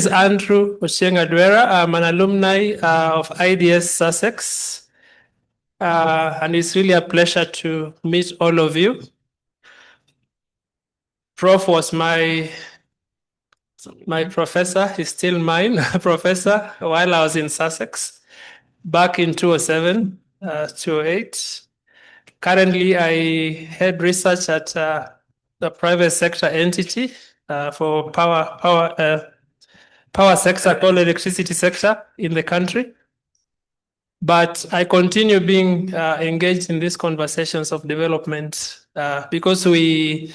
This is Andrew Ochieng-Adwera. I'm an alumni of IDS Sussex, and it's really a pleasure to meet all of you. Prof was my professor, he's still mine, professor, while I was in Sussex back in 2007, 2008. Currently, I head research at the private sector entity for power sector called electricity sector in the country. But I continue being engaged in these conversations of development because we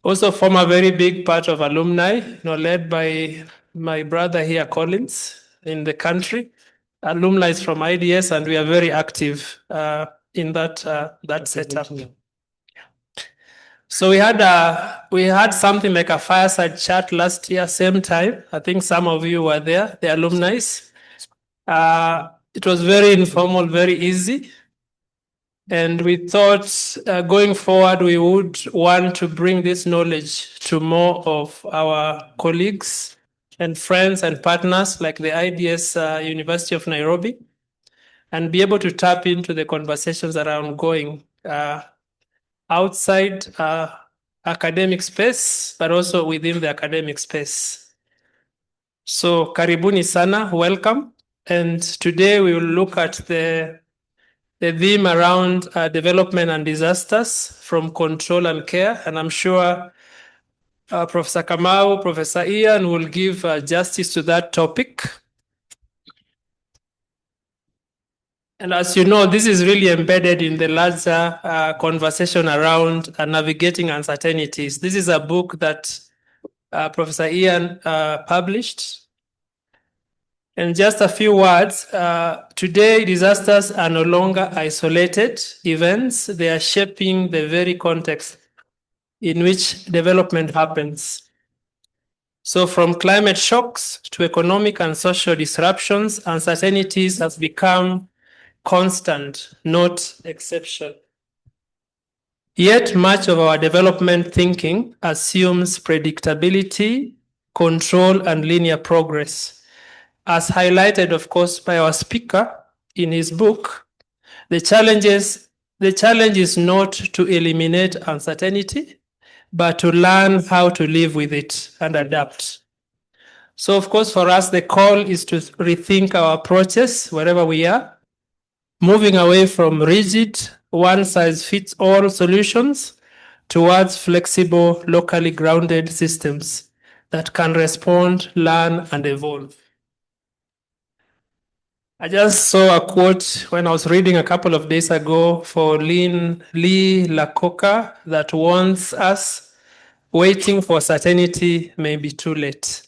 also form a very big part of alumni, led by my brother here, Collins, in the country. Alumni is from IDS, and we are very active in that setup. So we had something like a fireside chat last year, same time. I think some of you were there, the alumni. It was very informal, very easy. And we thought going forward, we would want to bring this knowledge to more of our colleagues and friends and partners like the IDS University of Nairobi, and be able to tap into the conversations that are ongoing outside academic space, but also within the academic space. So karibuni sana, welcome. And today we will look at the theme around development and disasters from control and care. And I'm sure Professor Kamau, Professor Ian will give justice to that topic. And as you know, this is really embedded in the larger conversation around navigating uncertainties. This is a book that Professor Ian published. And just a few words, today disasters are no longer isolated events. They are shaping the very context in which development happens. So from climate shocks to economic and social disruptions, uncertainties have become constant, not exception. Yet much of our development thinking assumes predictability, control, and linear progress. As highlighted, of course, by our speaker in his book, the challenge is not to eliminate uncertainty, but to learn how to live with it and adapt. So, of course, for us, the call is to rethink our approaches wherever we are, moving away from rigid, one-size-fits-all solutions towards flexible, locally grounded systems that can respond, learn, and evolve. I just saw a quote when I was reading a couple of days ago for Lee Iacocca that warns us, waiting for certainty may be too late.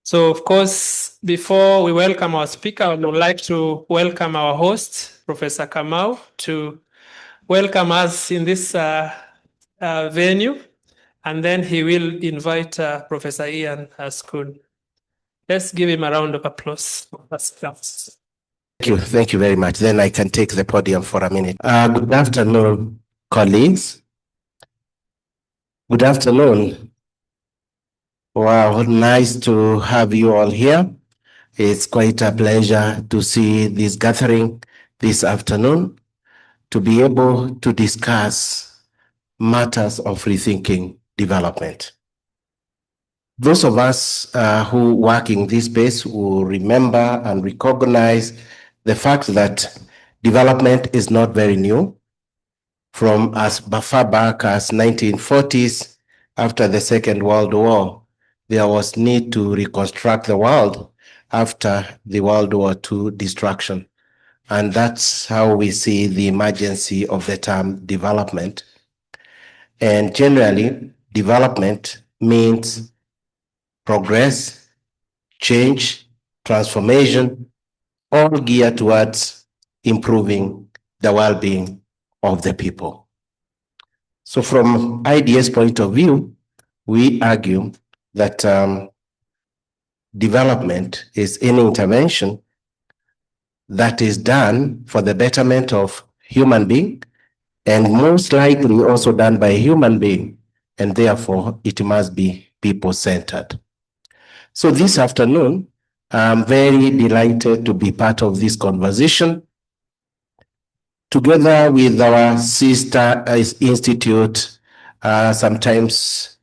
So, of course, before we welcome our speaker, I would like to welcome our host, Professor Kamau, to welcome us in this venue, and then he will invite Professor Ian Scoones. Let's give him a round of applause. Thank you very much. Then I can take the podium for a minute. Good afternoon, colleagues. Good afternoon. Wow, nice to have you all here. It's quite a pleasure to see this gathering this afternoon to be able to discuss matters of rethinking development. Those of us who work in this space will remember and recognize the fact that development is not very new. From as far back as 1940s, after the Second World War, there was need to reconstruct the world after the World War II destruction. And that's how we see the emergency of the term development. And generally, development means progress, change, transformation, all geared towards improving the well-being of the people. So from IDS point of view, we argue that development is any intervention that is done for the betterment of human being, and most likely also done by a human being, and therefore it must be people-centered. So this afternoon, I'm very delighted to be part of this conversation together with our sister institute. Sometimes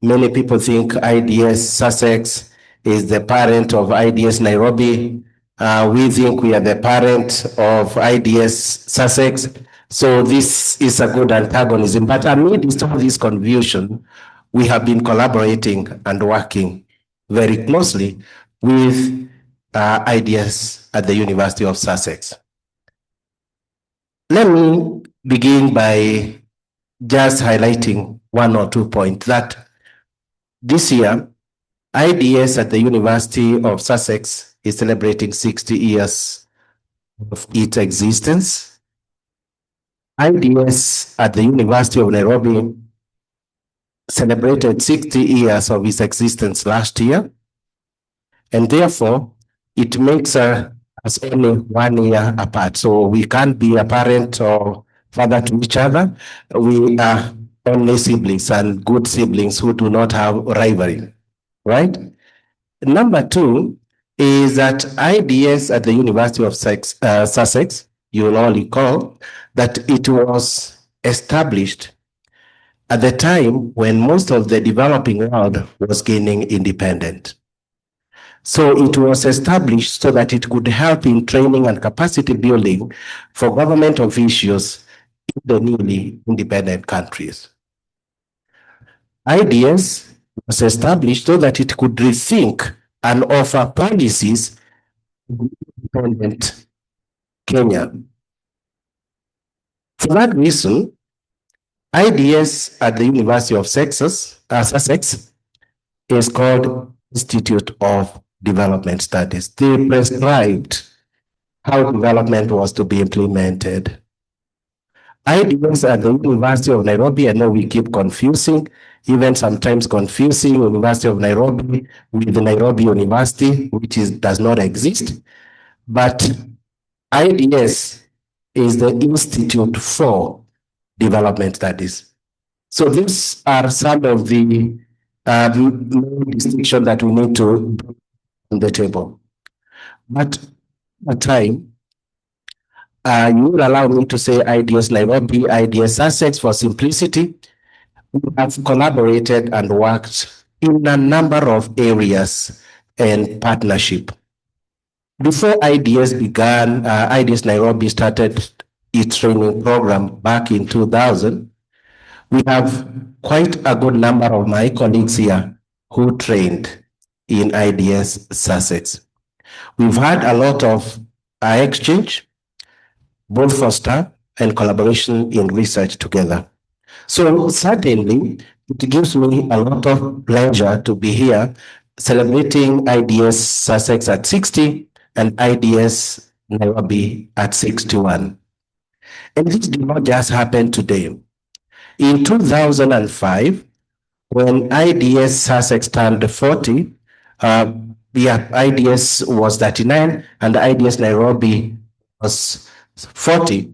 many people think IDS Sussex is the parent of IDS Nairobi. We think we are the parent of IDS Sussex. So this is a good antagonism. But amidst all this confusion, we have been collaborating and working very closely with IDS at the University of Sussex. Let me begin by just highlighting one or 2 points that this year, IDS at the University of Sussex is celebrating 60 years of its existence. IDS at the University of Nairobi celebrated 60 years of its existence last year, and therefore it makes us only 1 year apart. So we can't be a parent or father to each other. We are only siblings and good siblings who do not have rivalry, right? Number 2 is that IDS at the University of Sussex, you will all recall that it was established at the time when most of the developing world was gaining independence. So it was established so that it could help in training and capacity building for government officials in the newly independent countries. IDS was established so that it could rethink and offer policies in independent Kenya. For that reason, IDS at the University of Sussex is called Institute of Development Studies. They prescribed how development was to be implemented. IDS at the University of Nairobi, I know we keep confusing, even sometimes confusing University of Nairobi with the Nairobi University, which does not exist. But IDS is the Institute for Development Studies. So these are some of the main distinctions that we need to bring on the table. But at time, you will allow me to say IDS Nairobi, IDS Sussex for simplicity. We have collaborated and worked in a number of areas and partnership. Before IDS began, IDS Nairobi started its training program back in 2000. We have quite a good number of my colleagues here who trained in IDS Sussex. We've had a lot of exchange, both for staff and collaboration in research together. So certainly, it gives me a lot of pleasure to be here celebrating IDS Sussex at 60 and IDS Nairobi at 61. And this did not just happen today. In 2005, when IDS Sussex turned 40, IDS was 39 and IDS Nairobi was 40.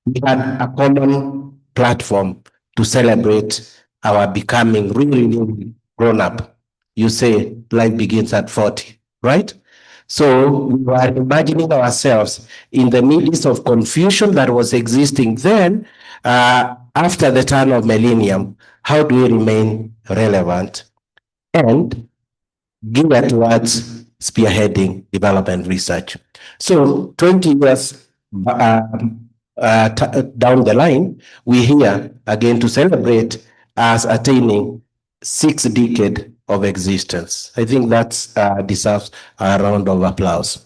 We had a common platform to celebrate our becoming really grown up. You say life begins at 40, right? So we were imagining ourselves in the midst of confusion that was existing then. After the turn of millennium, how do we remain relevant and geared towards spearheading development research? So 20 years down the line, we're here again to celebrate us attaining 6 decades of existence. I think that deserves a round of applause.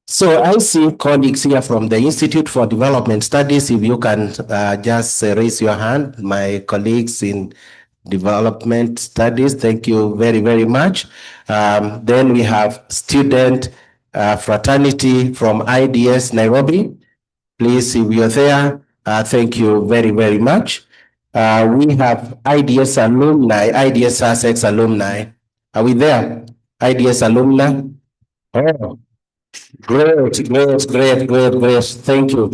So I see colleagues here from the Institute for Development Studies. If you can just raise your hand, my colleagues in Development Studies, thank you very much. Then we have student fraternity from IDS Nairobi. Please, if you're there, thank you very much. We have IDS alumni, IDS Sussex alumni. Are we there? IDS alumni? Oh, great. Thank you.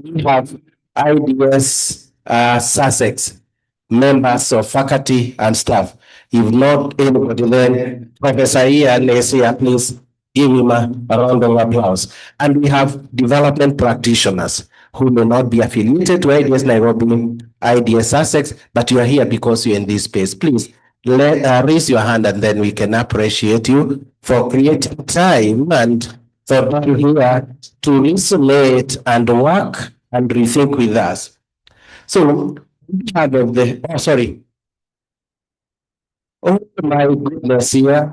We have IDS Sussex members of faculty and staff. If not anybody, then Professor Ian is here. Please give him a round of applause. And we have development practitioners who may not be affiliated to IDS Nairobi, IDS Sussex, but you are here because you're in this space. Please raise your hand and then we can appreciate you for creating time and for being here to resonate and work and rethink with us. So, sorry. Oh my goodness, yeah.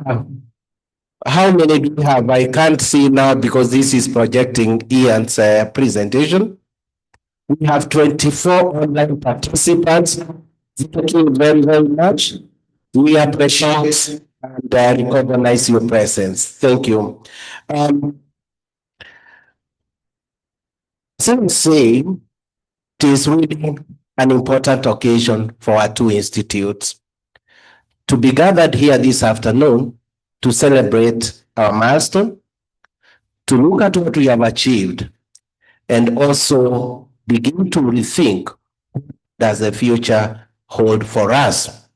How many do we have? I can't see now because this is projecting Ian's presentation. We have 24 online participants. Thank you very, very much. We appreciate and recognize your presence. Thank you. Since saying, it is really an important occasion for our two institutes to be gathered here this afternoon to celebrate our milestone, to look at what we have achieved, and also begin to rethink what does the future hold for us.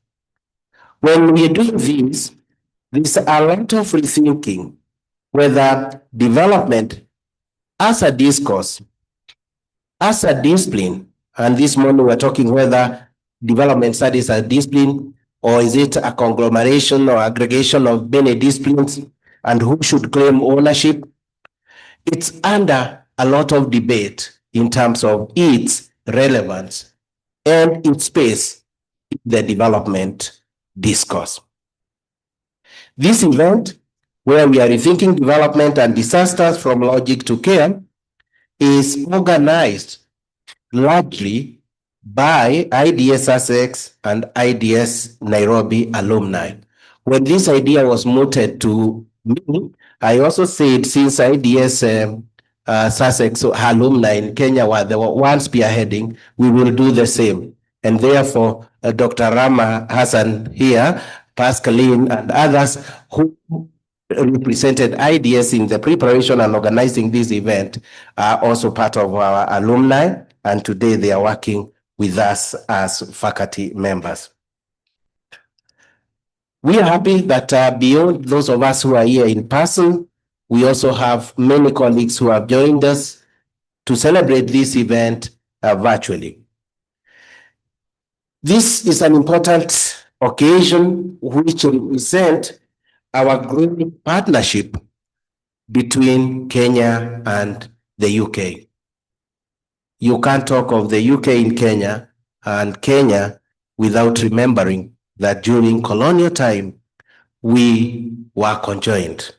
When we do this, there's a lot of rethinking, whether development as a discourse, as a discipline, and this morning we're talking whether development studies are a discipline or is it a conglomeration or aggregation of many disciplines, and who should claim ownership. It's under a lot of debate in terms of its relevance and its space in the development discourse. This event, where we are rethinking development and disasters from logic to care, is organized largely by IDS Sussex and IDS Nairobi alumni. When this idea was mooted to me, I also said, since IDS Sussex alumni in Kenya were the ones spearheading, we will do the same. And therefore, Dr. Rama Hassan here, Pascaline, and others who represented IDS in the preparation and organizing this event are also part of our alumni, and today they are working with us as faculty members. We are happy that beyond those of us who are here in person, we also have many colleagues who have joined us to celebrate this event virtually. This is an important occasion which represents our growing partnership between Kenya and the UK. You can't talk of the UK in Kenya and Kenya without remembering that during colonial time, we were conjoined.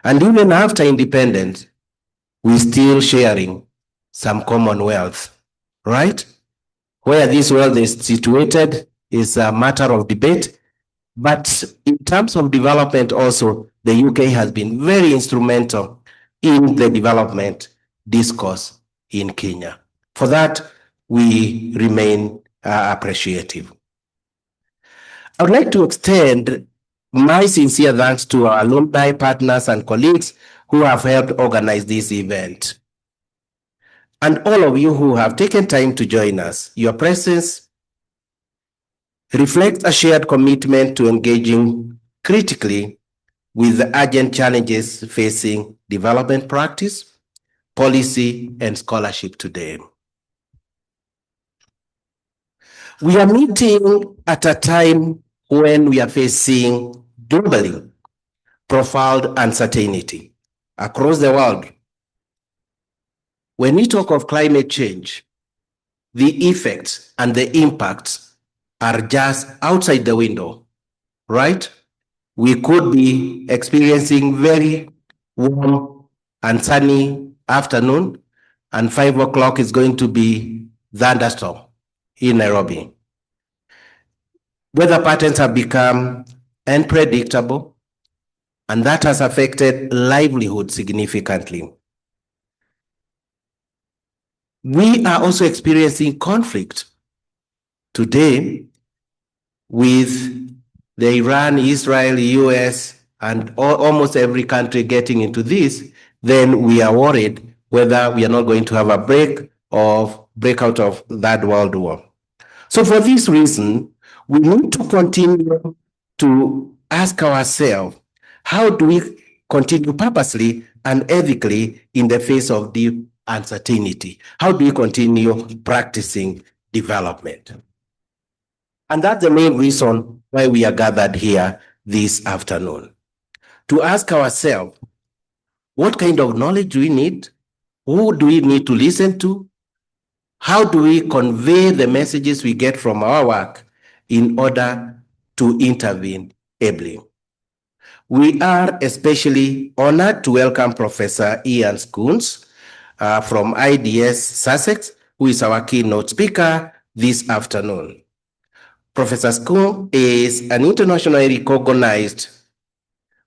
And even after independence, we're still sharing some commonwealth, right? Where this wealth is situated is a matter of debate. But in terms of development also, the UK has been very instrumental in the development discourse in Kenya. For that, we remain appreciative. I would like to extend my sincere thanks to our alumni, partners, and colleagues who have helped organize this event. And all of you who have taken time to join us. Your presence reflects a shared commitment to engaging critically with the urgent challenges facing development practice, policy, and scholarship today. We are meeting at a time when we are facing globally profound uncertainty across the world. When we talk of climate change, the effects and the impacts are just outside the window, right? We could be experiencing very warm and sunny afternoon, and 5 o'clock is going to be thunderstorm in Nairobi. Weather patterns have become unpredictable, and that has affected livelihood significantly. We are also experiencing conflict today with the Iran, Israel, US, and almost every country getting into this. Then we are worried whether we are not going to have a breakout of that world war. So for this reason, we need to continue to ask ourselves, how do we continue purposely and ethically in the face of deep uncertainty? How do we continue practicing development? And that's the main reason why we are gathered here this afternoon, to ask ourselves, what kind of knowledge do we need? Who do we need to listen to? How do we convey the messages we get from our work in order to intervene ably? We are especially honored to welcome Professor Ian Scoones from IDS Sussex, who is our keynote speaker this afternoon. Professor Scoones is an internationally recognized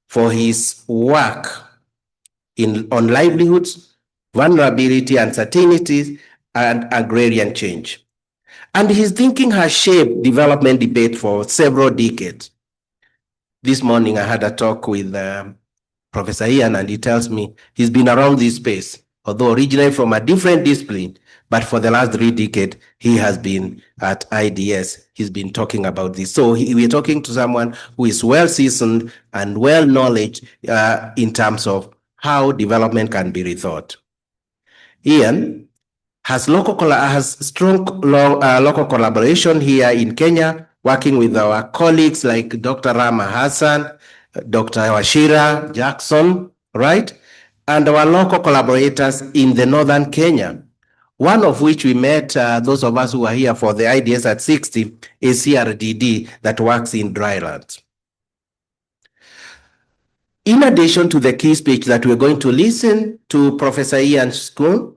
for his work on livelihoods, vulnerability, uncertainties, and agrarian change. And his thinking has shaped development debate for several decades. This morning, I had a talk with Professor Ian, and he tells me he's been around this space, although originally from a different discipline, but for the last 3 decades, he has been at IDS. He's been talking about this. So we're talking to someone who is well-seasoned and well-knowledge in terms of how development can be rethought. Ian has strong local collaboration here in Kenya, working with our colleagues like Dr. Rama Hassan, Dr. Washira Jackson, right? And our local collaborators in the northern Kenya, one of which we met, those of us who are here for the IDS at 60, is CRDD that works in drylands. In addition to the key speech that we're going to listen to Professor Ian Scoones,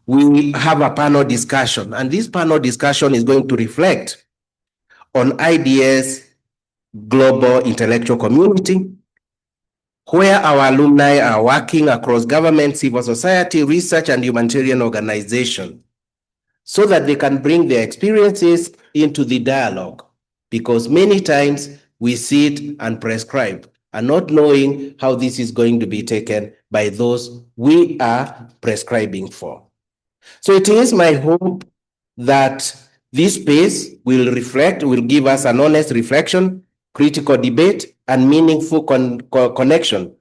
we have a panel discussion, and this panel discussion is going to reflect on IDS global intellectual community, where our alumni are working across government, civil society, research, and humanitarian organizations, so that they can bring their experiences into the dialogue, because many times we sit and prescribe and not knowing how this is going to be taken by those we are prescribing for. So it is my hope that this space will give us an honest reflection, critical debate, and meaningful connection.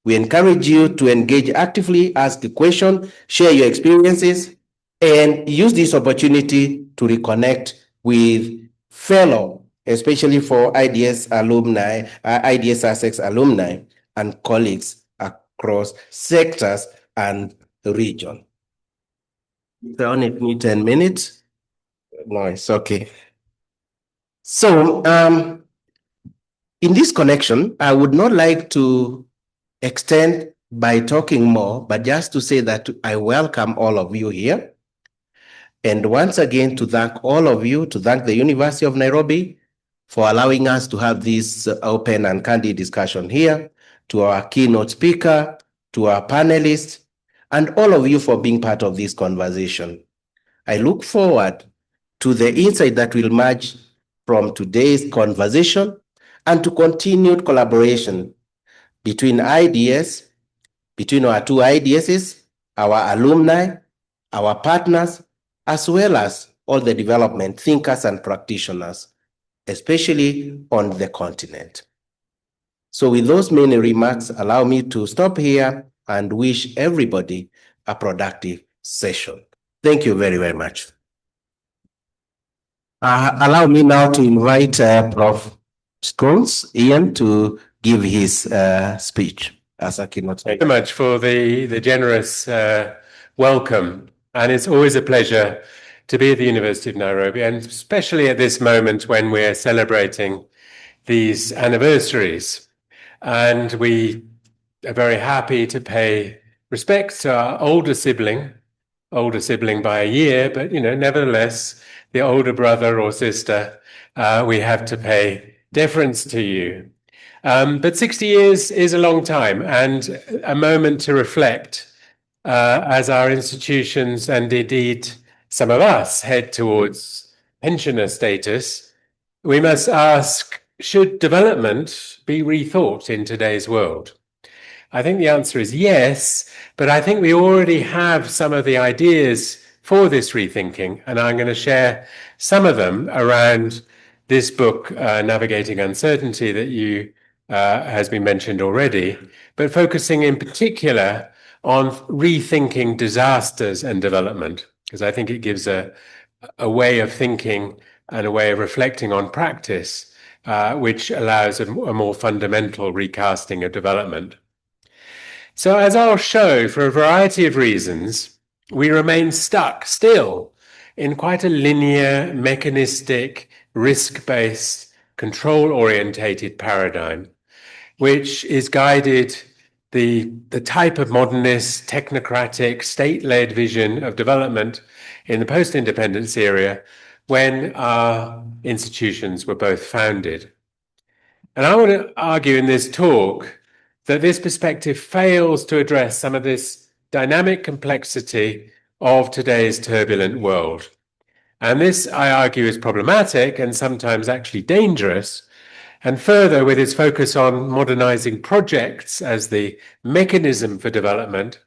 We encourage you to engage actively, ask the question, share your experiences, and use this opportunity to reconnect with fellow, especially for IDS alumni, IDS Sussex alumni, and colleagues across sectors and region. I only need 10 minutes. No, it's okay. So, in this connection, I would not like to extend by talking more, but just to say that I welcome all of you here. And once again, to thank all of you, to thank the University of Nairobi for allowing us to have this open and candid discussion here, to our keynote speaker, to our panelists, and all of you for being part of this conversation. I look forward to the insight that will emerge from today's conversation and to continued collaboration between IDS, between our 2 IDSs, our alumni, our partners, as well as all the development thinkers and practitioners, especially on the continent. So with those many remarks, allow me to stop here and wish everybody a productive session. Thank you very, very much. Allow me now to invite Prof. Scoones, Ian, to give his speech as a keynote. Thank you very much for the generous welcome. And it's always a pleasure to be at the University of Nairobi, and especially at this moment when we're celebrating these anniversaries. And we are very happy to pay respect to our older sibling by a year, but nevertheless, the older brother or sister, we have to pay deference to you. But 60 years is a long time, and a moment to reflect as our institutions and indeed some of us head towards pensioner status. We must ask, should development be rethought in today's world? I think the answer is yes, but I think we already have some of the ideas for this rethinking, and I'm going to share some of them around this book, Navigating Uncertainty, that you has been mentioned already, but focusing in particular on rethinking disasters and development, because I think it gives a way of thinking and a way of reflecting on practice, which allows a more fundamental recasting of development. So as I'll show, for a variety of reasons, we remain stuck still in quite a linear, mechanistic, risk-based, control-orientated paradigm, which is guided the type of modernist, technocratic, state-led vision of development in the post-independence era when our institutions were both founded. And I want to argue in this talk that this perspective fails to address some of this dynamic complexity of today's turbulent world. And this, I argue, is problematic and sometimes actually dangerous. And further, with its focus on modernizing projects as the mechanism for development,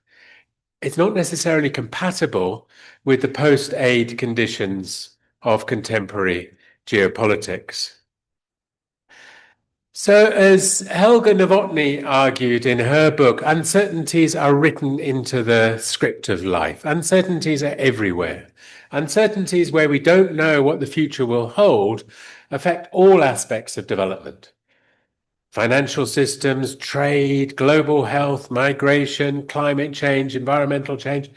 it's not necessarily compatible with the post-aid conditions of contemporary geopolitics. So, as Helga Novotny argued in her book, uncertainties are written into the script of life. Uncertainties are everywhere. Uncertainties where we don't know what the future will hold affect all aspects of development. Financial systems, trade, global health, migration, climate change, environmental change,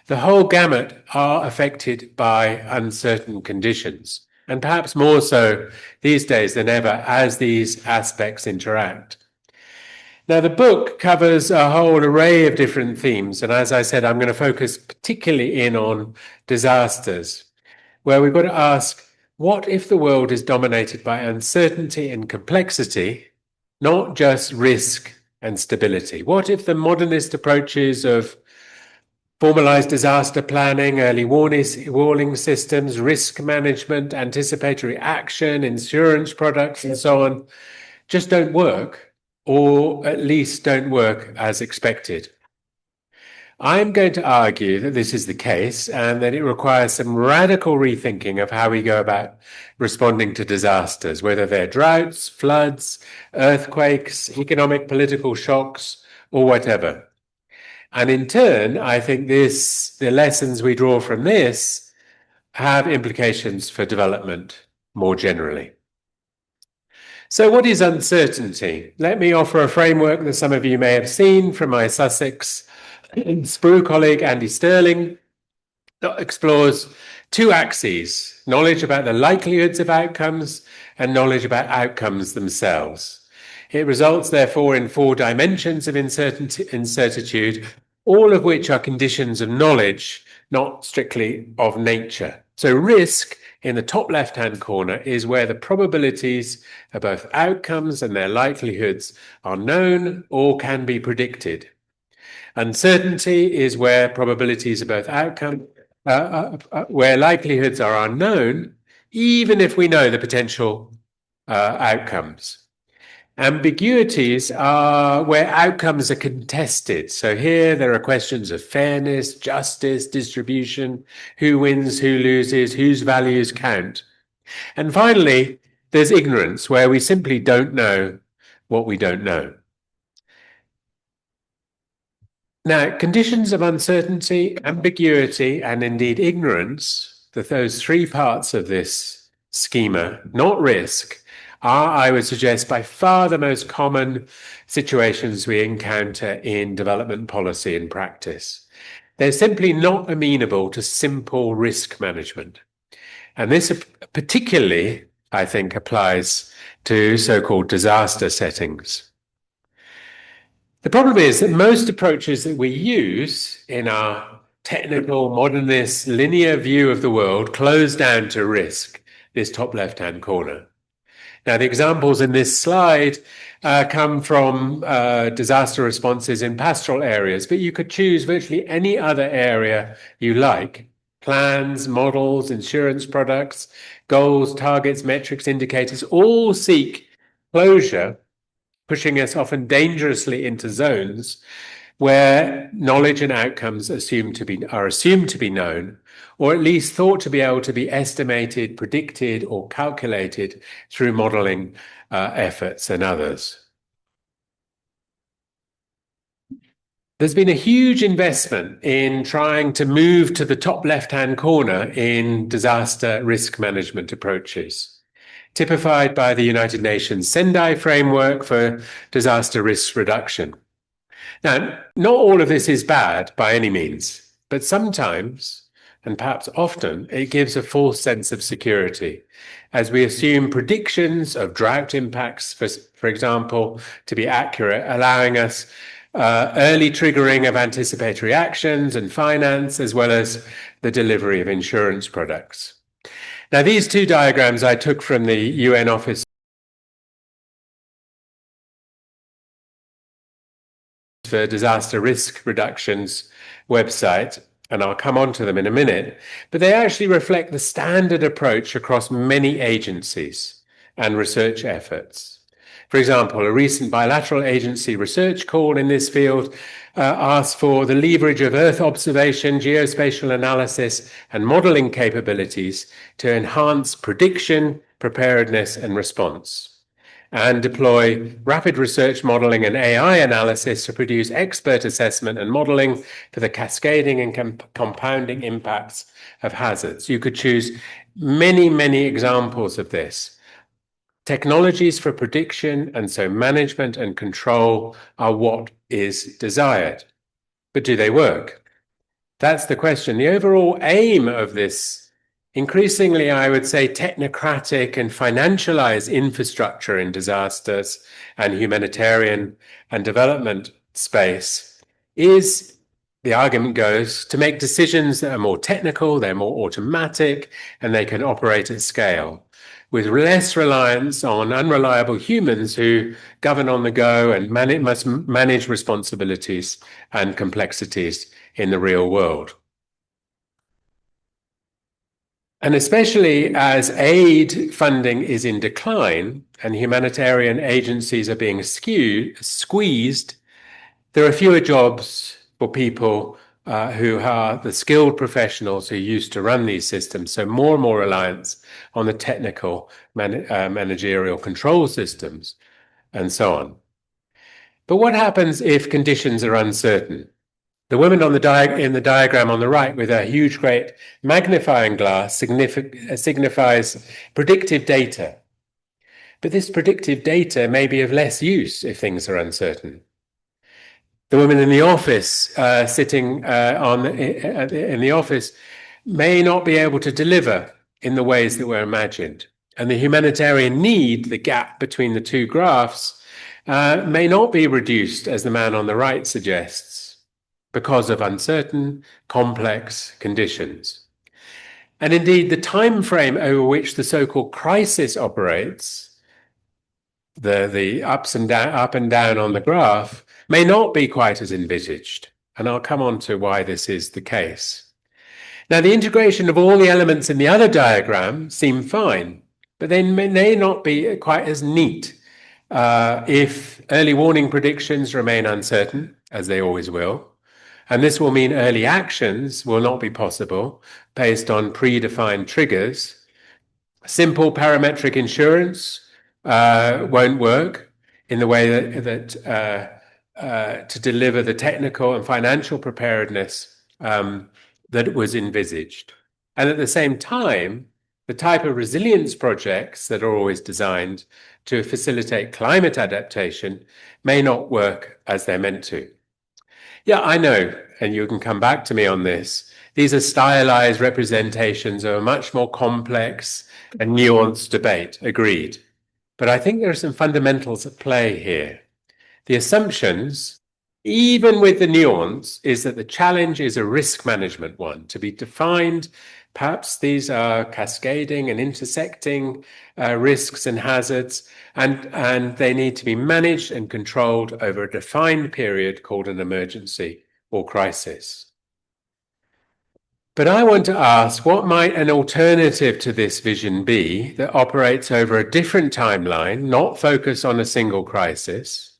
the whole gamut are affected by uncertain conditions, and perhaps more so these days than ever as these aspects interact. Now, the book covers a whole array of different themes, and as I said, I'm going to focus particularly in on disasters, where we've got to ask, what if the world is dominated by uncertainty and complexity, not just risk and stability? What if the modernist approaches of formalized disaster planning, early warning systems, risk management, anticipatory action, insurance products, and so on just don't work, or at least don't work as expected? I'm going to argue that this is the case and that it requires some radical rethinking of how we go about responding to disasters, whether they're droughts, floods, earthquakes, economic, political shocks, or whatever. And in turn, I think the lessons we draw from this have implications for development more generally. So what is uncertainty? Let me offer a framework that some of you may have seen from my Sussex Sprue colleague, Andy Sterling, that explores two axes: knowledge about the likelihoods of outcomes and knowledge about outcomes themselves. It results, therefore, in 4 dimensions of incertitude, all of which are conditions of knowledge, not strictly of nature. So risk, in the top left-hand corner, is where the probabilities of both outcomes and their likelihoods are known or can be predicted. Uncertainty is where probabilities of both outcome, where likelihoods are unknown, even if we know the potential outcomes. Ambiguities are where outcomes are contested. So here there are questions of fairness, justice, distribution, who wins, who loses, whose values count. And finally, there's ignorance, where we simply don't know what we don't know. Now, conditions of uncertainty, ambiguity, and indeed ignorance, those 3 parts of this schema, not risk, are, I would suggest, by far the most common situations we encounter in development policy and practice. They're simply not amenable to simple risk management. And this particularly, I think, applies to so-called disaster settings. The problem is that most approaches that we use in our technical, modernist, linear view of the world close down to risk, this top left-hand corner. Now, the examples in this slide come from disaster responses in pastoral areas, but you could choose virtually any other area you like. Plans, models, insurance products, goals, targets, metrics, indicators, all seek closure, pushing us often dangerously into zones where knowledge and outcomes are assumed to be known, or at least thought to be able to be estimated, predicted, or calculated through modeling efforts and others. There's been a huge investment in trying to move to the top left-hand corner in disaster risk management approaches, typified by the United Nations Sendai framework for disaster risk reduction. Now, not all of this is bad by any means, but sometimes, and perhaps often, it gives a false sense of security, as we assume predictions of drought impacts, for example, to be accurate, allowing us early triggering of anticipatory actions and finance, as well as the delivery of insurance products. Now, these two diagrams I took from the UN Office for Disaster Risk Reduction's website, and I'll come on to them in a minute, but they actually reflect the standard approach across many agencies and research efforts. For example, a recent bilateral agency research call in this field asked for the leverage of Earth observation, geospatial analysis, and modeling capabilities to enhance prediction, preparedness, and response, and deploy rapid research modeling and AI analysis to produce expert assessment and modeling for the cascading and compounding impacts of hazards. You could choose many, many examples of this. Technologies for prediction and so management and control are what is desired. But do they work? That's the question. The overall aim of this, increasingly, I would say, technocratic and financialized infrastructure in disasters and humanitarian and development space is, the argument goes, to make decisions that are more technical, they're more automatic, and they can operate at scale, with less reliance on unreliable humans who govern on the go and must manage responsibilities and complexities in the real world. And especially as aid funding is in decline and humanitarian agencies are being squeezed, there are fewer jobs for people who are the skilled professionals who used to run these systems. So more and more reliance on the technical managerial control systems and so on. But what happens if conditions are uncertain? The woman on in the diagram on the right with a huge, great magnifying glass signifies predictive data. But this predictive data may be of less use if things are uncertain. The woman in the office sitting in the office may not be able to deliver in the ways that were imagined. And the humanitarian need, the gap between the two graphs, may not be reduced, as the man on the right suggests, because of uncertain, complex conditions. And indeed, the time frame over which the so-called crisis operates, the up and down on the graph, may not be quite as envisaged. And I'll come on to why this is the case. Now, the integration of all the elements in the other diagram seem fine, but they may not be quite as neat if early warning predictions remain uncertain, as they always will. And this will mean early actions will not be possible based on predefined triggers. Simple parametric insurance won't work in the way that to deliver the technical and financial preparedness that was envisaged. And at the same time, the type of resilience projects that are always designed to facilitate climate adaptation may not work as they're meant to. Yeah, I know, and you can come back to me on this. These are stylized representations of a much more complex and nuanced debate, agreed. But I think there are some fundamentals at play here. The assumptions, even with the nuance, is that the challenge is a risk management one, to be defined. Perhaps these are cascading and intersecting risks and hazards, and they need to be managed and controlled over a defined period called an emergency or crisis. But I want to ask, what might an alternative to this vision be that operates over a different timeline, not focused on a single crisis,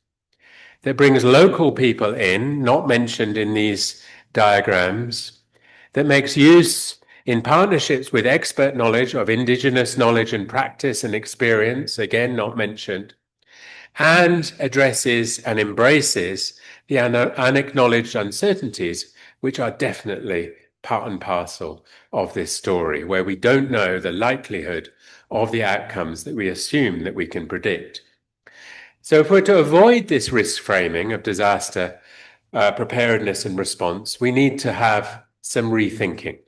that brings local people in, not mentioned in these diagrams, that makes use in partnerships with expert knowledge of indigenous knowledge and practice and experience, again not mentioned, and addresses and embraces the unacknowledged uncertainties, which are definitely part and parcel of this story, where we don't know the likelihood of the outcomes that we assume that we can predict. So if we're to avoid this risk framing of disaster preparedness and response, we need to have some rethinking.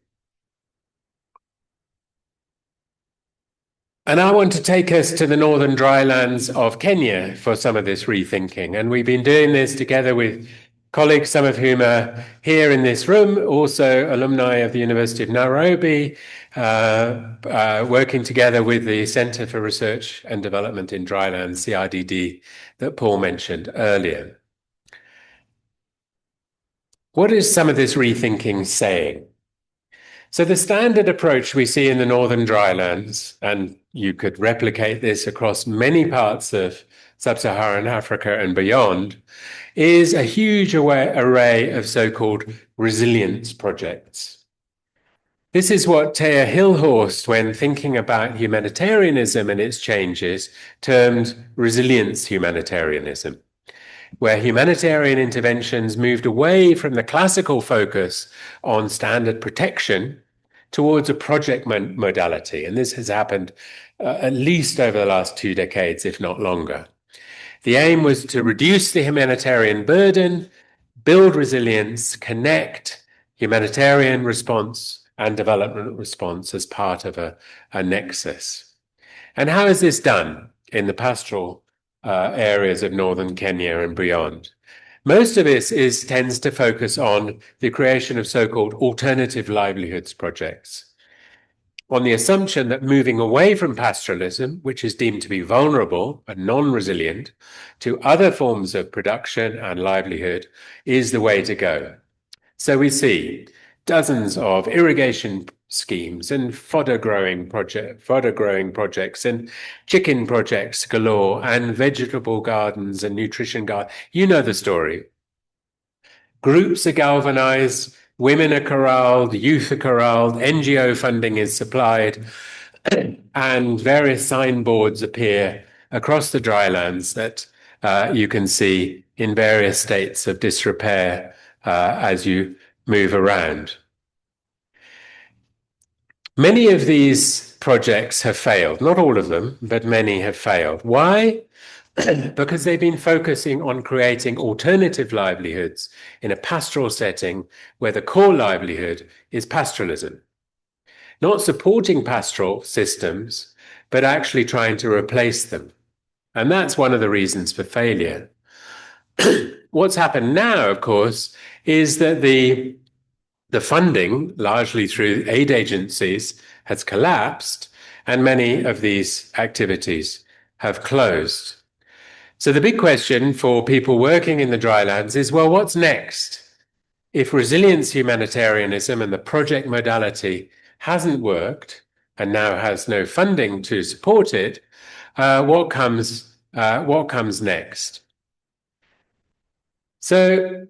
And I want to take us to the northern drylands of Kenya for some of this rethinking. And we've been doing this together with colleagues, some of whom are here in this room, also alumni of the University of Nairobi, working together with the Centre for Research and Development in Drylands, CRDD, that Paul mentioned earlier. What is some of this rethinking saying? So the standard approach we see in the northern drylands, and you could replicate this across many parts of sub-Saharan Africa and beyond, is a huge array of so-called resilience projects. This is what Thea Hilhorst, when thinking about humanitarianism and its changes, termed resilience humanitarianism, where humanitarian interventions moved away from the classical focus on standard protection towards a project modality. And this has happened at least over the last 2 decades, if not longer. The aim was to reduce the humanitarian burden, build resilience, connect humanitarian response and development response as part of a nexus. And how is this done in the pastoral areas of northern Kenya and beyond? Most of this tends to focus on the creation of so-called alternative livelihoods projects, on the assumption that moving away from pastoralism, which is deemed to be vulnerable and non-resilient, to other forms of production and livelihood is the way to go. So we see dozens of irrigation schemes and fodder growing projects and chicken projects galore and vegetable gardens and nutrition gardens. You know the story. Groups are galvanized, women are corralled, youth are corralled, NGO funding is supplied, and various signboards appear across the drylands that you can see in various states of disrepair as you move around. Many of these projects have failed, not all of them, but many have failed. Why? Because they've been focusing on creating alternative livelihoods in a pastoral setting where the core livelihood is pastoralism. Not supporting pastoral systems, but actually trying to replace them. And that's one of the reasons for failure. What's happened now, of course, is that the funding, largely through aid agencies, has collapsed, and many of these activities have closed. So the big question for people working in the drylands is, well, what's next? If resilience humanitarianism and the project modality hasn't worked and now has no funding to support it, what comes next? So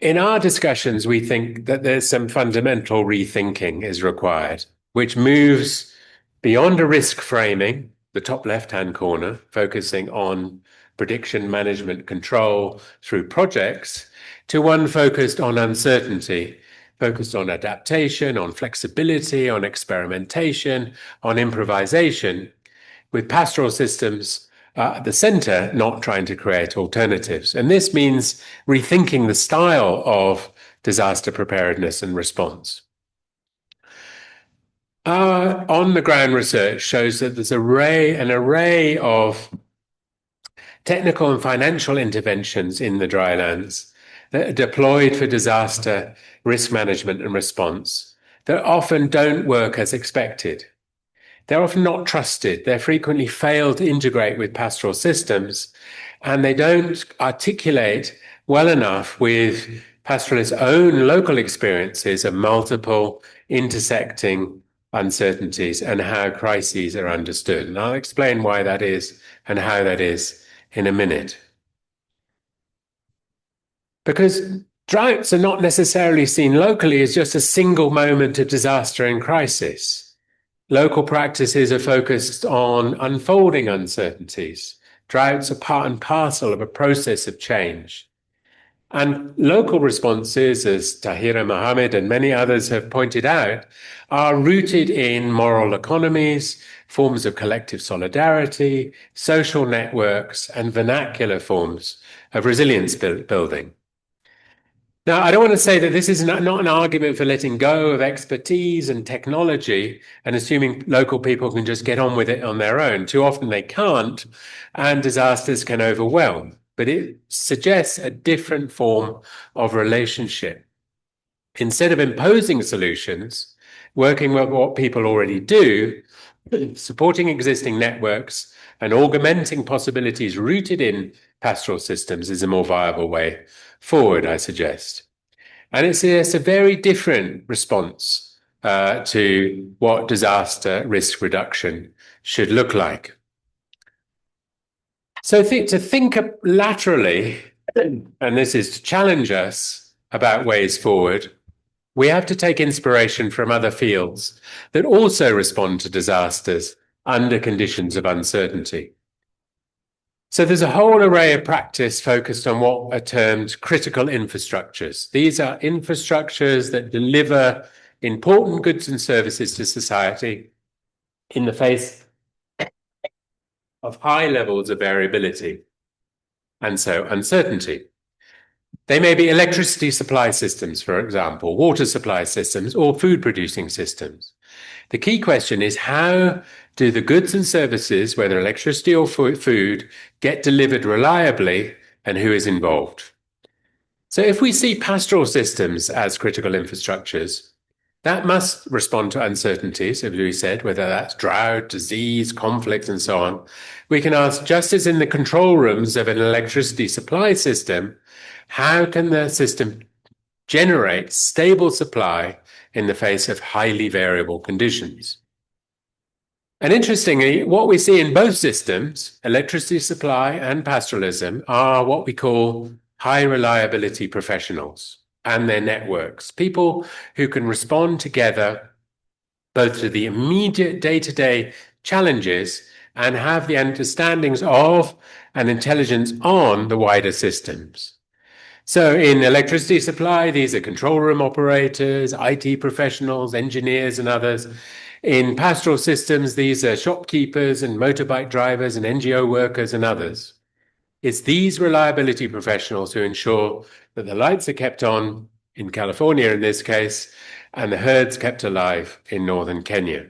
in our discussions, we think that there's some fundamental rethinking is required, which moves beyond a risk framing, the top left-hand corner, focusing on prediction management control through projects, to one focused on uncertainty, focused on adaptation, on flexibility, on experimentation, on improvisation, with pastoral systems at the center, not trying to create alternatives. And this means rethinking the style of disaster preparedness and response. Our on-the-ground research shows that there's an array of technical and financial interventions in the drylands that are deployed for disaster risk management and response that often don't work as expected. They're often not trusted. They frequently fail to integrate with pastoral systems, and they don't articulate well enough with pastoralists' own local experiences of multiple intersecting uncertainties and how crises are understood. And I'll explain why that is and how that is in a minute. Because droughts are not necessarily seen locally as just a single moment of disaster and crisis. Local practices are focused on unfolding uncertainties. Droughts are part and parcel of a process of change. And local responses, as Tahira Mohammed and many others have pointed out, are rooted in moral economies, forms of collective solidarity, social networks, and vernacular forms of resilience building. Now, I don't want to say that this is not an argument for letting go of expertise and technology and assuming local people can just get on with it on their own. Too often they can't, and disasters can overwhelm. But it suggests a different form of relationship. Instead of imposing solutions, working with what people already do, supporting existing networks, and augmenting possibilities rooted in pastoral systems is a more viable way forward, I suggest. And it's a very different response to what disaster risk reduction should look like. So to think laterally, and this is to challenge us about ways forward, we have to take inspiration from other fields that also respond to disasters under conditions of uncertainty. So there's a whole array of practice focused on what are termed critical infrastructures. These are infrastructures that deliver important goods and services to society in the face of high levels of variability and so uncertainty. They may be electricity supply systems, for example, water supply systems, or food producing systems. The key question is, how do the goods and services, whether electricity or food, get delivered reliably, and who is involved? So if we see pastoral systems as critical infrastructures, that must respond to uncertainties, as we said, whether that's drought, disease, conflict, and so on. We can ask, just as in the control rooms of an electricity supply system, how can the system generate stable supply in the face of highly variable conditions? And interestingly, what we see in both systems, electricity supply and pastoralism, are what we call high reliability professionals and their networks, people who can respond together both to the immediate day-to-day challenges and have the understandings of and intelligence on the wider systems. So in electricity supply, these are control room operators, IT professionals, engineers, and others. In pastoral systems, these are shopkeepers and motorbike drivers and NGO workers and others. It's these reliability professionals who ensure that the lights are kept on, in California in this case, and the herds kept alive in northern Kenya.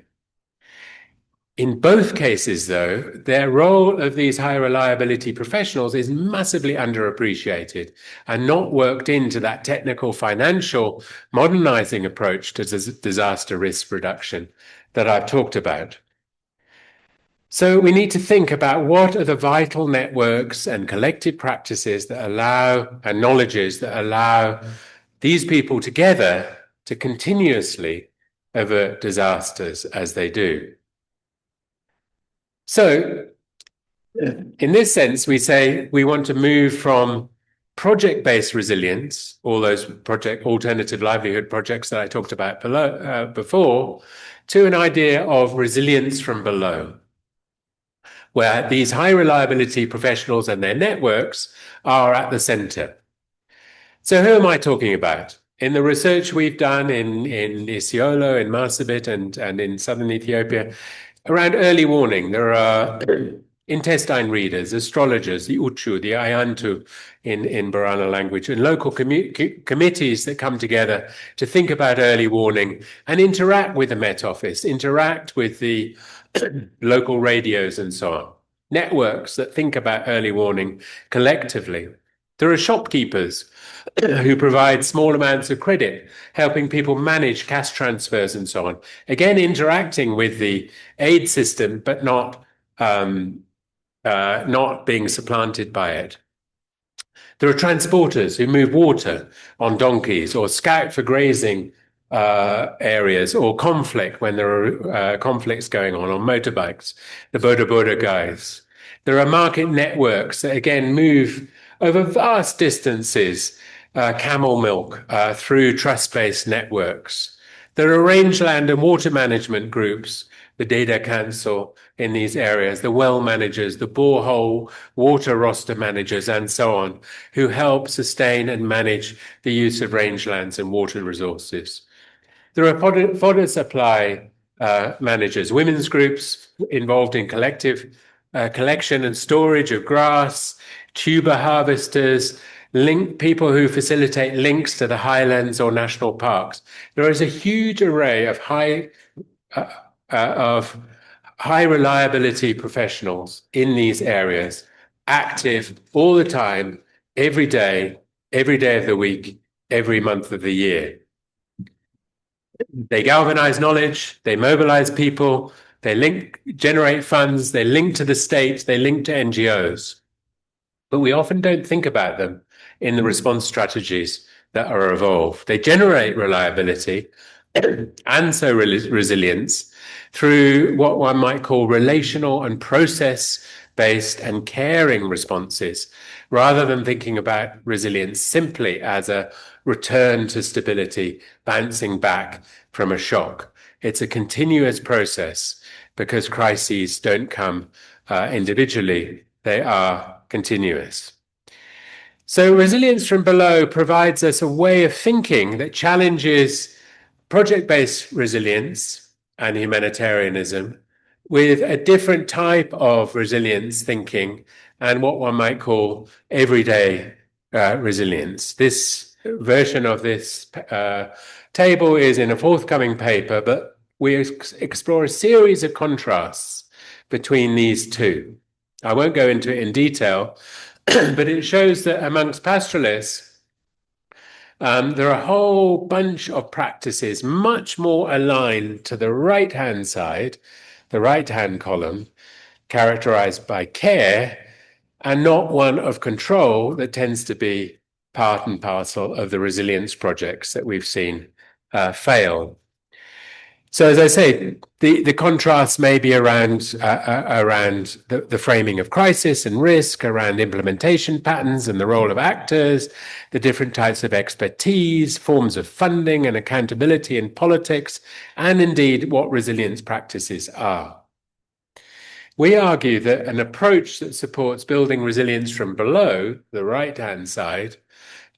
In both cases, though, their role of these high reliability professionals is massively underappreciated and not worked into that technical, financial, modernizing approach to disaster risk reduction that I've talked about. So we need to think about what are the vital networks and collective practices that allow, and knowledges that allow these people together to continuously avert disasters as they do. So in this sense, we say we want to move from project-based resilience, all those alternative livelihood projects that I talked about before, to an idea of resilience from below, where these high reliability professionals and their networks are at the center. So who am I talking about? In the research we've done in Isiolo, in Marsabit, and in southern Ethiopia, around early warning, there are intestine readers, astrologers, the Uchu, the Ayantu in Borana language, and local committees that come together to think about early warning and interact with the Met Office, interact with the local radios and so on. Networks that think about early warning collectively. There are shopkeepers who provide small amounts of credit, helping people manage cash transfers and so on. Again, interacting with the aid system, but not being supplanted by it. There are transporters who move water on donkeys or scout for grazing areas or conflict when there are conflicts going on motorbikes, the Boda Boda guys. There are market networks that again move over vast distances camel milk through trust-based networks. There are rangeland and water management groups, the data council in these areas, the well managers, the borehole water roster managers, and so on, who help sustain and manage the use of rangelands and water resources. There are fodder supply managers, women's groups involved in collective collection and storage of grass, tuber harvesters, people who facilitate links to the highlands or national parks. There is a huge array of high reliability professionals in these areas, active all the time, every day of the week, every month of the year. They galvanize knowledge, they mobilize people, they generate funds, they link to the state, they link to NGOs. But we often don't think about them in the response strategies that are evolved. They generate reliability and so resilience through what one might call relational and process-based and caring responses, rather than thinking about resilience simply as a return to stability, bouncing back from a shock. It's a continuous process because crises don't come individually, they are continuous. So resilience from below provides us a way of thinking that challenges project-based resilience and humanitarianism with a different type of resilience thinking and what one might call everyday resilience. This version of this table is in a forthcoming paper, but we explore a series of contrasts between these two. I won't go into it in detail, but it shows that amongst pastoralists, there are a whole bunch of practices much more aligned to the right-hand side, the right-hand column, characterized by care, and not one of control that tends to be part and parcel of the resilience projects that we've seen fail. So, as I say, the contrast may be around the framing of crisis and risk, around implementation patterns and the role of actors, the different types of expertise, forms of funding and accountability in politics, and indeed what resilience practices are. We argue that an approach that supports building resilience from below, the right-hand side,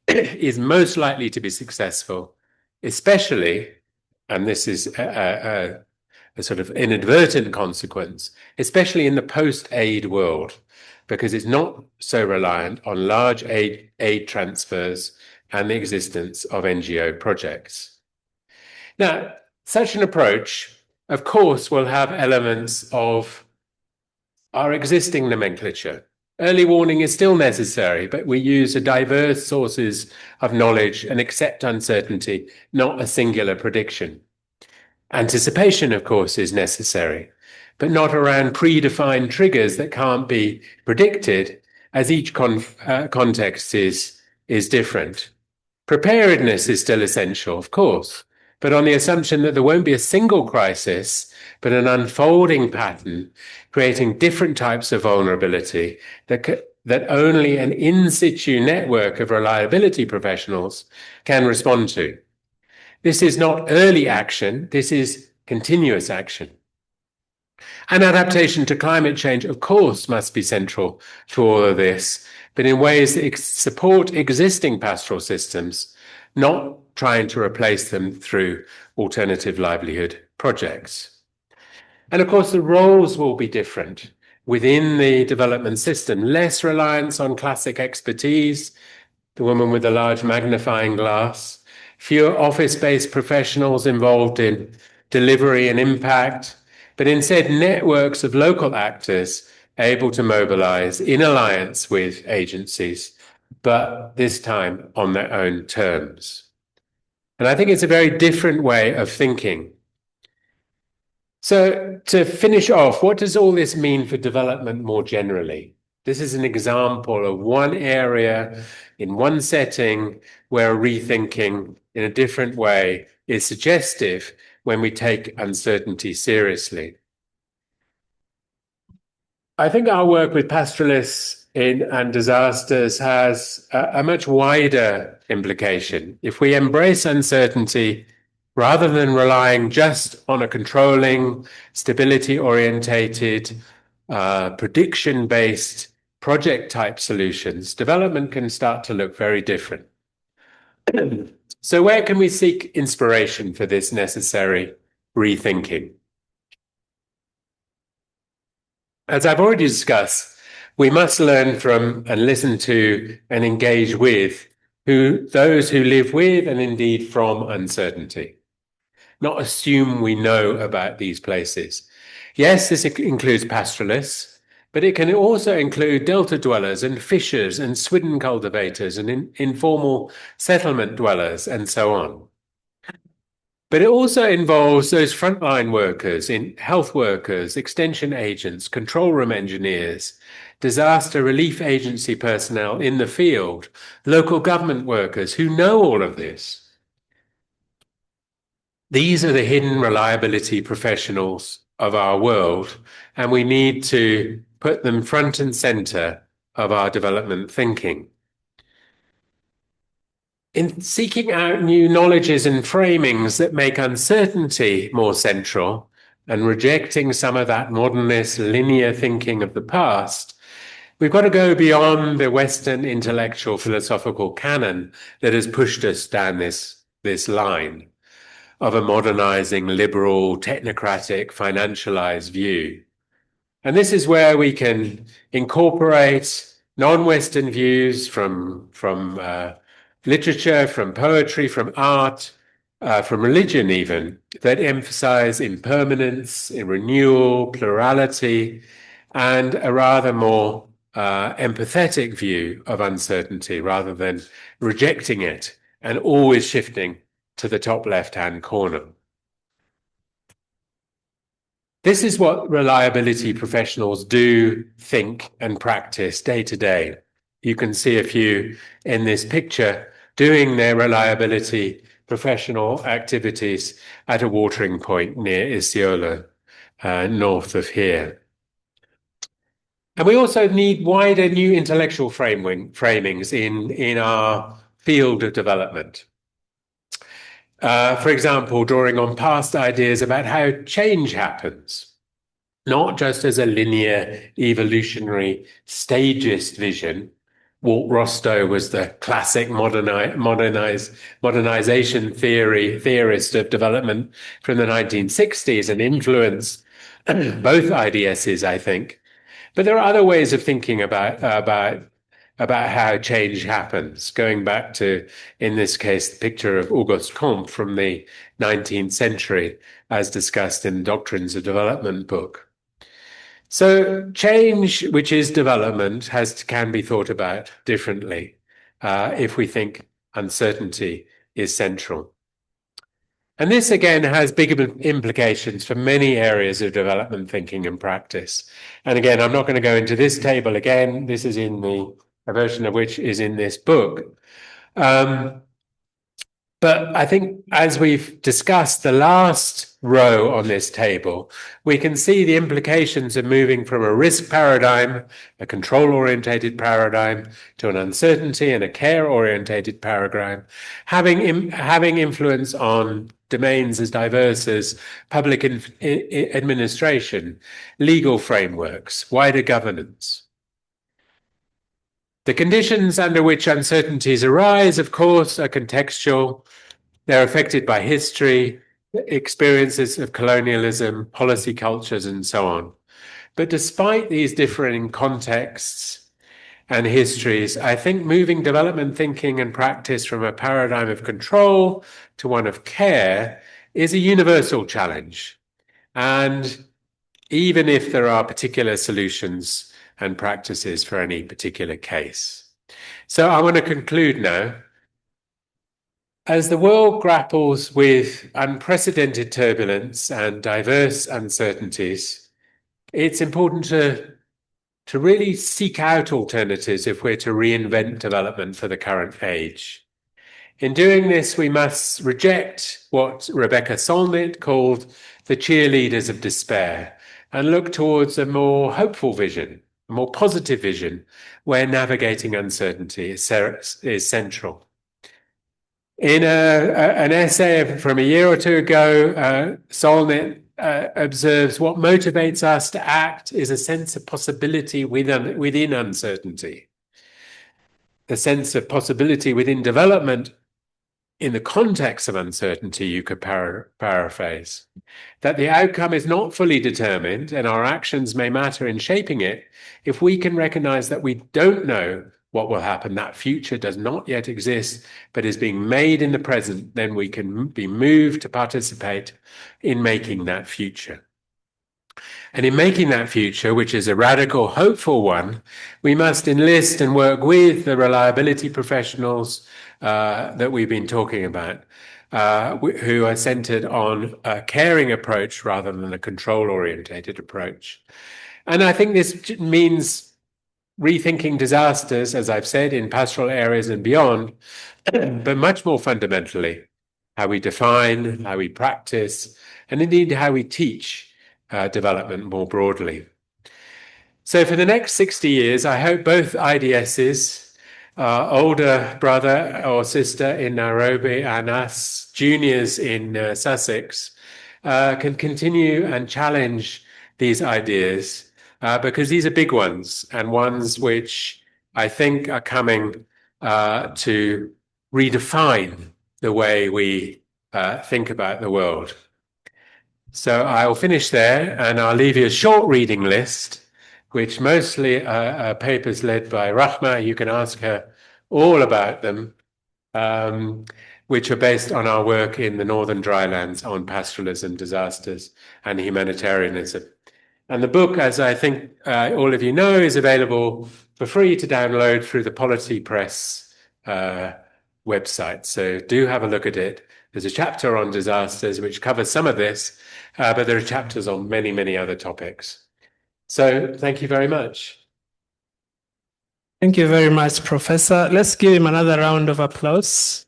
is most likely to be successful, especially, and this is a sort of inadvertent consequence, especially in the post-aid world, because it's not so reliant on large aid transfers and the existence of NGO projects. Now, such an approach, of course, will have elements of our existing nomenclature. Early warning is still necessary, but we use diverse sources of knowledge and accept uncertainty, not a singular prediction. Anticipation, of course, is necessary, but not around predefined triggers that can't be predicted, as each context is different. Preparedness is still essential, of course, but on the assumption that there won't be a single crisis, but an unfolding pattern, creating different types of vulnerability that only an in-situ network of reliability professionals can respond to. This is not early action, this is continuous action. And adaptation to climate change, of course, must be central to all of this, but in ways that support existing pastoral systems, not trying to replace them through alternative livelihood projects. And of course, the roles will be different within the development system. Less reliance on classic expertise, the woman with the large magnifying glass, fewer office-based professionals involved in delivery and impact, but instead networks of local actors able to mobilize in alliance with agencies, but this time on their own terms. And I think it's a very different way of thinking. So to finish off, what does all this mean for development more generally? This is an example of one area in one setting where rethinking in a different way is suggestive when we take uncertainty seriously. I think our work with pastoralists and disasters has a much wider implication. If we embrace uncertainty rather than relying just on a controlling, stability-orientated, prediction-based project-type solutions, development can start to look very different. So where can we seek inspiration for this necessary rethinking? As I've already discussed, we must learn from and listen to and engage with those who live with and indeed from uncertainty. Not assume we know about these places. Yes, this includes pastoralists, but it can also include delta dwellers and fishers and swidden cultivators and informal settlement dwellers and so on. But it also involves those frontline workers, health workers, extension agents, control room engineers, disaster relief agency personnel in the field, local government workers who know all of this. These are the hidden reliability professionals of our world, and we need to put them front and center of our development thinking. In seeking out new knowledges and framings that make uncertainty more central and rejecting some of that modernist linear thinking of the past, we've got to go beyond the Western intellectual philosophical canon that has pushed us down this line of a modernizing, liberal, technocratic, financialized view. And this is where we can incorporate non-Western views from literature, from poetry, from art, from religion even, that emphasize impermanence, renewal, plurality, and a rather more empathetic view of uncertainty rather than rejecting it and always shifting to the top left-hand corner. This is what reliability professionals do, think, and practice day to day. You can see a few in this picture doing their reliability professional activities at a watering point near Isiola, north of here. And we also need wider new intellectual framings in our field of development. For example, drawing on past ideas about how change happens, not just as a linear evolutionary stagist vision. Walt Rostow was the classic modernization theorist of development from the 1960s and influenced both IDSs, I think. But there are other ways of thinking about how change happens, going back to, in this case, the picture of Auguste Comte from the 19th century, as discussed in the Doctrines of Development book. So change, which is development, can be thought about differently if we think uncertainty is central. And this, again, has big implications for many areas of development thinking and practice. And again, I'm not going to go into this table again. This is a version of which is in this book. But I think as we've discussed the last row on this table, we can see the implications of moving from a risk paradigm, a control-orientated paradigm, to an uncertainty and a care-orientated paradigm, having influence on domains as diverse as public administration, legal frameworks, wider governance. The conditions under which uncertainties arise, of course, are contextual. They're affected by history, experiences of colonialism, policy cultures, and so on. But despite these differing contexts and histories, I think moving development thinking and practice from a paradigm of control to one of care is a universal challenge. And even if there are particular solutions and practices for any particular case. So I want to conclude now. As the world grapples with unprecedented turbulence and diverse uncertainties, it's important to really seek out alternatives if we're to reinvent development for the current age. In doing this, we must reject what Rebecca Solnit called the cheerleaders of despair and look towards a more hopeful vision, a more positive vision where navigating uncertainty is central. In an essay from a year or two ago, Solnit observes what motivates us to act is a sense of possibility within uncertainty. The sense of possibility within development in the context of uncertainty, you could paraphrase. That the outcome is not fully determined and our actions may matter in shaping it. If we can recognize that we don't know what will happen, that future does not yet exist, but is being made in the present, then we can be moved to participate in making that future. And in making that future, which is a radical, hopeful one, we must enlist and work with the reliability professionals that we've been talking about, who are centered on a caring approach rather than a control-orientated approach. And I think this means rethinking disasters, as I've said, in pastoral areas and beyond, but much more fundamentally, how we define, how we practice, and indeed how we teach development more broadly. So for the next 60 years, I hope both IDSs, older brother or sister in Nairobi and us juniors in Sussex, can continue and challenge these ideas because these are big ones and ones which I think are coming to redefine the way we think about the world. So I'll finish there and I'll leave you a short reading list, which mostly are papers led by Rahma. You can ask her all about them, which are based on our work in the Northern Drylands on pastoralism, disasters, and humanitarianism. And the book, as I think all of you know, is available for free to download through the Polity Press website. So do have a look at it. There's a chapter on disasters which covers some of this, but there are chapters on many, many other topics. So thank you very much. Thank you very much, Professor. Let's give him another round of applause.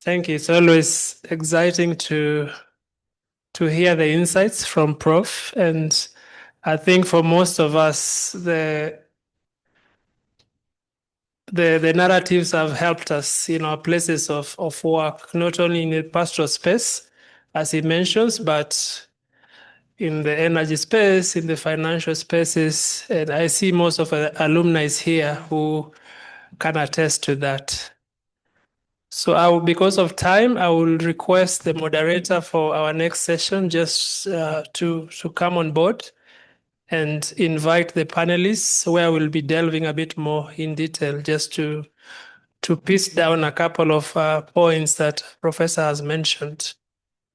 Thank you. It's always exciting to hear the insights from Prof. And I think for most of us, the narratives have helped us in our places of work, not only in the pastoral space, as he mentions, but in the energy space, in the financial spaces. And I see most of the alumni here who can attest to that. So because of time, I will request the moderator for our next session just to come on board and invite the panelists, where we'll be delving a bit more in detail just to piece down a couple of points that Professor has mentioned.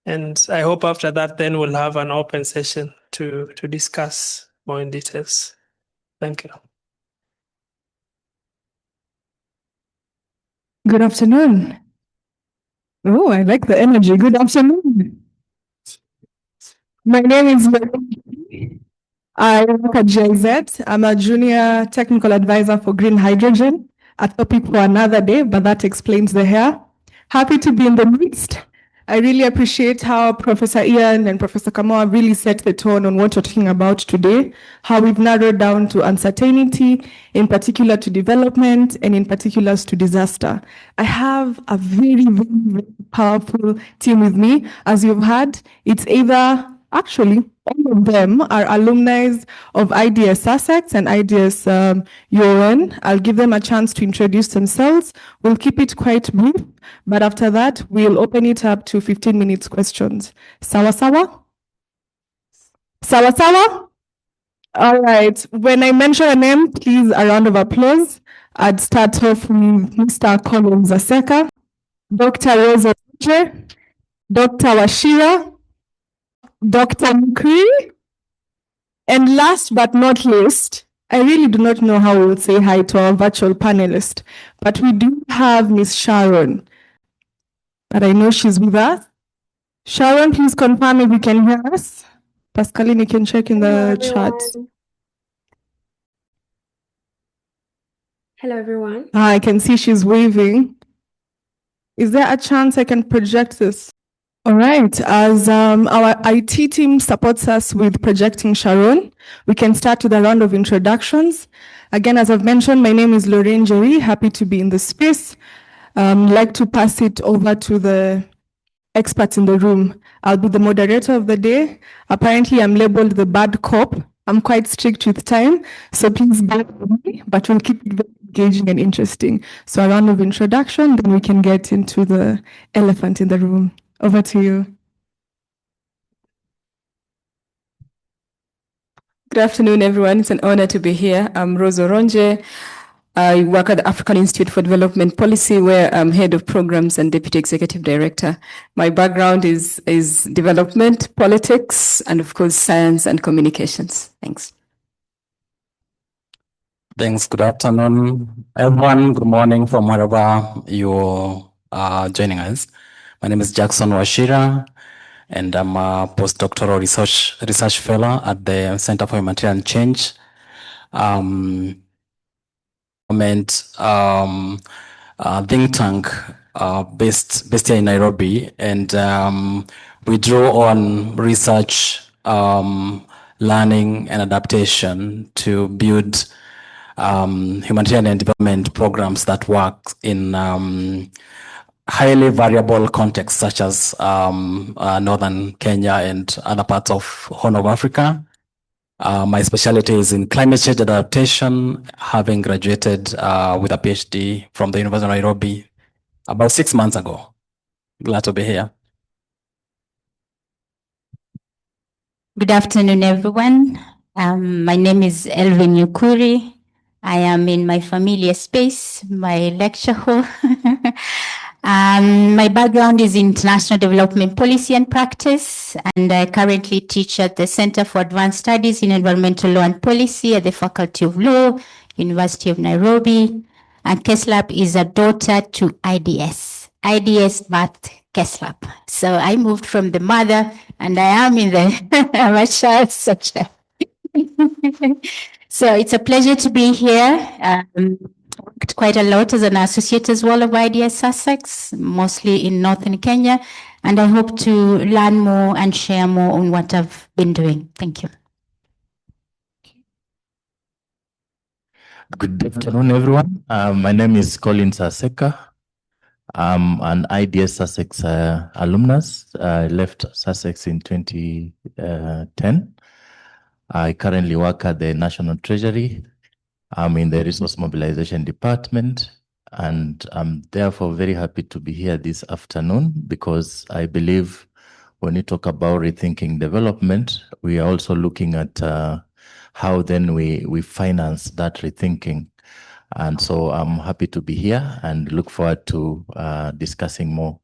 And I hope after that, then we'll have an open session to discuss more in details. Thank you. Good afternoon. Oh, I like the energy. Good afternoon. My name is Mary. I work at GIZ. I'm a junior technical advisor for green hydrogen, a topic for another day, but that explains the hair. Happy to be in the midst. I really appreciate how Professor Ian and Professor Kamoa really set the tone on what we're talking about today, how we've narrowed down to uncertainty, in particular to development, and in particular to disaster. I have a very, very, very powerful team with me. As you've heard, it's either, actually, all of them are alumni of IDS Sussex and IDS-UoN. I'll give them a chance to introduce themselves. We'll keep it quite brief, but after that, we'll open it up to 15 minutes questions. Sawa sawa? Sawa sawa? All right. When I mention a name, please a round of applause. I'd start off with Mr. Collins Aseka, Dr. Rosa, Dr. Washira, Dr. Mukri, and last but not least, I really do not know how we'll say hi to our virtual panelist, but we do have Miss Sharon, but I know she's with us. Sharon, please confirm if you can hear us. Pascaline, you can check in the chat. Hello, everyone. I can see she's waving. Is there a chance I can project this? All right, as our IT team supports us with projecting Sharon, we can start with a round of introductions. Again, as I've mentioned, my name is Lorraine Jerry, happy to be in the space. Like to pass it over to the experts in the room. I'll be the moderator of the day. Apparently, I'm labeled the bad cop. I'm quite strict with time, so please bear with me, but we'll keep it very engaging and interesting. So a round of introduction, then we can get into the elephant in the room. Over to you. Good afternoon, everyone. It's an honor to be here. I'm Rose Oronje. I work at the African Institute for Development Policy, where I'm head of programs and deputy executive director. My background is development, politics, and of course, science and communications. Thanks. Thanks. Good afternoon, everyone. Good morning from wherever you are joining us. My name is Jackson Washira, and I'm a postdoctoral research fellow at the Center for Humanitarian Change. Think tank based here in Nairobi, and we draw on research, learning, and adaptation to build humanitarian and development programs that work in highly variable contexts such as northern Kenya and other parts of Horn of Africa. My specialty is in climate change adaptation, having graduated with a PhD from the University of Nairobi about 6 months ago. Glad to be here. Good afternoon, everyone. My name is Elvin Yukuri. I am in my familiar space, my lecture hall. My background is international development policy and practice, and I currently teach at the Center for Advanced Studies in Environmental Law and Policy at the Faculty of Law, University of Nairobi. And KESLAP is a daughter to IDS. IDS birthed KESLAP. So I moved from the mother, and I am in the I'm a child section. So it's a pleasure to be here. Worked quite a lot as an associate as well of IDS Sussex, mostly in northern Kenya, and I hope to learn more and share more on what I've been doing. Thank you. Good afternoon, everyone. My name is Colin Saseka. I'm an IDS Sussex alumnus. I left Sussex in 2010. I currently work at the National Treasury. I'm in the Resource Mobilization Department, and I'm therefore very happy to be here this afternoon because I believe when we talk about rethinking development, we are also looking at how then we finance that rethinking. And so I'm happy to be here and look forward to discussing more.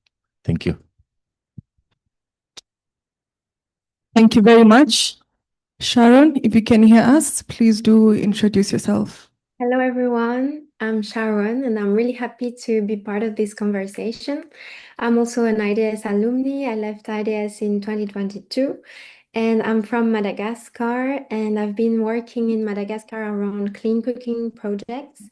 Thank you. Thank you very much. Sharon, if you can hear us, please do introduce yourself. Hello, everyone. I'm Sharon, and I'm really happy to be part of this conversation. I'm also an IDS alumni. I left IDS in 2022, and I'm from Madagascar, and I've been working in Madagascar around clean cooking projects.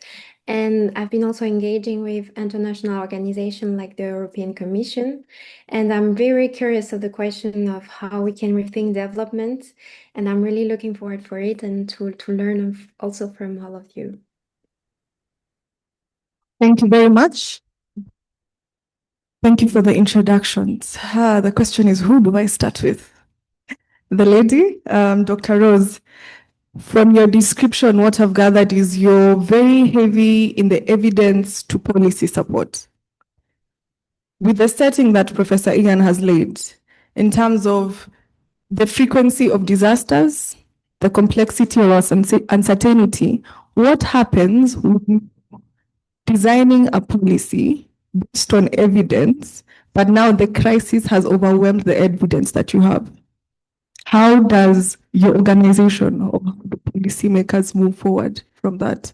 And I've been also engaging with international organizations like the European Commission. And I'm very curious of the question of how we can rethink development. And I'm really looking forward for it and to learn also from all of you. Thank you very much. Thank you for the introductions. The question is, who do I start with? The lady, Dr. Rose. From your description, what I've gathered is you're very heavy in the evidence to policy support. With the setting that Professor Ian has laid, in terms of the frequency of disasters, the complexity of uncertainty, what happens with designing a policy based on evidence, but now the crisis has overwhelmed the evidence that you have? How does your organization or the policymakers move forward from that?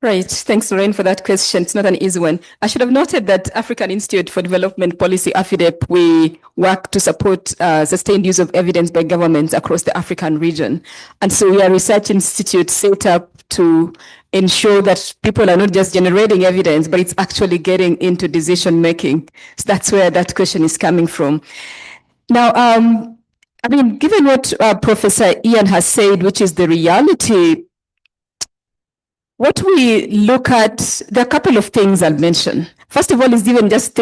Right. Thanks, Lorraine, for that question. It's not an easy one. I should have noted that African Institute for Development Policy, AFIDEP, we work to support sustained use of evidence by governments across the African region. And so we are a research institute set up to ensure that people are not just generating evidence, but it's actually getting into decision making. So that's where that question is coming from. Now, I mean, given what Professor Ian has said, which is the reality, what we look at, there are a couple of things I'll mention. First of all, is even just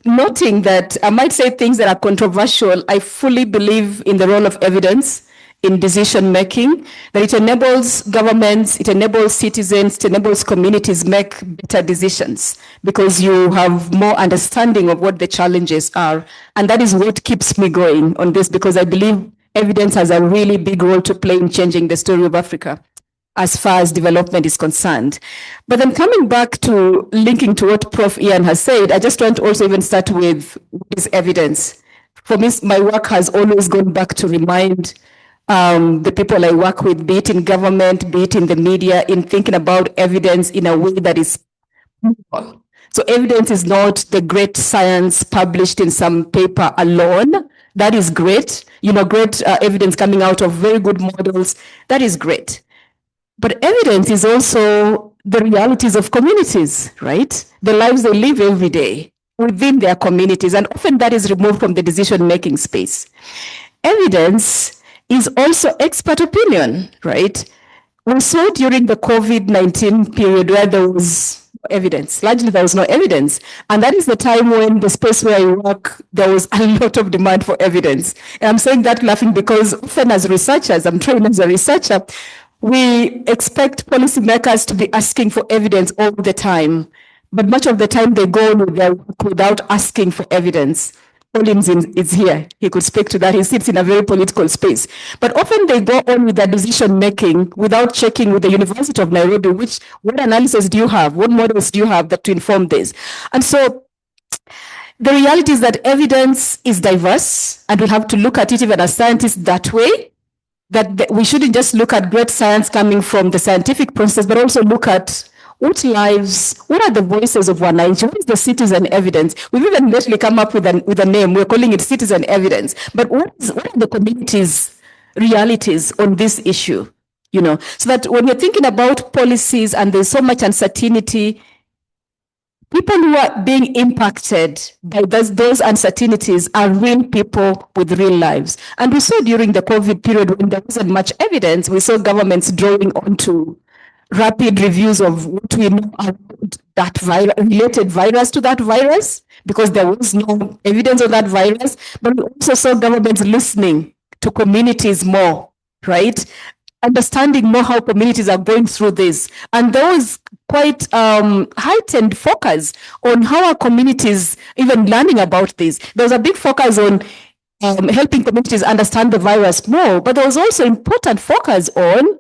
noting that I might say things that are controversial. I fully believe in the role of evidence in decision making, that it enables governments, it enables citizens, it enables communities make better decisions because you have more understanding of what the challenges are. And that is what keeps me going on this, because I believe evidence has a really big role to play in changing the story of Africa as far as development is concerned. But then coming back to linking to what Prof. Ian has said, I just want to also even start with this evidence. For me, my work has always gone back to remind the people I work with, be it in government, be it in the media, in thinking about evidence in a way that is practical. So evidence is not the great science published in some paper alone. That is great. You know, great evidence coming out of very good models. That is great. But evidence is also the realities of communities, right? The lives they live every day within their communities. And often that is removed from the decision-making space. Evidence is also expert opinion, right? We saw during the COVID-19 period where there was evidence. Largely, there was no evidence. And that is the time when the space where I work, there was a lot of demand for evidence. And I'm saying that laughing because often as researchers, I'm trained as a researcher, we expect policymakers to be asking for evidence all the time. But much of the time they go with their work without asking for evidence. Collins is here. He could speak to that. He sits in a very political space. But often they go on with their decision making without checking with the University of Nairobi, what analysis do you have? What models do you have that to inform this? And so the reality is that evidence is diverse, and we have to look at it even as scientists that way, that we shouldn't just look at great science coming from the scientific process, but also look at what are the voices of wananchi? What is the citizen evidence? We've even lately come up with a name. We're calling it citizen evidence. But what are the community's realities on this issue? You know, so that when you're thinking about policies and there's so much uncertainty, people who are being impacted by those uncertainties are real people with real lives. And we saw during the COVID period when there wasn't much evidence, we saw governments drawing onto rapid reviews of what we know about that related virus to that virus, because there was no evidence of that virus. But we also saw governments listening to communities more, right? Understanding more how communities are going through this. And there was quite heightened focus on how our communities even learning about this. There was a big focus on helping communities understand the virus more, but there was also important focus on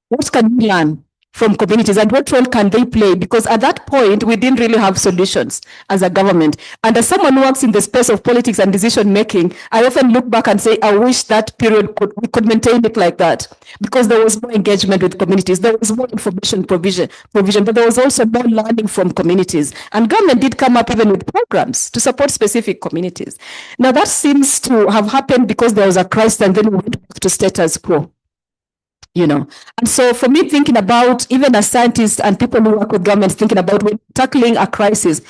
what can we learn from communities and what role can they play? Because at that point, we didn't really have solutions as a government. And as someone who works in the space of politics and decision making, I often look back and say, I wish that period we could maintain it like that, because there was more engagement with communities, there was more information provision, but there was also more learning from communities. And government did come up even with programs to support specific communities. Now that seems to have happened because there was a crisis and then we went back to status quo. You know, and so for me, thinking about even as scientists and people who work with governments, thinking about when tackling a crisis,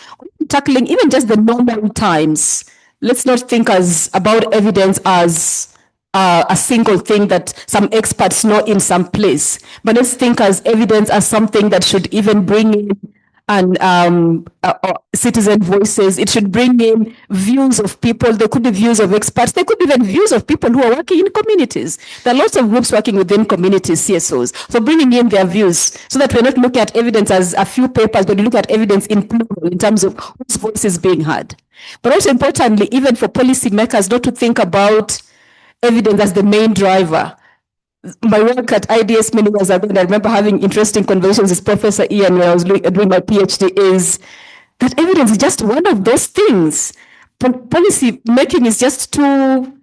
tackling even just the normal times, let's not think about evidence as a single thing that some experts know in some place, but let's think as evidence as something that should even bring in citizen voices. It should bring in views of people. There could be views of experts. There could be even views of people who are working in communities. There are lots of groups working within communities, CSOs. So bringing in their views so that we're not looking at evidence as a few papers, but we look at evidence in plural in terms of whose voice is being heard. But also importantly, even for policymakers, not to think about evidence as the main driver. My work at IDS many years ago, and I remember having interesting conversations with Professor Ian when I was doing my PhD, is that evidence is just one of those things. Policy making is just too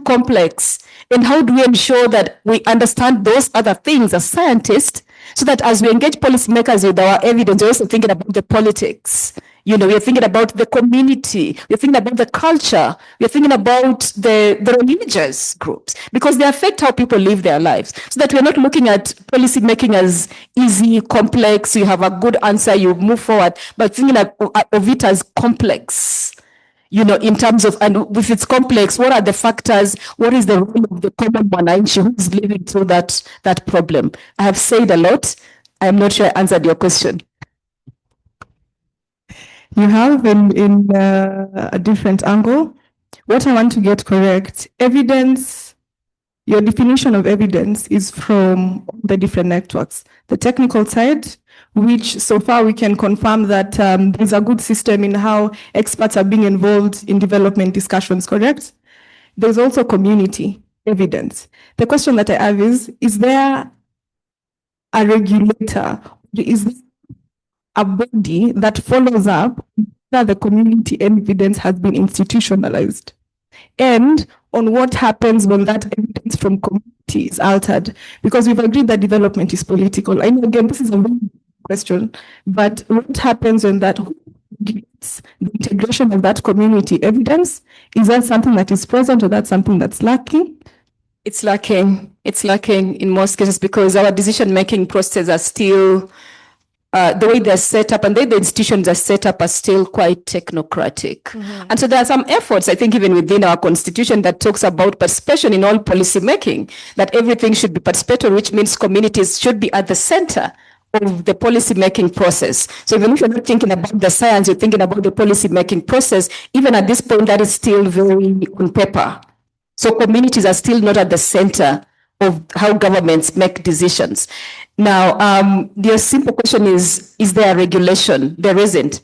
complex. And how do we ensure that we understand those other things as scientists So that as we engage policymakers with our evidence, we're also thinking about the politics. You know, we're thinking about the community, we're thinking about the culture, we're thinking about the religious groups, because they affect how people live their lives. So that we're not looking at policy making as easy, complex, you have a good answer, you move forward, but thinking of it as complex. You know, in terms of, and if it's complex, what are the factors? What is the role of the common mwananchi who's living through that problem? I have said a lot. I'm not sure I answered your question. You have in a different angle. What I want to get correct, evidence, your definition of evidence is from the different networks. The technical side, which so far we can confirm that there's a good system in how experts are being involved in development discussions, correct? There's also community evidence. The question that I have is there a regulator? Is there a body that follows up that the community evidence has been institutionalized? And on what happens when that evidence from community is altered? Because we've agreed that development is political. I know, again, this is a very question, but what happens when that gets the integration of that community evidence? Is that something that is present, or that's something that's lacking? It's lacking. It's lacking in most cases because our decision-making processes are still, the way they're set up and the way the institutions are set up are still quite technocratic. Mm-hmm. And so there are some efforts, I think, even within our constitution that talks about participation in all policy making, that everything should be participatory, which means communities should be at the center of the policy making process. So even if you're not thinking about the science, you're thinking about the policy making process, even at this point, that is still very on paper. So communities are still not at the center of how governments make decisions. Now, the simple question is there a regulation? There isn't.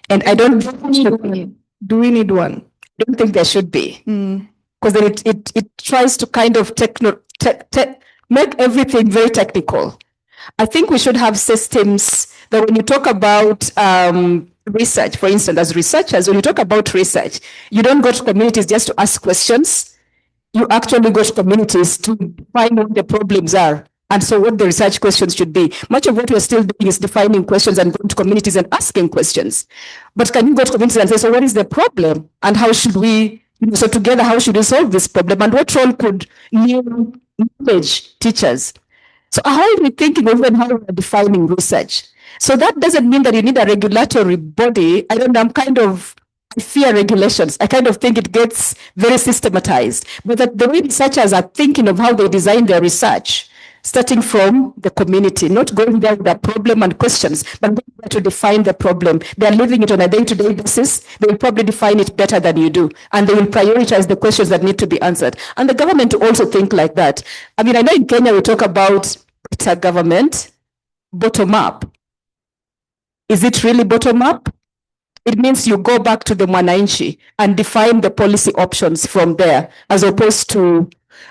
And I don't think do we need one? I don't think there should be. Because then it tries to kind of make everything very technical. I think we should have systems that when you talk about research, for instance, as researchers, when you talk about research, you don't go to communities just to ask questions. You actually go to communities to find what the problems are. And so what the research questions should be. Much of what we're still doing is defining questions and going to communities and asking questions. But can you go to communities and say, so what is the problem? And how should we, so together, how should we solve this problem? And what role could new knowledge teachers? So how are we thinking of even how we're defining research? So that doesn't mean that you need a regulatory body. I fear regulations. I kind of think it gets very systematized. But that the way researchers are thinking of how they design their research, starting from the community, not going there with a problem and questions, but going there to define the problem. They're living it on a day-to-day basis. They will probably define it better than you do. And they will prioritize the questions that need to be answered. And the government will also think like that. I mean, I know in Kenya we talk about better government, bottom-up. Is it really bottom-up? It means you go back to the mwananchi and define the policy options from there, as opposed to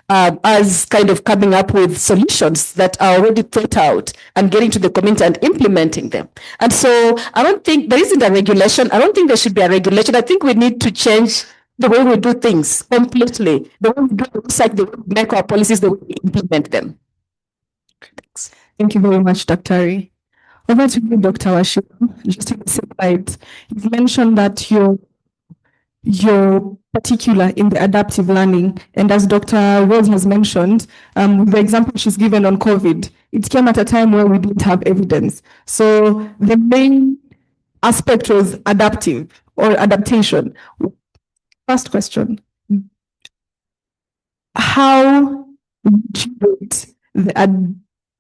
as kind of coming up with solutions that are already thought out and getting to the community and implementing them. And so I don't think there isn't a regulation. I don't think there should be a regulation. I think we need to change the way we do things completely. The way we do research, the way we make our policies, the way we implement them. Thanks. Thank you very much, Dr. Ari. Over to you, Dr. Washira. Just to say, you've mentioned that you're particular in the adaptive learning. And as Dr. Rose has mentioned, the example she's given on COVID, it came at a time where we didn't have evidence. So the main aspect was adaptive or adaptation. First question, how would you rate the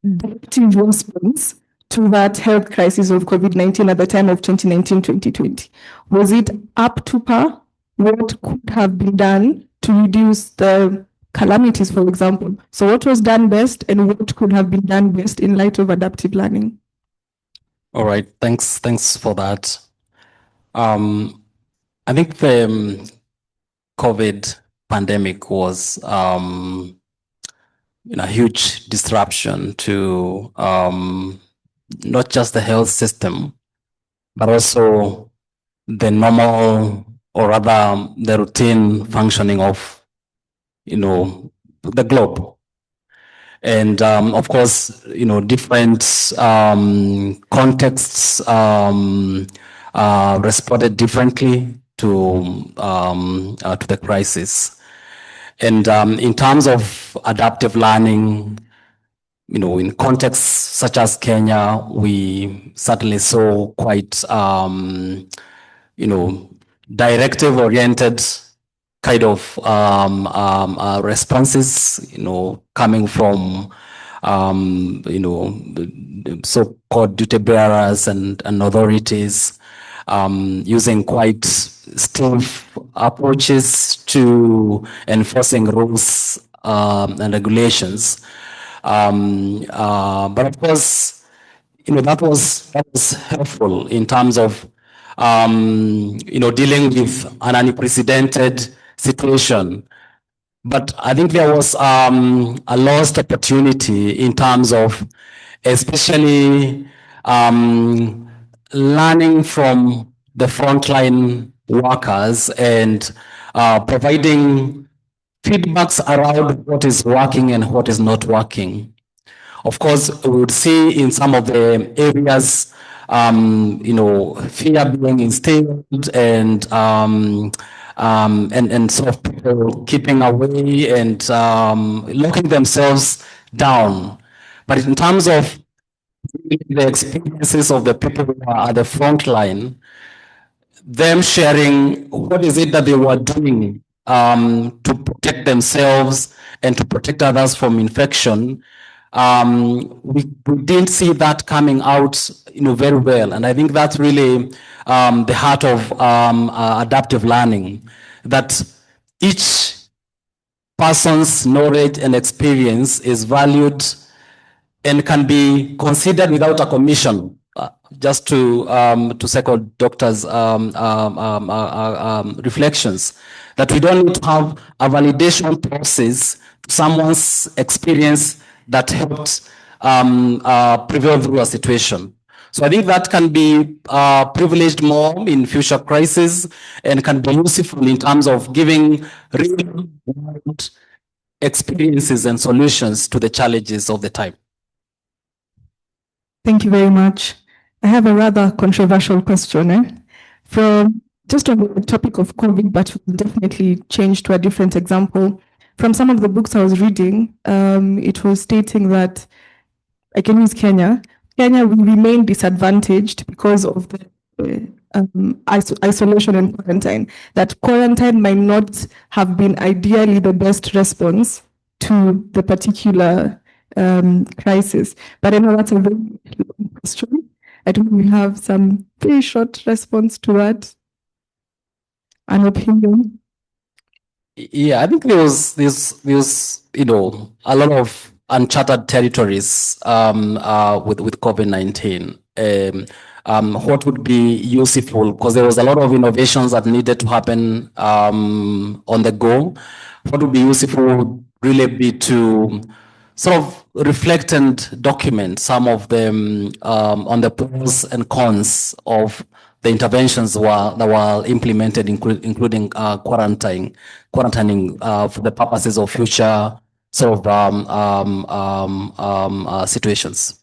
adaptive response to that health crisis of COVID-19 at the time of 2019-2020? Was it up to par? What could have been done to reduce the calamities, for example? So what was done best and what could have been done best in light of adaptive learning? All right, thanks for that. I think the COVID pandemic was a huge disruption to not just the health system, but also the normal, or rather the routine functioning of, the globe. And of course, different contexts responded differently to the crisis. And in terms of adaptive learning, in contexts such as Kenya, we certainly saw quite, directive-oriented kind of responses, coming from, the so-called duty bearers and authorities, using quite stiff approaches to enforcing rules and regulations. But of course, that was helpful in terms of dealing with an unprecedented situation. But I think there was a lost opportunity in terms of especially learning from the frontline workers and providing feedbacks around what is working and what is not working. Of course, we would see in some of the areas, fear being instilled and sort of people keeping away and locking themselves down. But in terms of the experiences of the people who are at the front line, them sharing what is it that they were doing to protect themselves and to protect others from infection, we didn't see that coming out, very well. And I think that's really the heart of adaptive learning, that each person's knowledge and experience is valued and can be considered without a commission. Just to second Doctor's reflections, that we don't need to have a validation process to someone's experience that helped prevail through a situation. So I think that can be privileged more in future crises and can be useful in terms of giving real world experiences and solutions to the challenges of the time. Thank you very much. I have a rather controversial question. From just on the topic of COVID, but we'll definitely change to a different example. From some of the books I was reading, it was stating that, I can use Kenya. Kenya will remain disadvantaged because of the isolation and quarantine. That quarantine might not have been ideally the best response to the particular crisis. But I know that's a very long question. I don't we have some very short response to that. An opinion. Yeah, I think there was a lot of uncharted territories with COVID-19. What would be useful, because there was a lot of innovations that needed to happen on the go. What would be useful would really be to sort of reflect and document some of them on the pros and cons of the interventions that were implemented, including quarantining for the purposes of future sort of situations.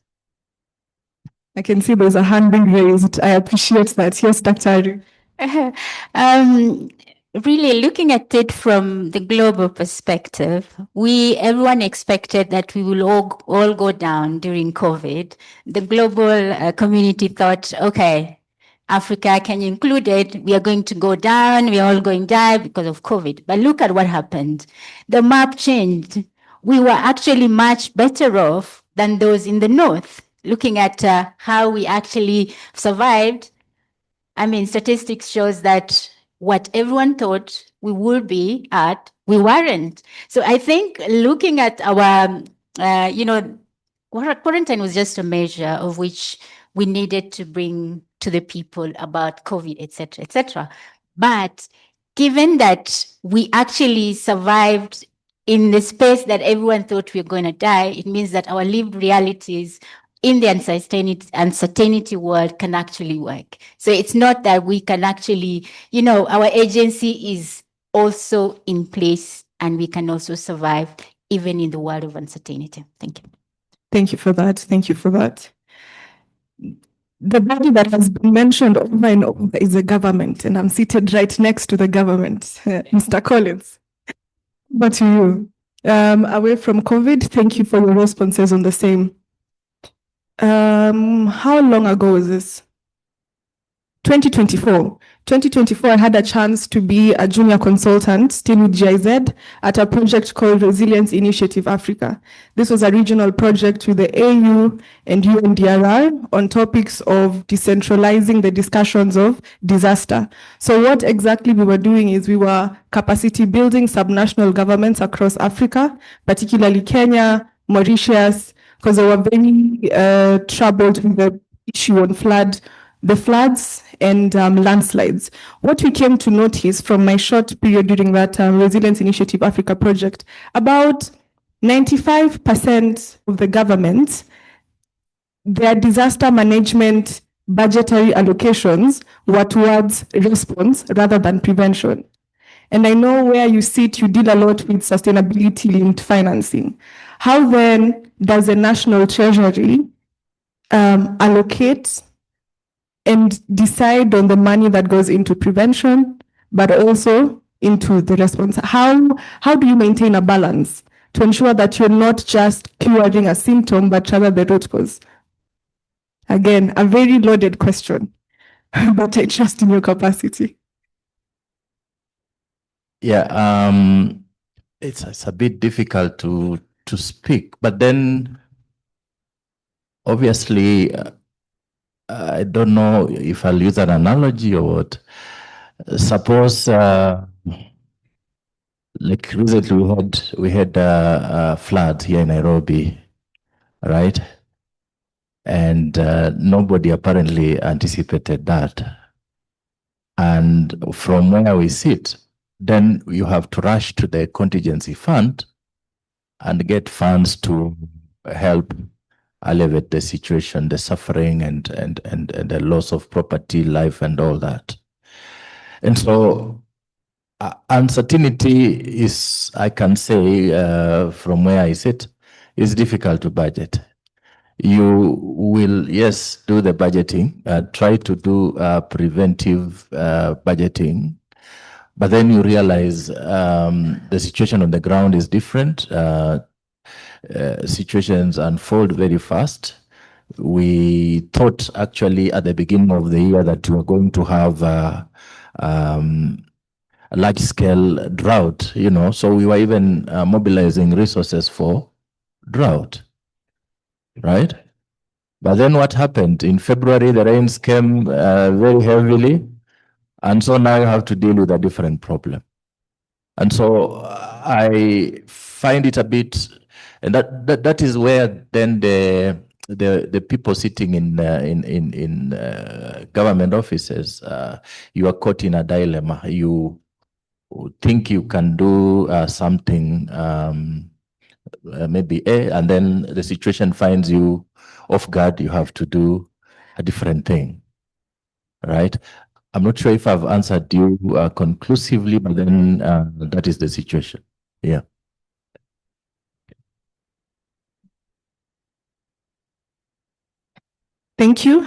I can see there's a hand being raised. I appreciate that. Yes, Dr. Really looking at it from the global perspective, everyone expected that we will all go down during COVID. The global community thought, okay, Africa, Kenya included, we are going to go down, we are all going to die because of COVID. But look at what happened. The map changed. We were actually much better off than those in the north. Looking at how we actually survived, I mean, statistics shows that what everyone thought we would be at, we weren't. So I think looking at our, quarantine was just a measure of which we needed to bring to the people about COVID, etc., etc. But given that we actually survived in the space that everyone thought we were going to die, it means that our lived realities in the uncertainty world can actually work. So it's not that we can actually, our agency is also in place and we can also survive even in the world of uncertainty. Thank you. Thank you for that. Thank you for that. The body that has been mentioned over and over is the government, and I'm seated right next to the government, Mr. Collins. But to you, away from COVID, thank you for your responses on the same. How long ago was this? 2024. 2024, I had a chance to be a junior consultant, still with GIZ, at a project called Resilience Initiative Africa. This was a regional project with the AU and UNDRR on topics of decentralizing the discussions of disaster. So what exactly we were doing is we were capacity building subnational governments across Africa, particularly Kenya, Mauritius, because they were very troubled with the issue on the floods and landslides. What we came to notice from my short period during that Resilience Initiative Africa project, about 95% of the governments, their disaster management budgetary allocations were towards response rather than prevention. And I know where you sit, you deal a lot with sustainability-linked financing. How then does the National Treasury allocate and decide on the money that goes into prevention, but also into the response? How do you maintain a balance to ensure that you're not just curing a symptom, but rather the root cause? Again, a very loaded question, but I trust in your capacity. Yeah, it's a bit difficult to speak, but then obviously, I don't know if I'll use an analogy or what. Suppose, like recently we had a flood here in Nairobi, right? And nobody apparently anticipated that. And from where we sit, then you have to rush to the contingency fund and get funds to help alleviate the situation, the suffering and the loss of property, life, and all that. And so uncertainty is, I can say, from where I sit, is difficult to budget. You will, yes, do the budgeting, try to do preventive budgeting, but then you realize the situation on the ground is different. Situations unfold very fast. We thought actually at the beginning of the year that we were going to have a large-scale drought, you know, so we were even mobilizing resources for drought, right? But then what happened? In February, the rains came very heavily, and so now you have to deal with a different problem. And so I find it a bit, and that is where then the people sitting in government offices, you are caught in a dilemma. You think you can do something, maybe A, and then the situation finds you off guard. You have to do a different thing, right? I'm not sure if I've answered you conclusively, but then that is the situation. Yeah. Thank you.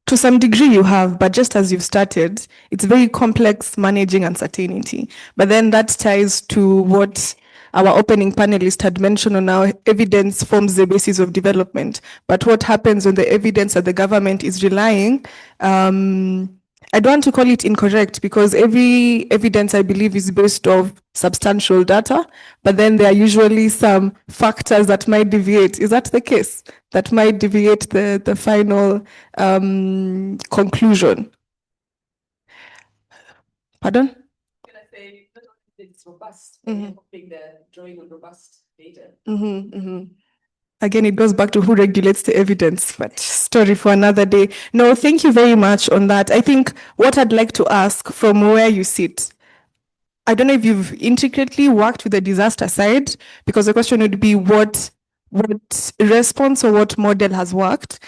To some degree you have, but just as you've started, it's very complex managing uncertainty. But then that ties to what our opening panelist had mentioned on how evidence forms the basis of development. But what happens when the evidence that the government is relying, I don't want to call it incorrect, because every evidence, I believe, is based on substantial data, but then there are usually some factors that might deviate. Is that the case? That might deviate the final conclusion. Pardon? It's robust. Hoping the drawing on robust data. Again, it goes back to who regulates the evidence, but story for another day. No, thank you very much on that. I think what I'd like to ask from where you sit, I don't know if you've intricately worked with the disaster side, because the question would be what response or what model has worked.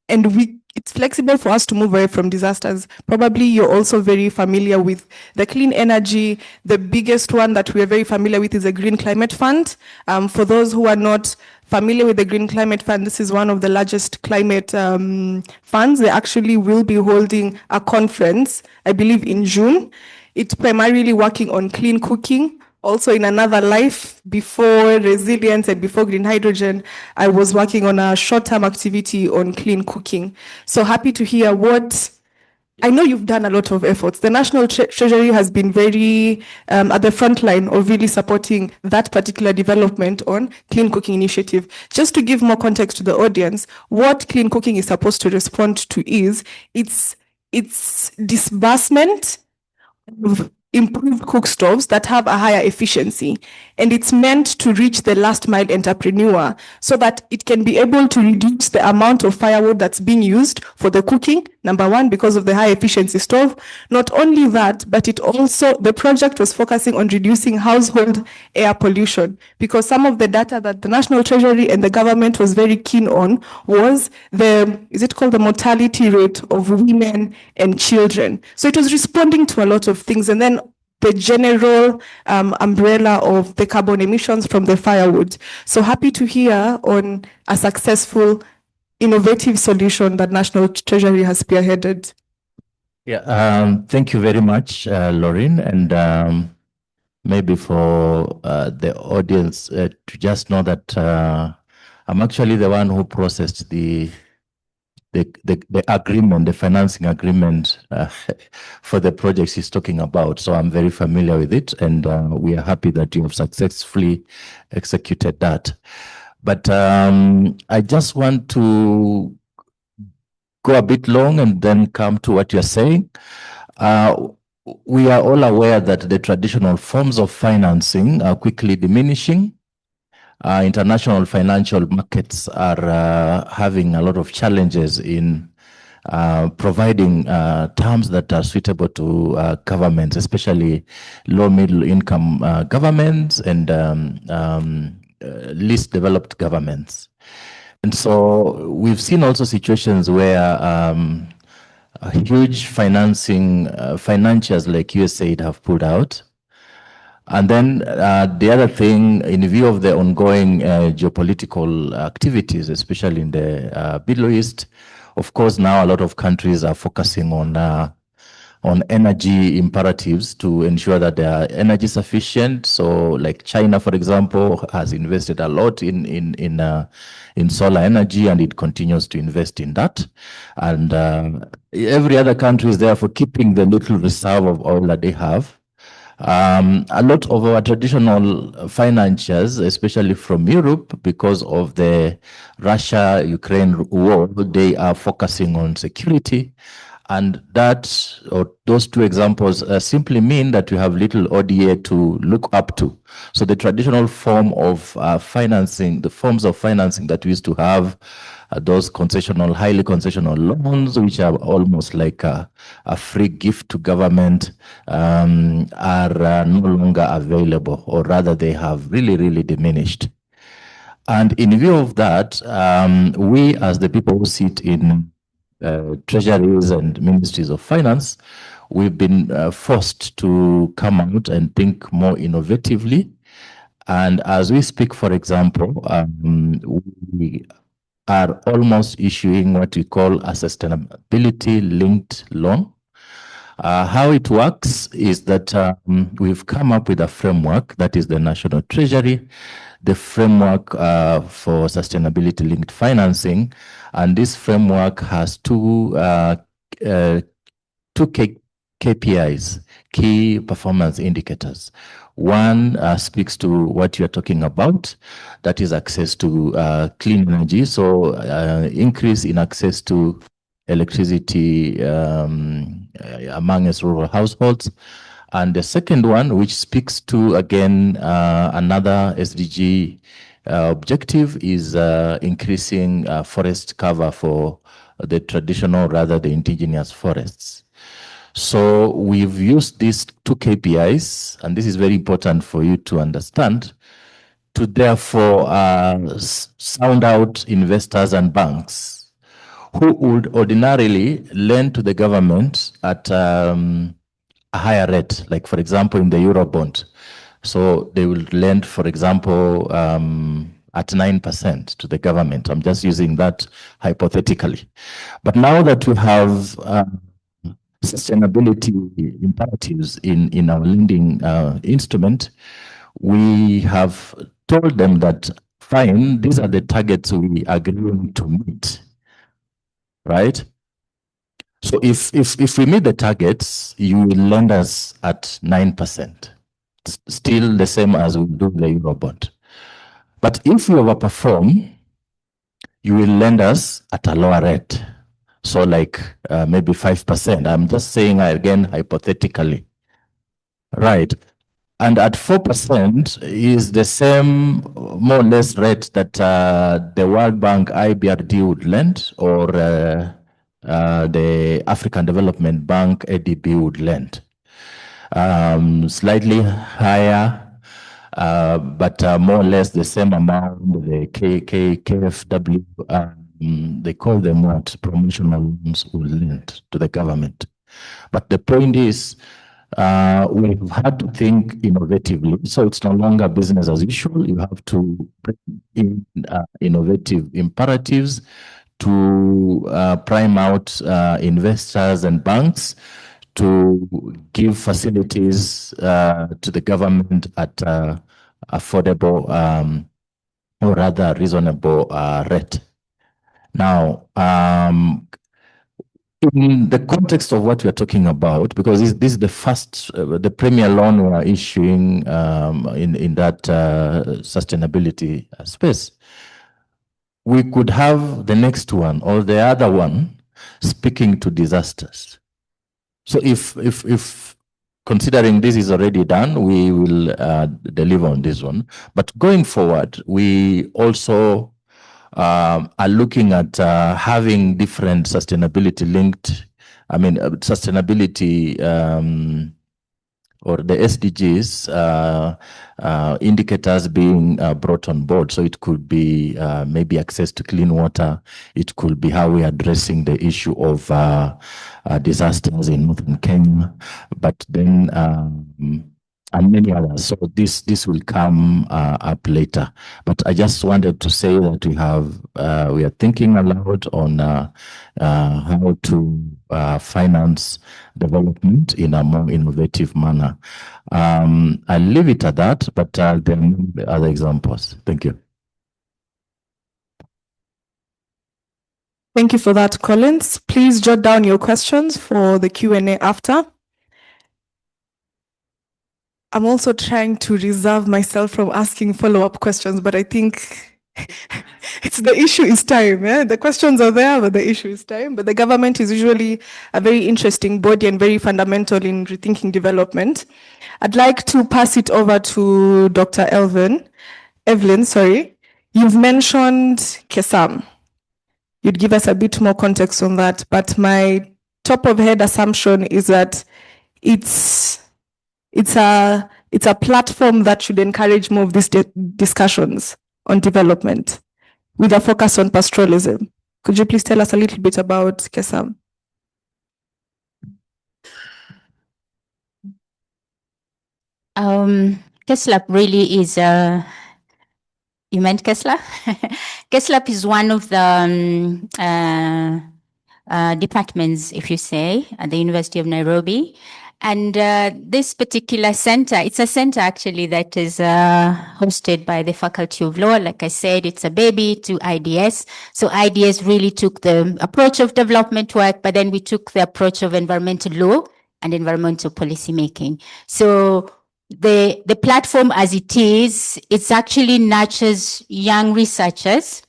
And it's flexible for us to move away from disasters. Probably you're also very familiar with the clean energy. The biggest one that we are very familiar with is the Green Climate Fund. For those who are not familiar with the Green Climate Fund, this is one of the largest climate funds. They actually will be holding a conference, I believe in June. It's primarily working on clean cooking. Also, in another life, before resilience and before green hydrogen, I was working on a short-term activity on clean cooking. So happy to hear what, I know you've done a lot of efforts. The National Treasury has been very at the front line of really supporting that particular development on clean cooking initiative. Just to give more context to the audience, what clean cooking is supposed to respond to is it's disbursement of improved cook stoves that have a higher efficiency, and it's meant to reach the last mile entrepreneur so that it can be able to reduce the amount of firewood that's being used for the cooking, number one, because of the high efficiency stove. Not only that, but it also, the project was focusing on reducing household air pollution, because some of the data that the National Treasury and the government was very keen on was the, is it called the mortality rate of women and children. So it was responding to a lot of things. And then the general umbrella of the carbon emissions from the firewood. So happy to hear on a successful, innovative solution that National Treasury has spearheaded. Yeah, thank you very much, Lauren. And maybe for the audience to just know that I'm actually the one who processed the agreement, the financing agreement for the projects he's talking about. So I'm very familiar with it, and we are happy that you have successfully executed that. But I just want to go a bit long and then come to what you're saying. We are all aware that the traditional forms of financing are quickly diminishing. International financial markets are having a lot of challenges in providing terms that are suitable to governments, especially low middle income governments and least developed governments. And so we've seen also situations where huge financing, financiers like USAID have pulled out. And then the other thing, in view of the ongoing geopolitical activities, especially in the Middle East, of course, now a lot of countries are focusing on energy imperatives to ensure that they are energy sufficient. So, like China, for example, has invested a lot in solar energy, and it continues to invest in that. And every other country is therefore keeping the little reserve of oil that they have. A lot of our traditional financiers, especially from Europe, because of the Russia-Ukraine war, they are focusing on security. And that, or those two examples, simply mean that we have little ODA to look up to. So the traditional form of financing, the forms of financing that we used to have, those concessional, highly concessional loans, which are almost like a free gift to government, are no longer available, or rather they have really, really diminished. And in view of that, we as the people who sit in treasuries and ministries of finance, we've been forced to come out and think more innovatively. And as we speak, for example, we are almost issuing what we call a sustainability-linked loan. How it works is that we've come up with a framework, that is the National Treasury, the framework for sustainability-linked financing. And this framework has two KPIs, key performance indicators. One speaks to what you're talking about, that is access to clean energy. So increase in access to electricity amongst rural households. And the second one, which speaks to, again, another SDG objective, is increasing forest cover for the traditional, rather the indigenous forests. So we've used these two KPIs, and this is very important for you to understand, to therefore sound out investors and banks who would ordinarily lend to the government at a higher rate, like for example in the Eurobond. So they will lend, for example, at 9% to the government. I'm just using that hypothetically. But now that we have sustainability imperatives in our lending instrument, we have told them that, fine, these are the targets we agree to meet, right? So if we meet the targets, you will lend us at 9%. Still the same as we do the Eurobond. But if you overperform, you will lend us at a lower rate. So like maybe 5%. I'm just saying again, hypothetically. Right. And at 4% is the same, more or less, rate that the World Bank IBRD would lend, or the African Development Bank ADB would lend. Slightly higher, but more or less the same amount. The KFW, they call them what? Promotional loans will lend to the government. But the point is, we've had to think innovatively. So it's no longer business as usual. You have to bring in innovative imperatives to prime out investors and banks to give facilities to the government at affordable or rather reasonable rate. Now, in the context of what we are talking about, because this is the first, the premier loan we are issuing in that sustainability space, we could have the next one or the other one speaking to disasters. So if considering this is already done, we will deliver on this one. But going forward, we also are looking at having different sustainability linked, sustainability or the SDGs indicators being brought on board. So it could be maybe access to clean water. It could be how we are addressing the issue of disasters in northern Kenya, but then and many others. So this will come up later. But I just wanted to say that we are thinking aloud on how to finance development in a more innovative manner. I'll leave it at that, but there are other examples. Thank you. Thank you for that, Collins. Please jot down your questions for the Q&A after. I'm also trying to reserve myself from asking follow-up questions, but I think the issue is time. Yeah? The questions are there, but the issue is time. But the government is usually a very interesting body and very fundamental in rethinking development. I'd like to pass it over to Dr. Evelyn. You've mentioned KESAM. You'd give us a bit more context on that, but my top of head assumption is that it's a platform that should encourage more of these discussions on development with a focus on pastoralism. Could you please tell us a little bit about KESAM? KESLAP really is you meant KESLAP? KESLAP is one of the departments, if you say, at the University of Nairobi. And this particular center, it's a center actually that is hosted by the Faculty of Law. Like I said, it's a baby to IDS. So IDS really took the approach of development work, but then we took the approach of environmental law and environmental policy making. So the platform as it is, it's actually nurtures young researchers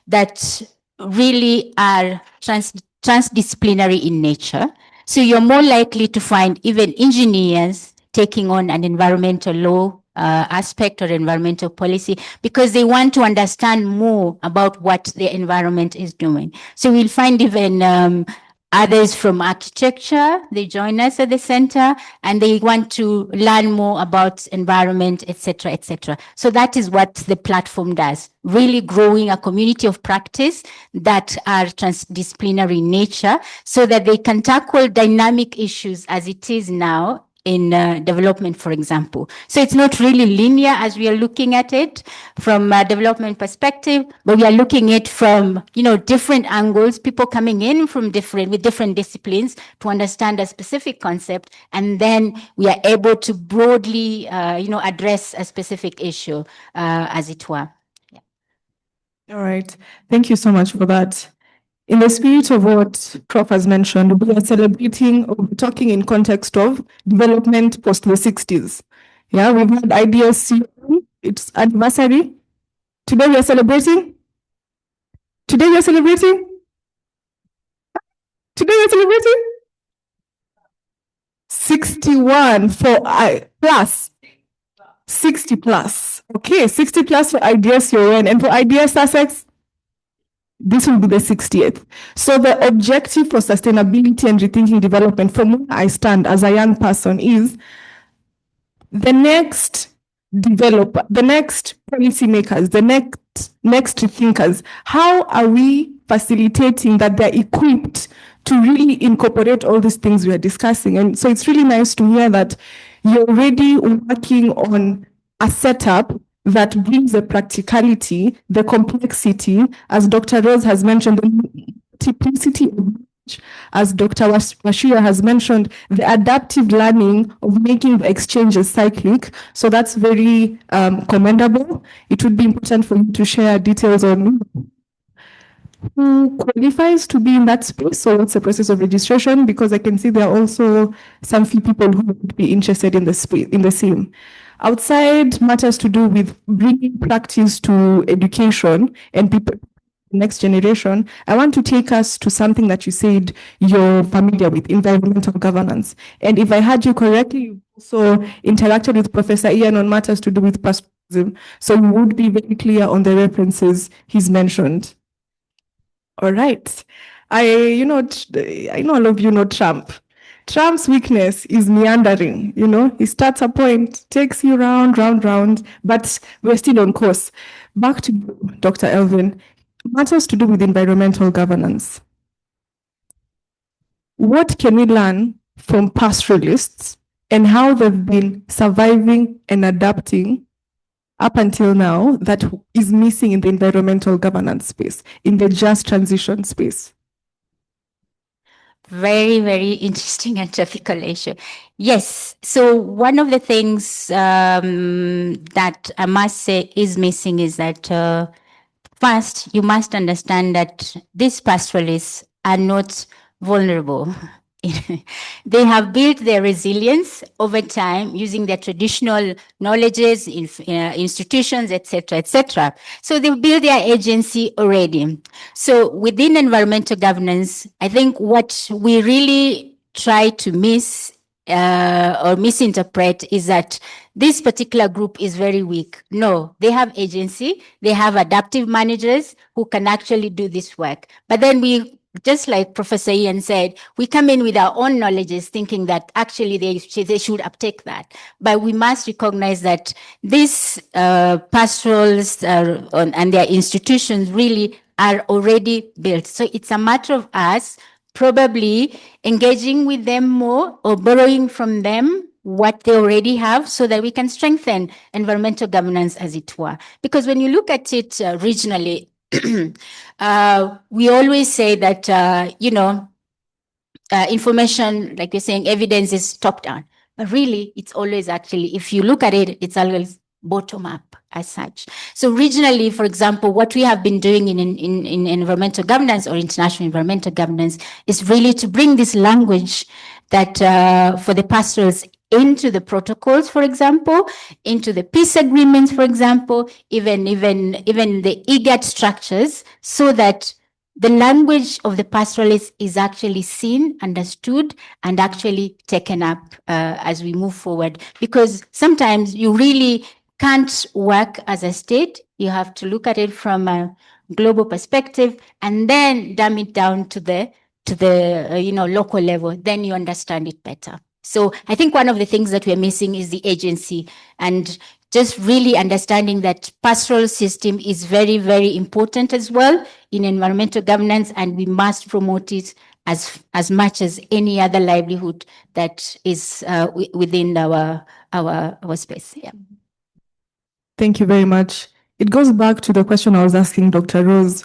that really are transdisciplinary in nature. So you're more likely to find even engineers taking on an environmental law aspect or environmental policy because they want to understand more about what the environment is doing. So we'll find even Others from architecture, they join us at the center and they want to learn more about environment, etc., etc. So that is what the platform does, really growing a community of practice that are transdisciplinary in nature so that they can tackle dynamic issues as it is now in development, for example. So it's not really linear as we are looking at it from a development perspective, but we are looking at it from, different angles, people coming in with different disciplines to understand a specific concept, and then we are able to broadly, address a specific issue, as it were. Yeah. All right. Thank you so much for that. In the spirit of what Prof has mentioned, we are celebrating or talking in context of development post the 60s. Yeah, we've had IDS-UoN, its anniversary. Today we are celebrating. Today we are celebrating 61 for plus. 60 plus. Okay, 60 plus for IDS-UoN, and for IDS Sussex, this will be the 60th. So the objective for sustainability and rethinking development from where I stand as a young person is the next developer, the next policymakers, the next thinkers. How are we facilitating that they're equipped to really incorporate all these things we are discussing? And so it's really nice to hear that you're already working on a setup that brings the practicality, the complexity, as Dr. Rose has mentioned, the multiplicity of knowledge, as Dr. Washuya has mentioned, the adaptive learning of making the exchanges cyclic. So that's very commendable. It would be important for you to share details on who qualifies to be in that space. So what's the process of registration? Because I can see there are also some few people who would be interested in the space, in the same. Outside matters to do with bringing practice to education and people, next generation, I want to take us to something that you said you're familiar with, environmental governance. And if I heard you correctly, you also interacted with Professor Ian on matters to do with pastoralism. So you would be very clear on the references he's mentioned. All right. I know all of you know Trump. Trump's weakness is meandering, he starts a point, takes you round, but we're still on course. Back to you, Dr. Elvin. Matters to do with environmental governance. What can we learn from pastoralists and how they've been surviving and adapting up until now that is missing in the environmental governance space, in the just transition space? Very, very interesting and topical issue. Yes. So one of the things that I must say is missing is that first, you must understand that these pastoralists are not vulnerable. They have built their resilience over time using their traditional knowledges, institutions, etc., etc. So they build their agency already. So within environmental governance, I think what we really try to miss or misinterpret is that this particular group is very weak. No, they have agency. They have adaptive managers who can actually do this work. But then we, just like Professor Ian said, we come in with our own knowledges thinking that actually they should uptake that. But we must recognize that these pastorals and their institutions really are already built. So it's a matter of us probably engaging with them more or borrowing from them what they already have so that we can strengthen environmental governance, as it were. Because when you look at it regionally, we always say that, information, like you're saying, evidence is top down. But really, it's always actually, if you look at it, it's always bottom up as such. So regionally, for example, what we have been doing in environmental governance or international environmental governance is really to bring this language that for the pastorals into the protocols, for example, into the peace agreements, for example, even the IGAT structures, so that the language of the pastoralists is actually seen, understood, and actually taken up as we move forward. Because sometimes you really can't work as a state. You have to look at it from a global perspective and then dumb it down to the to the local level, then you understand it better. So I think one of the things that we're missing is the agency, and just really understanding that pastoral system is very, very important as well in environmental governance, and we must promote it as much as any other livelihood that is within our space. Yeah. Thank you very much. It goes back to the question I was asking Dr. Rose.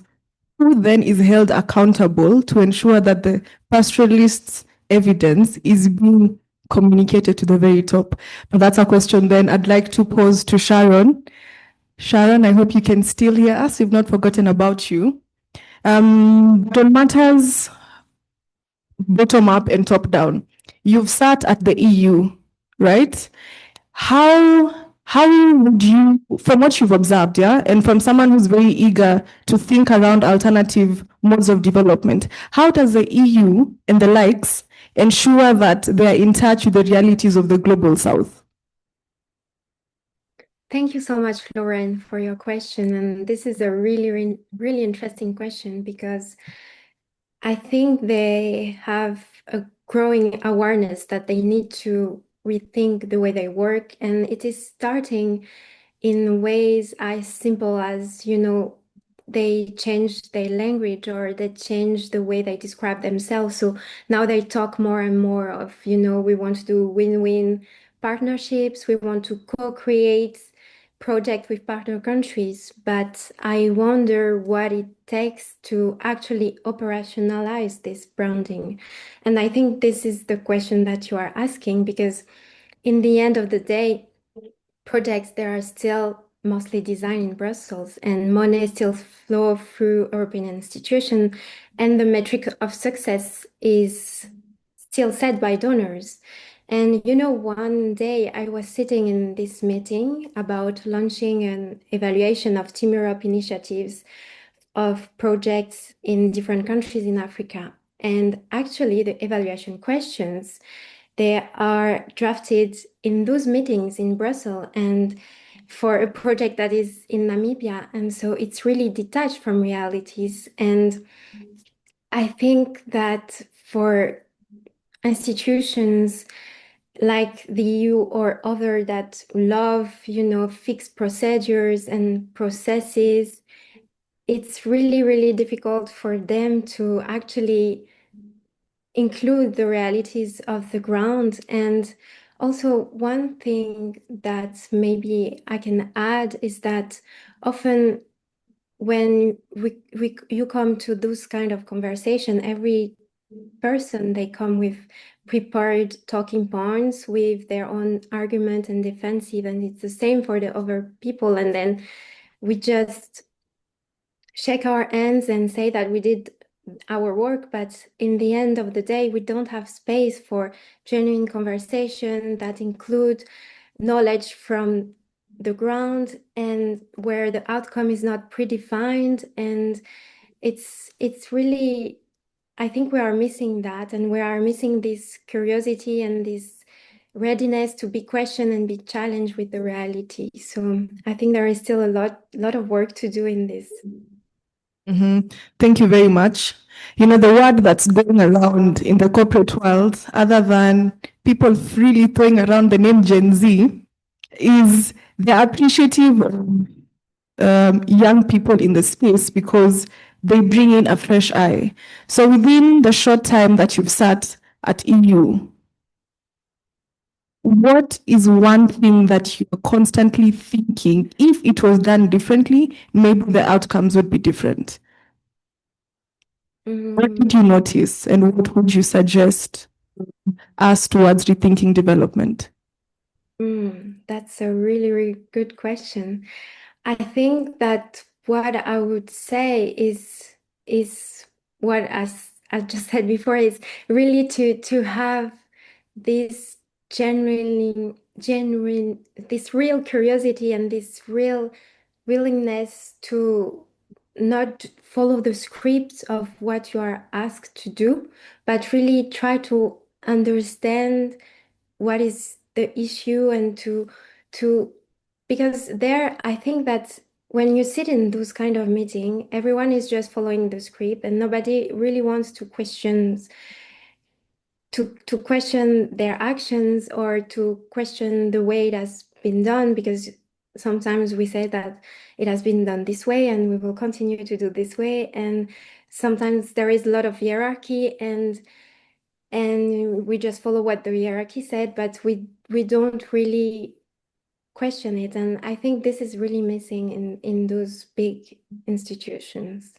Who then is held accountable to ensure that the pastoralists' evidence is being communicated to the very top? But that's a question then I'd like to pose to Sharon. Sharon, I hope you can still hear us. We've not forgotten about you. But on matters bottom up and top down, you've sat at the EU, right? How would you, from what you've observed, yeah, and from someone who's very eager to think around alternative modes of development, how does the EU and the likes ensure that they're in touch with the realities of the global south? Thank you so much, Lauren, for your question. And this is a really, really interesting question, because I think they have a growing awareness that they need to rethink the way they work. And it is starting in ways as simple as, they change their language, or they change the way they describe themselves. So now they talk more and more of, we want to do win-win partnerships. We want to co-create project with partner countries, but I wonder what it takes to actually operationalize this branding. And I think this is the question that you are asking, because in the end of the day, projects, they are still mostly designed in Brussels, and money still flow through European institutions, and the metric of success is still set by donors. And one day I was sitting in this meeting about launching an evaluation of Team Europe initiatives of projects in different countries in Africa. And actually the evaluation questions, they are drafted in those meetings in Brussels, and for a project that is in Namibia. And so it's really detached from realities. And I think that for institutions like the EU or other that love, fixed procedures and processes, it's really, really difficult for them to actually include the realities of the ground. And also one thing that maybe I can add is that often when you come to those kind of conversation, every person, they come with prepared talking points with their own argument and defensive, and it's the same for the other people. And then we just shake our hands and say that we did our work, but in the end of the day, we don't have space for genuine conversation that include knowledge from the ground, and where the outcome is not predefined. And it's really, I think we are missing that, and we are missing this curiosity and this readiness to be questioned and be challenged with the reality. So I think there is still a lot of work to do in this. Thank you very much. The word that's going around in the corporate world, other than people freely throwing around the name Gen Z, is they're appreciative of young people in the space because they bring in a fresh eye. So within the short time that you've sat at EU, what is one thing that you're constantly thinking, if it was done differently, maybe the outcomes would be different? What did you notice, and what would you suggest us towards rethinking development? That's a really, really good question. I think that what I would say is what, as I just said before, is really to have this genuine, this real curiosity and this real willingness to not follow the script of what you are asked to do, but really try to understand what is the issue, and to because there, I think that when you sit in those kind of meeting, everyone is just following the script and nobody really wants to question their actions or to question the way it has been done, because sometimes we say that it has been done this way and we will continue to do this way, and sometimes there is a lot of hierarchy and we just follow what the hierarchy said, but we don't really question it. And I think this is really missing in those big institutions.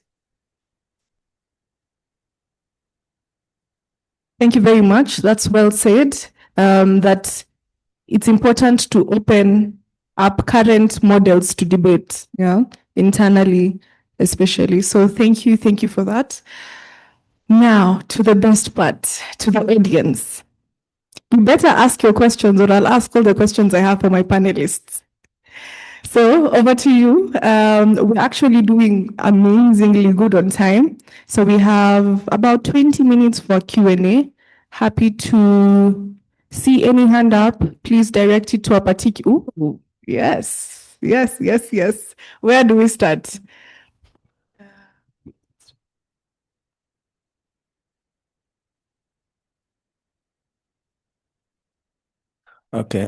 Thank you very much. That's well said. That it's important to open up current models to debate, yeah, internally, especially. So thank you for that. Now to the best part, to the audience. You better ask your questions, or I'll ask all the questions I have for my panelists. So over to you. We're actually doing amazingly good on time. So we have about 20 minutes for Q&A. Happy to see any hand up. Please direct it to a particular. Yes. Where do we start? Okay,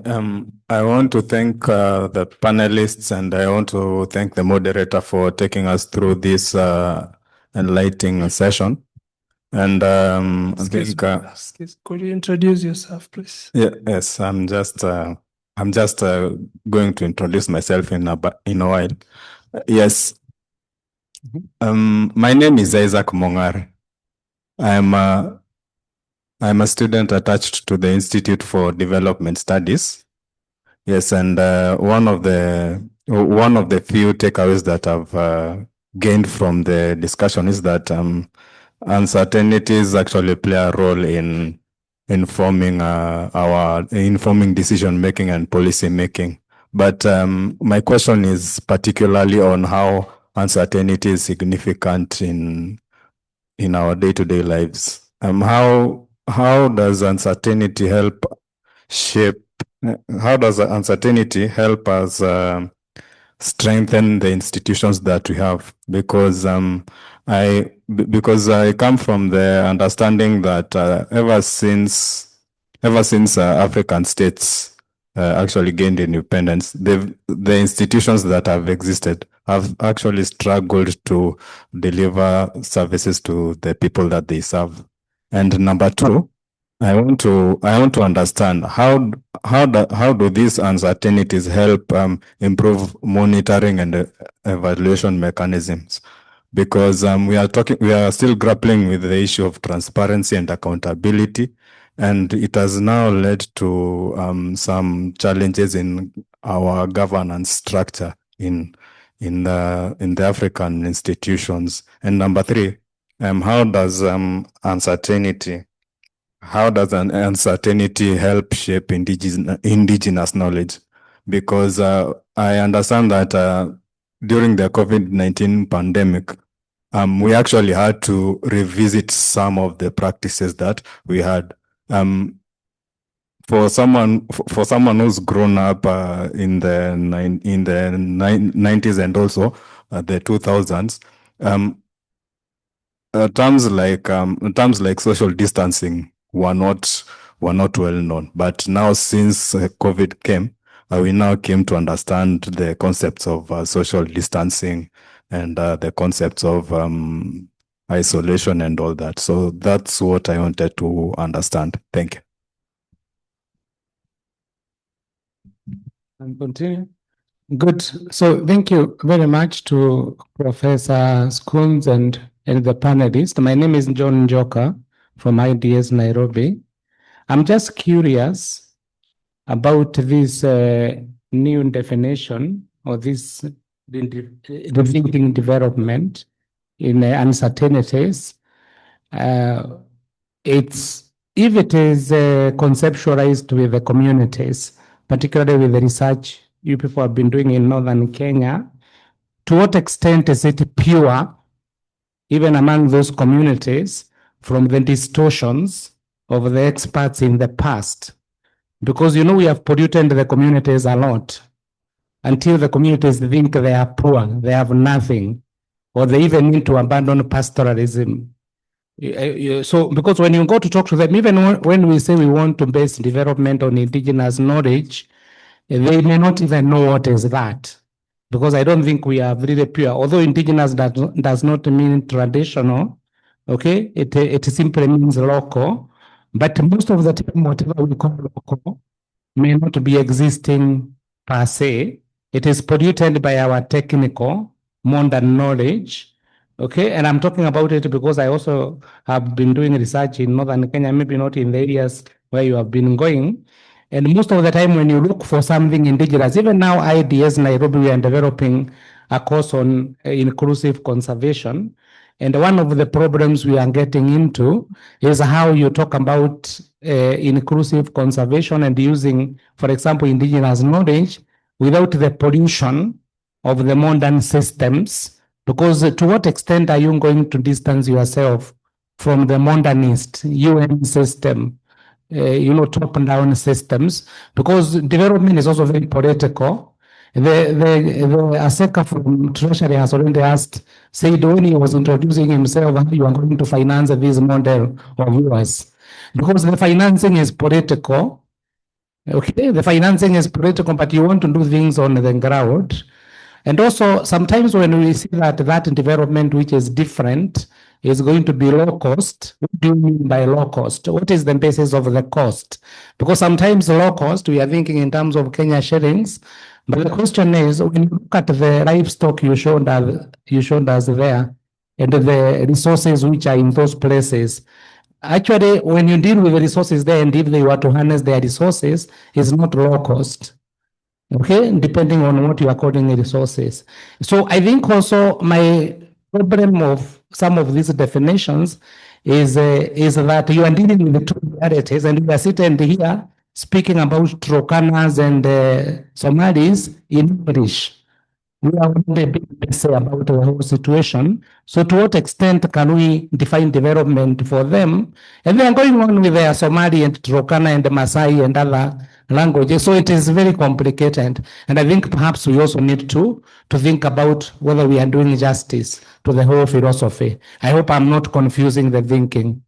I want to thank the panelists, and I want to thank the moderator for taking us through this enlightening session. And I think, could you introduce yourself, please? yes, I'm just going to introduce myself in a while. Yes, my name is Isaac Mongar. I'm a student attached to the Institute for Development Studies. Yes, and one of the few takeaways that I've gained from the discussion is that uncertainties actually play a role in informing informing decision making and policy making. But my question is particularly on how uncertainty is significant in our day-to-day lives. How does uncertainty help shape? How does uncertainty help us strengthen the institutions that we have? Because I come from the understanding that ever since African states actually gained independence, the institutions that have existed have actually struggled to deliver services to the people that they serve. And number two, I want to understand how do these uncertainties help improve monitoring and evaluation mechanisms? Because we are still grappling with the issue of transparency and accountability, and it has now led to some challenges in our governance structure in the African institutions. And number three, how does uncertainty help shape indigenous knowledge? Because I understand that during the COVID-19 pandemic, we actually had to revisit some of the practices that we had. For someone who's grown up in the 90s and also the 2000s, terms like social distancing were not well known. But now, since COVID came, we now came to understand the concepts of social distancing and the concepts of isolation and all that. So that's what I wanted to understand. Thank you. And continue. Good. So thank you very much to Professor Scoones and the panelists. My name is John Njoka from IDS Nairobi. I'm just curious about this new definition or this rethinking development in uncertainties. If it is conceptualized with the communities, particularly with the research you people have been doing in northern Kenya, to what extent is it pure, even among those communities, from the distortions of the experts in the past? Because, we have polluted the communities a lot. until the communities think they are poor, they have nothing, or they even need to abandon pastoralism. So, because when you go to talk to them, even when we say we want to base development on indigenous knowledge, they may not even know what is that. Because I don't think we are really pure. Although indigenous does not mean traditional, okay? It simply means local. But most of the time, whatever we call local may not be existing per se. It is polluted by our technical, modern knowledge. Okay, and I'm talking about it because I also have been doing research in northern Kenya, maybe not in the areas where you have been going. And most of the time, when you look for something indigenous, even now, IDS Nairobi, we are developing a course on inclusive conservation. And one of the problems we are getting into is how you talk about inclusive conservation and using, for example, indigenous knowledge without the pollution of the modern systems. Because to what extent are you going to distance yourself from the modernist UN system, top-down systems? Because development is also very political. The ASECA from Treasury has already said when he was introducing himself, how you are going to finance this model of yours. Because the financing is political. Okay, the financing is political, but you want to do things on the ground. And also, sometimes when we see that development which is different is going to be low cost, what do you mean by low cost? What is the basis of the cost? Because sometimes low cost, we are thinking in terms of Kenya shillings, but the question is, when you look at the livestock you showed us there, and the resources which are in those places, actually, when you deal with the resources there, and if they were to harness their resources, it's not low cost. Okay, depending on what you are calling the resources. So I think also my problem of some of these definitions is that you are dealing with the two realities, and we are sitting here speaking about Trocanas and Somalis in English. We are only a bit say about the whole situation. So to what extent can we define development for them? And they are going on with their Somali and Turkana and Masai and other languages. So it is very complicated. And I think perhaps we also need to think about whether we are doing justice to the whole philosophy. I hope I'm not confusing the thinking.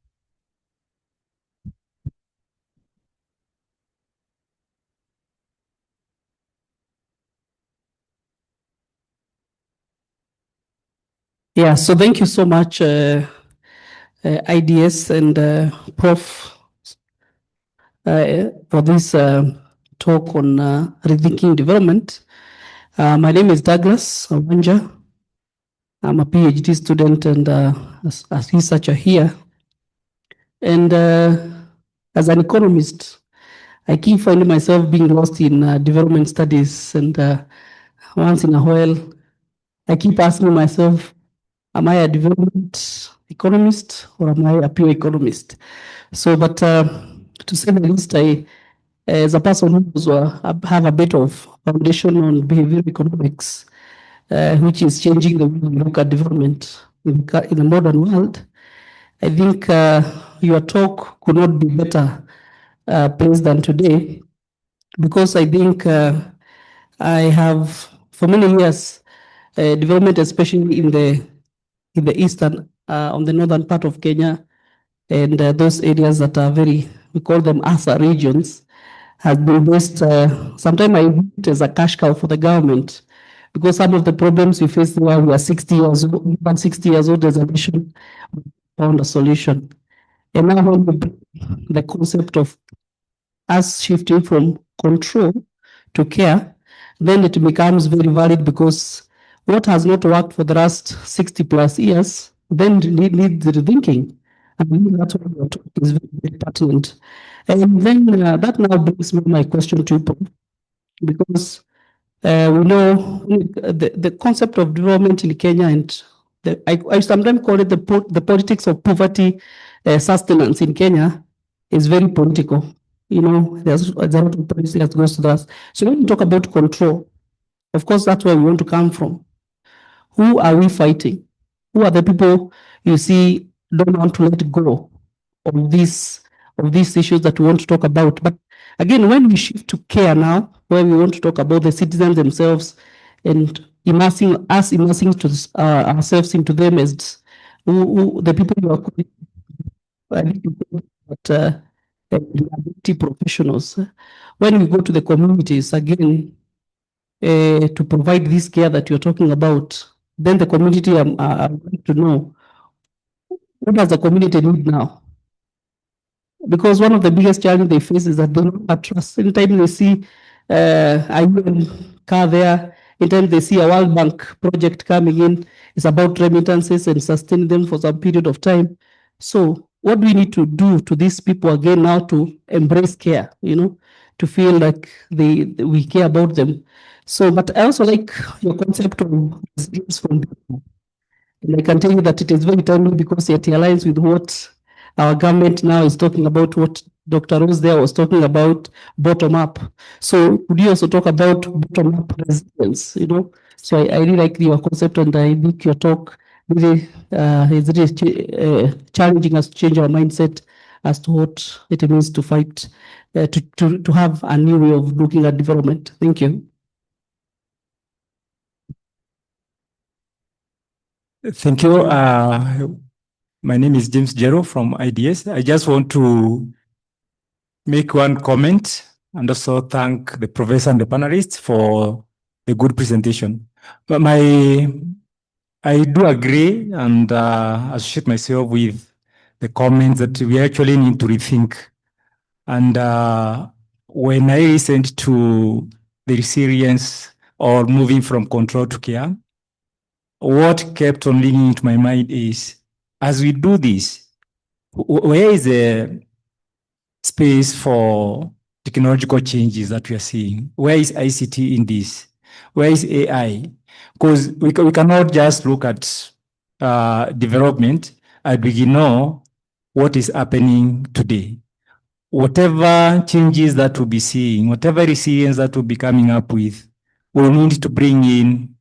Yeah, so thank you so much, IDS and Prof, for this talk on rethinking development. My name is Douglas Owanja. I'm a PhD student and a researcher here. And as an economist, I keep finding myself being lost in development studies. And once in a while, I keep asking myself, am I a development economist or am I a pure economist? So, but to say the least, I, as a person who have a bit of foundation on behavioral economics, which is changing the way we look at development in the modern world, I think your talk could not be better placed than today, because I think I have, for many years, development, especially in the eastern, on the northern part of Kenya, and those areas that are very, we call them ASA regions, has been based, sometimes I view it as a cash cow for the government, because some of the problems we face there, we are 60 years old, even 60 years old as a nation, found a solution. And now when we bring the concept of us shifting from control to care, then it becomes very valid, because what has not worked for the last 60 plus years then needs rethinking. And that's why your talk is very, very pertinent. And then that now brings me my question to you, because we know the concept of development in Kenya, and I sometimes call it the politics of poverty sustenance in Kenya is very political. You know, there's a lot of policy that goes to that. So when we talk about control, of course, that's where we want to come from. Who are we fighting? Who are the people you see don't want to let go of these issues that we want to talk about? But Again, when we shift to care now, where we want to talk about the citizens themselves and immersing ourselves into them as the people who are professionals. When we go to the communities, again, to provide this care that you're talking about, then the community are going to know what does the community need now. Because one of the biggest challenges they face is that they don't have trust. Anytime they see a UN car there, anytime they see a World Bank project coming in, it's about remittances and sustaining them for some period of time. So what do we need to do to these people again now to embrace care, to feel like we care about them? So, but I also like your concept of resilience from people. And I can tell you that it is very timely because it aligns with what our government now is talking about, what Dr. Rose there was talking about, bottom up. So could you also talk about bottom up resilience, So I really like your concept, and I think your talk really is really challenging us to change our mindset as to what it means to fight, to have a new way of looking at development. Thank you. Thank you. My name is James Jero from IDS. I just want to make one comment and also thank the professor and the panelists for the good presentation. But I do agree and associate myself with the comments that we actually need to rethink. And when I listened to the resilience or moving from control to care, what kept on leading into my mind is, as we do this, where is the space for technological changes that we are seeing? Where is ICT in this? Where is AI? Because we cannot just look at development and we know what is happening today. Whatever changes that we'll be seeing, whatever resilience that we'll be coming up with, we'll need to bring in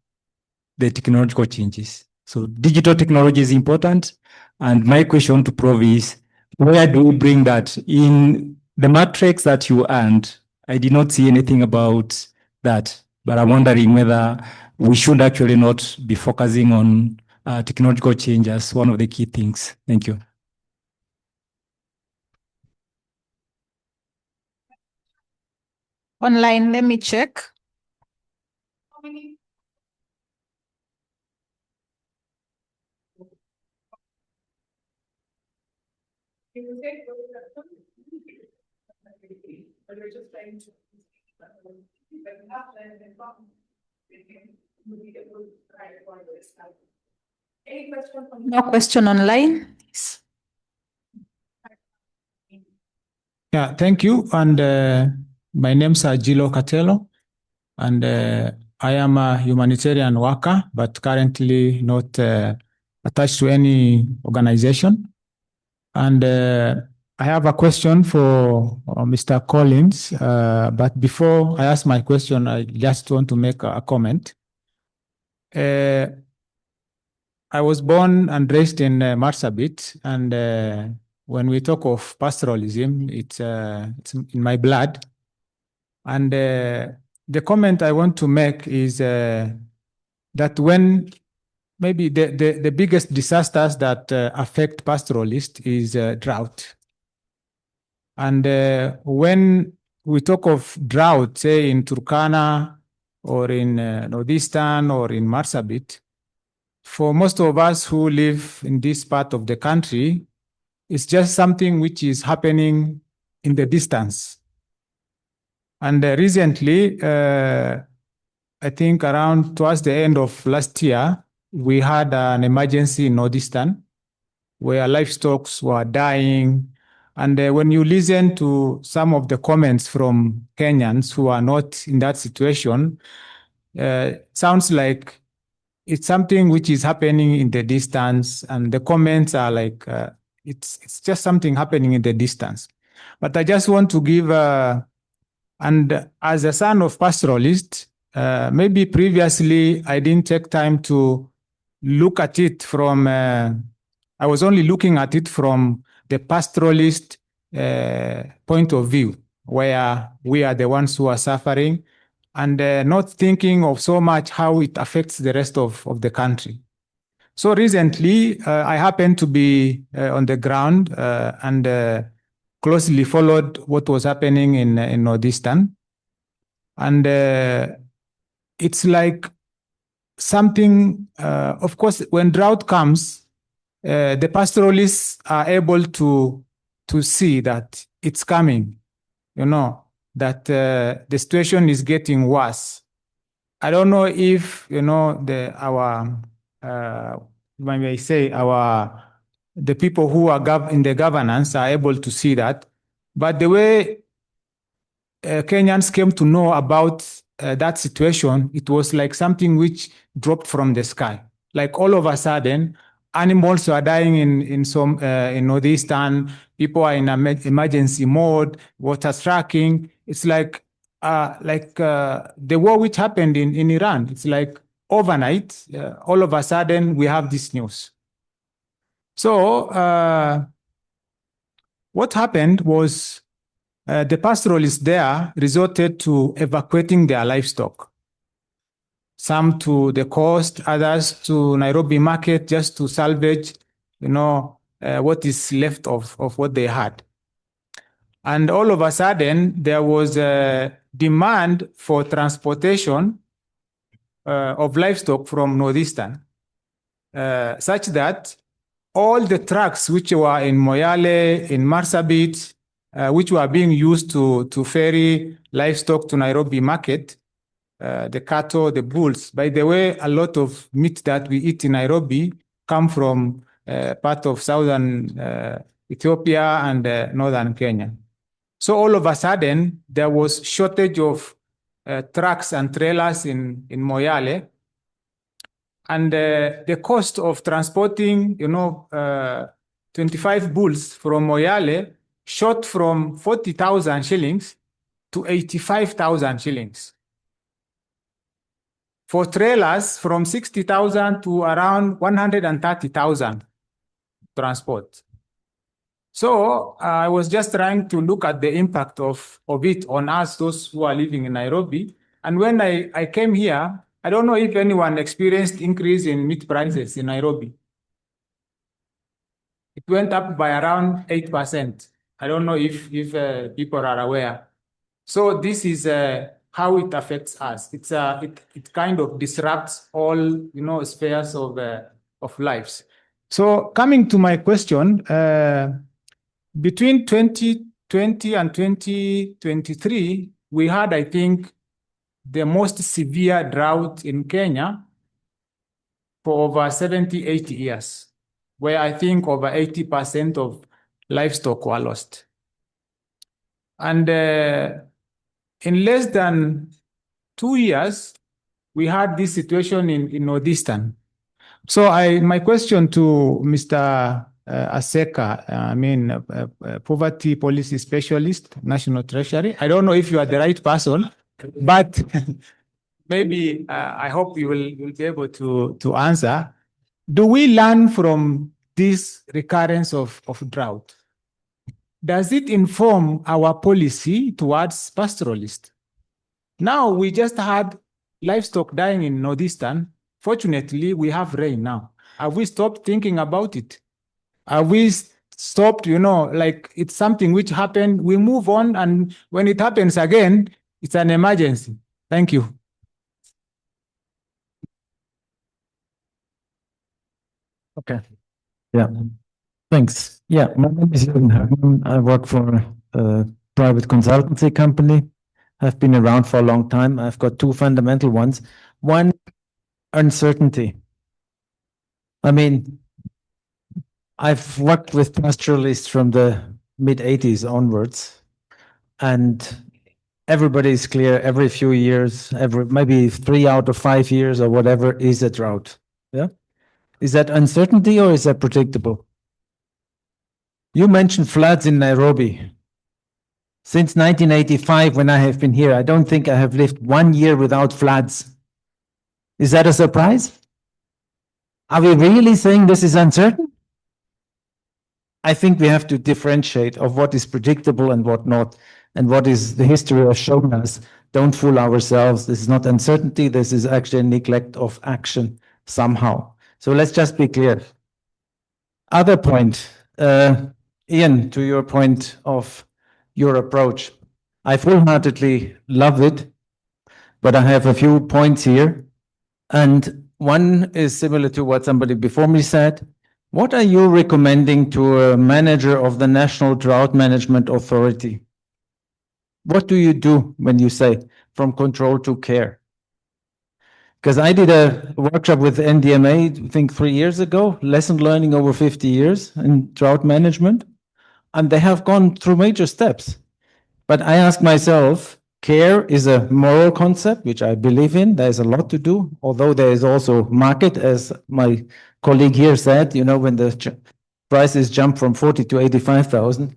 the technological changes. So digital technology is important. And my question to Prof is, where do we bring that? In the matrix that you earned, I did not see anything about that, but I'm wondering whether we should actually not be focusing on technological change as one of the key things. Thank you. Online, let me check. No question online. Yeah, thank you. And my name's Gilo Catelo, and I am a humanitarian worker, but currently not attached to any organization. And I have a question for Mr. Collins, but before I ask my question, I just want to make a comment. I was born and raised in Marsabit, and when we talk of pastoralism, it's in my blood. And the comment I want to make is that when maybe the biggest disasters that affect pastoralists is drought. And when we talk of drought, say in Turkana or in Northeastern or in Marsabit, for most of us who live in this part of the country, it's just something which is happening in the distance. And recently, I think around towards the end of last year, we had an emergency in Northeastern where livestock were dying. And when you listen to some of the comments from Kenyans who are not in that situation, sounds like it's something which is happening in the distance. And the comments are like, it's just something happening in the distance. But I just want to give, and as a son of pastoralist, maybe previously I didn't take time to look at it from, I was only looking at it from the pastoralist point of view. where we are the ones who are suffering, and not thinking of so much how it affects the rest of the country. So recently, I happened to be on the ground and closely followed what was happening in Northeastern. And it's like something, of course, when drought comes, the pastoralists are able to see that it's coming, that the situation is getting worse. I don't know if, the people who are in the governance are able to see that. But the way Kenyans came to know about that situation, it was like something which dropped from the sky. Like all of a sudden, animals are dying in Northeastern, people are in emergency mode, water tracking. It's like the war which happened in Iran. It's like overnight, all of a sudden, we have this news. So what happened was the pastoralists there resorted to evacuating their livestock. Some to the coast, others to Nairobi market, just to salvage, what is left of what they had. And all of a sudden, there was a demand for transportation of livestock from Northeastern, such that all the trucks which were in Moyale, in Marsabit, which were being used to ferry livestock to Nairobi market, the cattle, the bulls. By the way, a lot of meat that we eat in Nairobi come from part of southern Ethiopia and northern Kenya. So all of a sudden, there was shortage of trucks and trailers in Moyale. And the cost of transporting, 25 bulls from Moyale shot from 40,000 shillings to 85,000 shillings. For trailers, from 60,000 to around 130,000 transport. So I was just trying to look at the impact of it on us, those who are living in Nairobi. And when I came here, I don't know if anyone experienced increase in meat prices in Nairobi. It went up by around 8%. I don't know if people are aware. So this is how it affects us. It kind of disrupts all spheres of lives. So coming to my question, between 2020 and 2023, we had, I think, the most severe drought in Kenya for over 70, 80 years, where I think over 80% of livestock were lost. And in less than 2 years, we had this situation in Northeastern. So my question to Mr. Aseka, Poverty Policy Specialist, National Treasury. I don't know if you are the right person, but maybe I hope you will be able to answer. Do we learn from this recurrence of drought? Does it inform our policy towards pastoralists? Now we just had livestock dying in Northeastern. Fortunately, we have rain now. Have we stopped thinking about it? Have we stopped, like it's something which happened, we move on, and when it happens again, it's an emergency. Thank you. Okay. Yeah. Thanks. Yeah, my name is Jürgen Hagmann. I work for a private consultancy company. I've been around for a long time. I've got two fundamental ones. One, uncertainty. I mean, I've worked with pastoralists from the mid-80s onwards, and everybody is clear every few years, maybe 3 out of 5 years or whatever is a drought. Yeah. Is that uncertainty or is that predictable? You mentioned floods in Nairobi. Since 1985, when I have been here, I don't think I have lived 1 year without floods. Is that a surprise? Are we really saying this is uncertain? I think we have to differentiate of what is predictable and what not. And what is the history has shown us, don't fool ourselves. This is not uncertainty. This is actually a neglect of action somehow. So let's just be clear. Other point, Ian, to your point of your approach, I full-heartedly love it, but I have a few points here. And one is similar to what somebody before me said. What are you recommending to a manager of the National Drought Management Authority? What do you do when you say from control to care? Because I did a workshop with NDMA, I think 3 years ago, lesson learning over 50 years in drought management, and they have gone through major steps. But I ask myself, care is a moral concept, which I believe in. There's a lot to do, although there is also market, as my colleague here said, you know, when the prices jump from 40 to 85,000,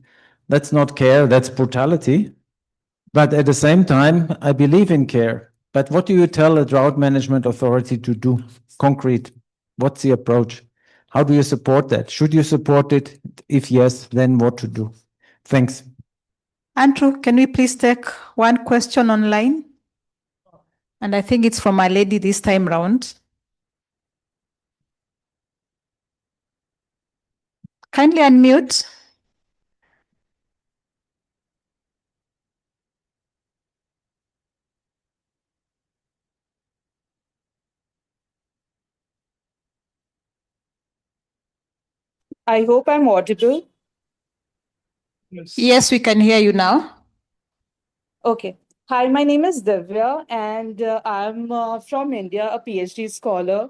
that's not care, that's brutality. But at the same time, I believe in care. But what do you tell a drought management authority to do? Concrete. What's the approach? How do you support that? Should you support it? If yes, then what to do? Thanks. Andrew, can we please take one question online? And I think it's from my lady this time round. Kindly unmute. I hope I'm audible. Yes, we can hear you now. Okay. Hi, my name is Divya, and I'm from India, a PhD scholar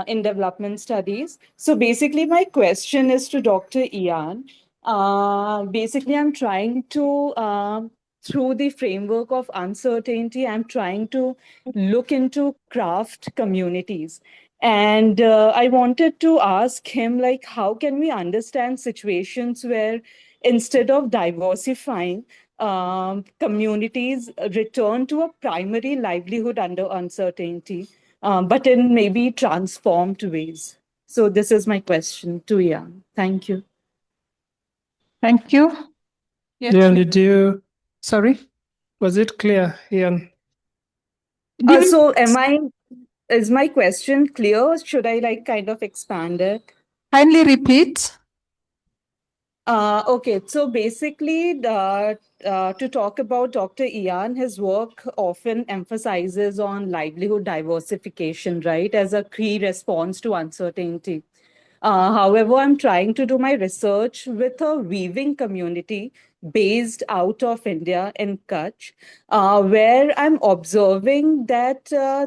in development studies. So basically, my question is to Dr. Ian. Basically, I'm trying to, through the framework of uncertainty, I'm trying to look into craft communities. And I wanted to ask him, like, how can we understand situations where instead of diversifying, communities return to a primary livelihood under uncertainty, but in maybe transformed ways? So this is my question to Ian. Thank you. Thank you. Yes. Ian, did you? Sorry? Was it clear, Ian? So is my question clear? Or should I like kind of expand it? Kindly repeat. Okay, so basically, to talk about Dr. Ian, his work often emphasizes on livelihood diversification, right, as a key response to uncertainty. However, I'm trying to do my research with a weaving community based out of India in Kutch, where I'm observing that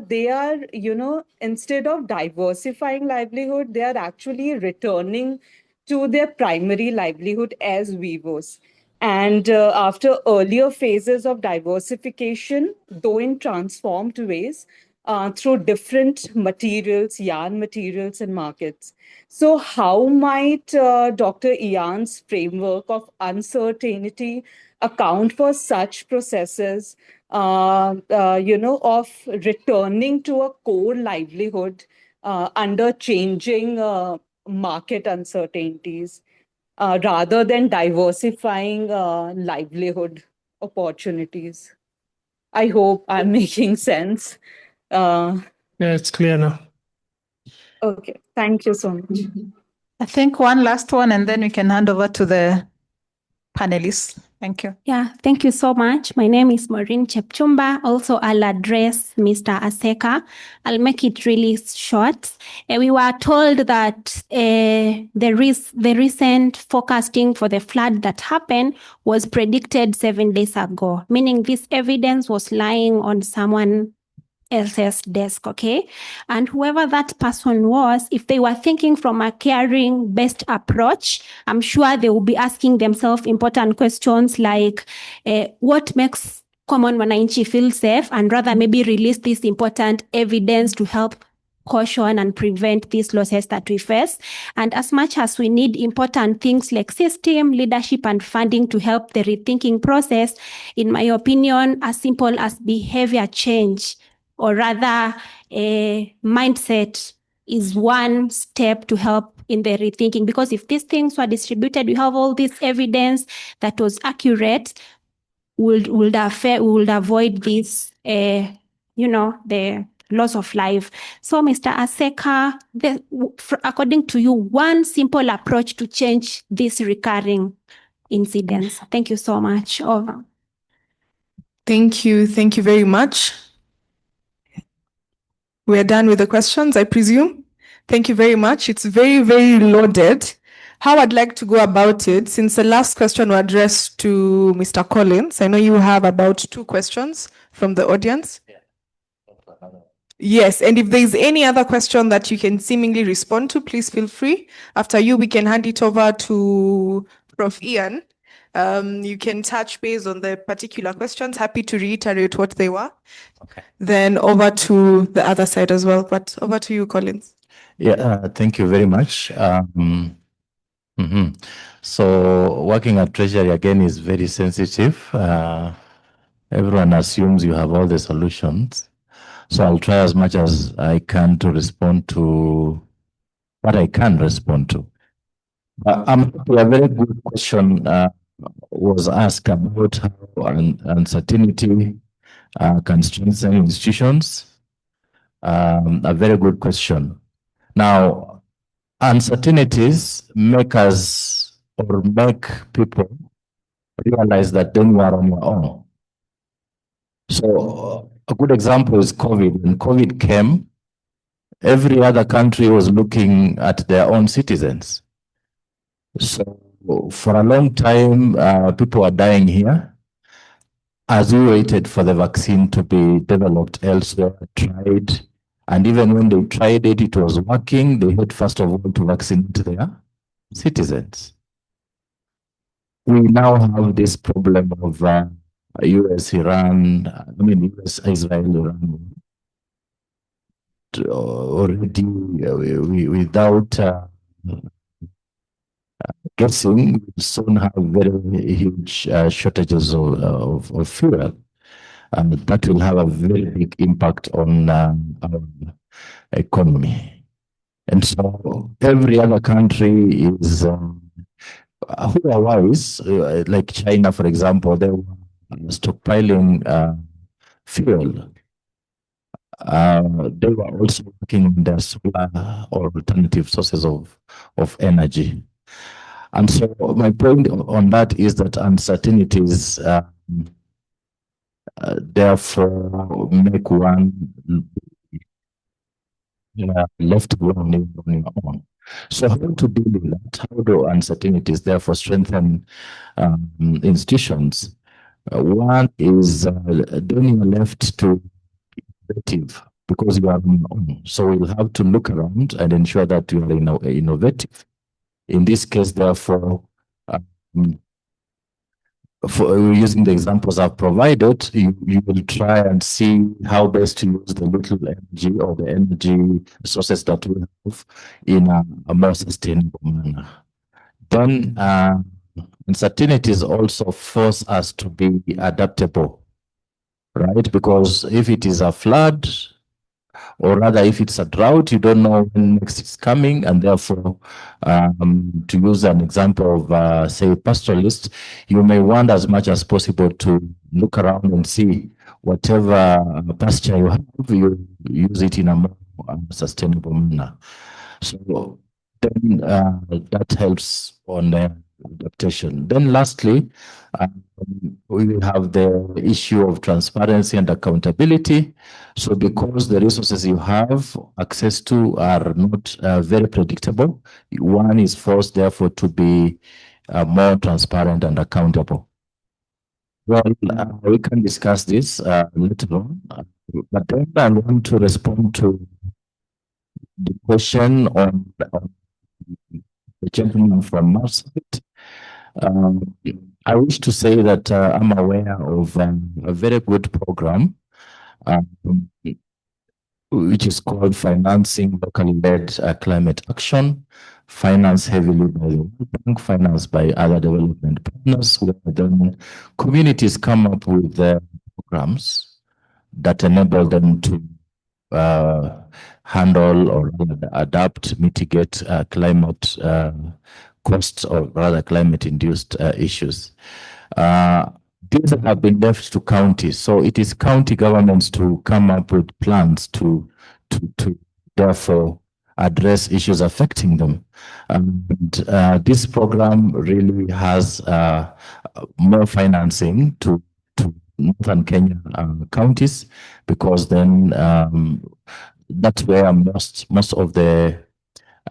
they are, you know, instead of diversifying livelihood, they are actually returning to their primary livelihood as weavers. And after earlier phases of diversification, though in transformed ways, through different materials, yarn materials, and markets. So, how might Dr. Ian's framework of uncertainty account for such processes, you know, of returning to a core livelihood under changing market uncertainties, rather than diversifying livelihood opportunities? I hope I'm making sense. Yeah, it's clear now. Okay, thank you so much. I think one last one, and then we can hand over to the panelists. Thank you. Yeah, thank you so much. My name is Maureen Chepchumba. Also, I'll address Mr. Aseka. I'll make it really short. We were told that the recent forecasting for the flood that happened was predicted 7 days ago, meaning this evidence was lying on someone else's desk, okay? And whoever that person was, if they were thinking from a caring-based approach, I'm sure they will be asking themselves important questions like, what makes common wananchi feel safe, and rather maybe release this important evidence to help caution and prevent these losses that we face. And as much as we need important things like system, leadership, and funding to help the rethinking process, in my opinion, as simple as behavior change, or rather a mindset, is one step to help in the rethinking. Because if these things were distributed, we have all this evidence that was accurate, would avoid this, the loss of life. So, Mr. Aseka, according to you, one simple approach to change these recurring incidents. Thank you so much. Over. Thank you. Thank you very much. We're done with the questions, I presume. Thank you very much. It's very, very loaded. How I'd like to go about it, since the last question was addressed to Mr. Collins, I know you have about 2 questions from the audience. Yes, and if there's any other question that you can seemingly respond to, please feel free. After you, we can hand it over to Prof. Ian. You can touch base on the particular questions. Happy to reiterate what they were. Okay. Then over to the other side as well. But over to you, Collins. Yeah, thank you very much. So working at Treasury again is very sensitive. Everyone assumes you have all the solutions. So I'll try as much as I can to respond to what I can respond to. A very good question was asked about how uncertainty can strengthen institutions. A very good question. Now, uncertainties make us or make people realize that then you are on your own. So a good example is COVID. When COVID came, every other country was looking at their own citizens. So for a long time, people were dying here as we waited for the vaccine to be developed elsewhere, tried. And even when they tried it, it was working. They had first of all to vaccinate their citizens. We now have this problem of US, Iran, US, Israel, Iran, already without guessing, we soon have very huge shortages of fuel. And that will have a very big impact on our economy. And so every other country is, who are wise, like China, for example, they were stockpiling fuel. They were also working on their solar or alternative sources of energy. And so my point on that is that uncertainties therefore make one left alone on your own. So how to deal with that? How do uncertainties therefore strengthen institutions? One is then you're left to innovative because you are on your own. So you'll have to look around and ensure that you are innovative. In this case, therefore, for using the examples I've provided, you will try and see how best to use the little energy or the energy sources that we have in a more sustainable manner. Then uncertainties also force us to be adaptable, right? Because if it is a flood, or rather if it's a drought, you don't know when next it's coming, and therefore, to use an example of, say, pastoralist, you may want as much as possible to look around and see whatever pasture you have, you use it in a more sustainable manner. So then that helps on the adaptation. Then lastly, we have the issue of transparency and accountability. So because the resources you have access to are not very predictable, one is forced therefore to be more transparent and accountable. Well, we can discuss this later on, but then I want to respond to the question on the gentleman from Marsabit. I wish to say that I'm aware of a very good program which is called Financing Locally Led Climate Action, financed heavily by the World Bank, financed by other development partners, where then communities come up with programs that enable them to handle or adapt, mitigate climate costs or rather climate-induced issues. these have been left to counties. So it is county governments to come up with plans to therefore address issues affecting them. And this program really has more financing to northern Kenya counties, because then that's where most of the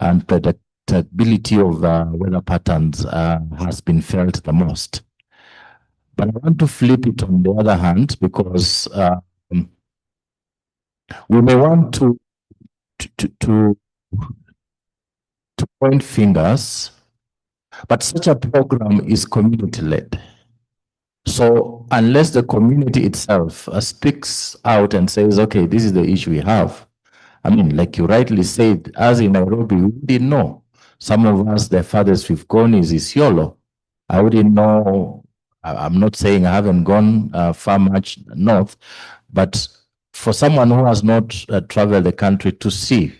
unpredictability of weather patterns has been felt the most. But I want to flip it on the other hand, because we may want to point fingers, but such a program is community-led. So unless the community itself speaks out and says, okay, this is the issue we have. I mean, like you rightly said, as in Nairobi, we didn't know. Some of us, the farthest we've gone is Isiolo. I wouldn't know. I'm not saying I haven't gone far much north, but for someone who has not traveled the country to see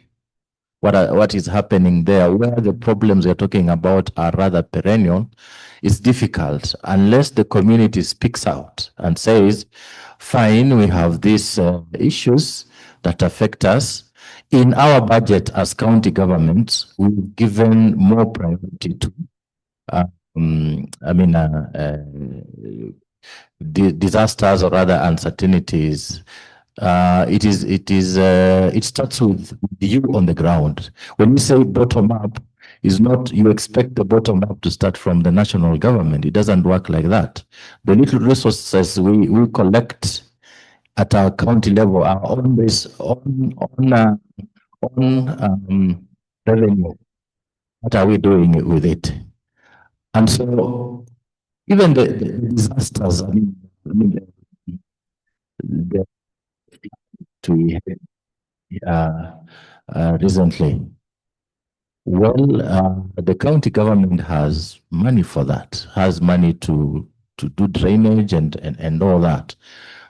what is happening there, where the problems we're talking about are rather perennial, it's difficult unless the community speaks out and says, fine, we have these issues that affect us. In our budget as county governments, we've given more priority to disasters or rather uncertainties. It starts with you on the ground. When we say bottom up, is not you expect the bottom up to start from the national government. It doesn't work like that. The little resources we collect at our county level are always on revenue. What are we doing with it? And so even the disasters, recently, well, the county government has money for that, has money to do drainage and all that.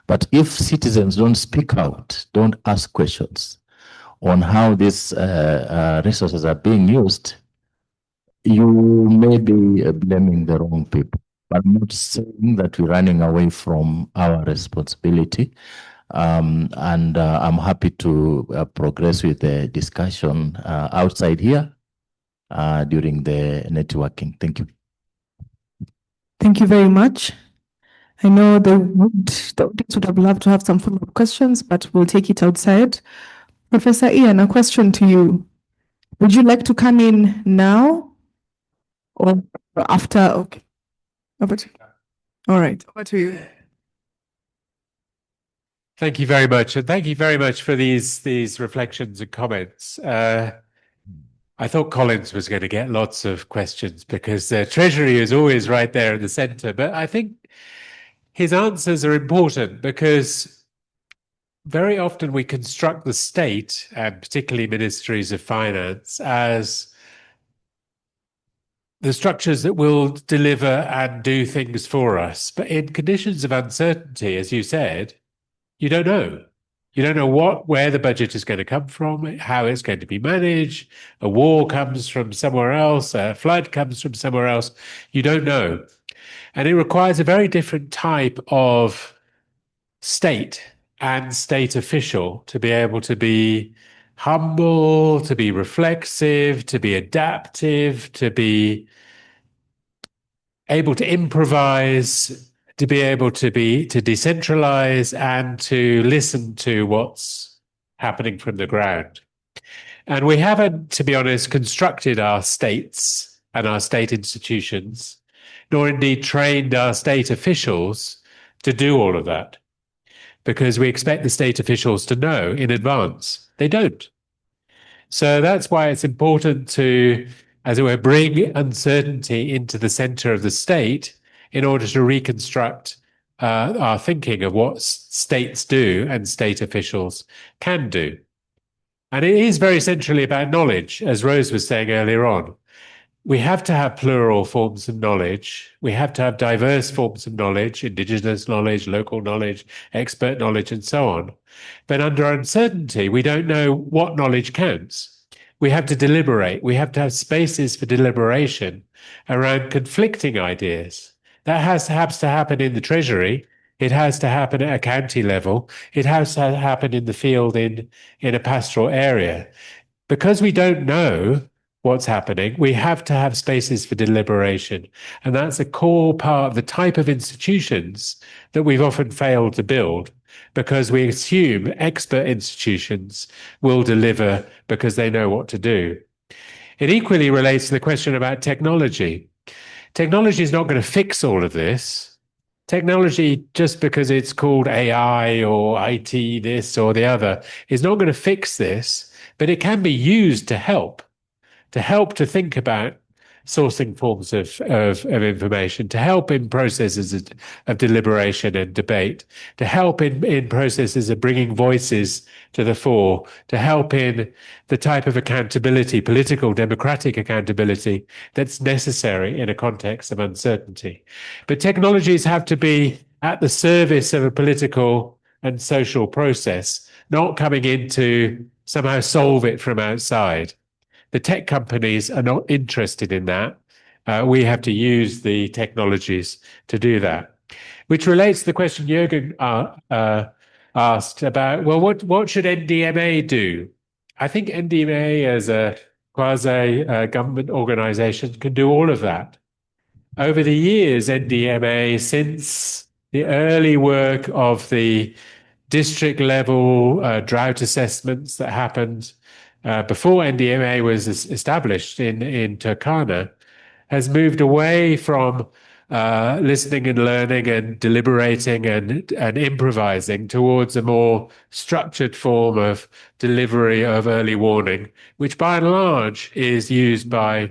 But if citizens don't speak out, don't ask questions on how these resources are being used, you may be blaming the wrong people. But I'm not saying that we're running away from our responsibility. And I'm happy to progress with the discussion outside here during the networking. Thank you. Thank you very much. I know the audience would have loved to have some follow-up questions, but we'll take it outside. Professor Ian, a question to you. Would you like to come in now or after? Okay. Over to you. All right. Over to you. Thank you very much. And thank you very much for these reflections and comments. I thought Collins was going to get lots of questions because the Treasury is always right there in the center. But I think his answers are important because very often we construct the state, and particularly ministries of finance, as the structures that will deliver and do things for us. But in conditions of uncertainty, as you said, you don't know. You don't know where the budget is going to come from, how it's going to be managed. A war comes from somewhere else, a flood comes from somewhere else. You don't know. And it requires a very different type of state and state official to be able to be humble, to be reflexive, to be adaptive, to be able to improvise, to be able to decentralize and to listen to what's happening from the ground. And we haven't, to be honest, constructed our states and our state institutions, nor indeed trained our state officials to do all of that, because we expect the state officials to know in advance. They don't. So that's why it's important to, as it were, bring uncertainty into the center of the state in order to reconstruct our thinking of what states do and state officials can do. And it is very centrally about knowledge, as Rose was saying earlier on. We have to have plural forms of knowledge. We have to have diverse forms of knowledge, indigenous knowledge, local knowledge, expert knowledge, and so on. But under uncertainty, we don't know what knowledge counts. We have to deliberate. We have to have spaces for deliberation around conflicting ideas, That has to happen in the Treasury. It has to happen at a county level. It has to happen in the field in a pastoral area. Because we don't know what's happening, we have to have spaces for deliberation. And that's a core part of the type of institutions that we've often failed to build, because we assume expert institutions will deliver because they know what to do. It equally relates to the question about technology. Technology is not going to fix all of this. Technology, just because it's called AI or IT this or the other, is not going to fix this, but it can be used to help to think about sourcing forms of information, to help in processes of deliberation and debate, to help in processes of bringing voices to the fore, to help in the type of accountability, political, democratic accountability that's necessary in a context of uncertainty. But technologies have to be at the service of a political and social process, not coming in to somehow solve it from outside. The tech companies are not interested in that. We have to use the technologies to do that, which relates to the question Jürgen asked about, well, what should NDMA do? I think NDMA as a quasi-government organization can do all of that. Over the years, NDMA, since the early work of the district level drought assessments that happened before NDMA was established in Turkana, has moved away from listening and learning and deliberating and improvising towards a more structured form of delivery of early warning, which by and large is used by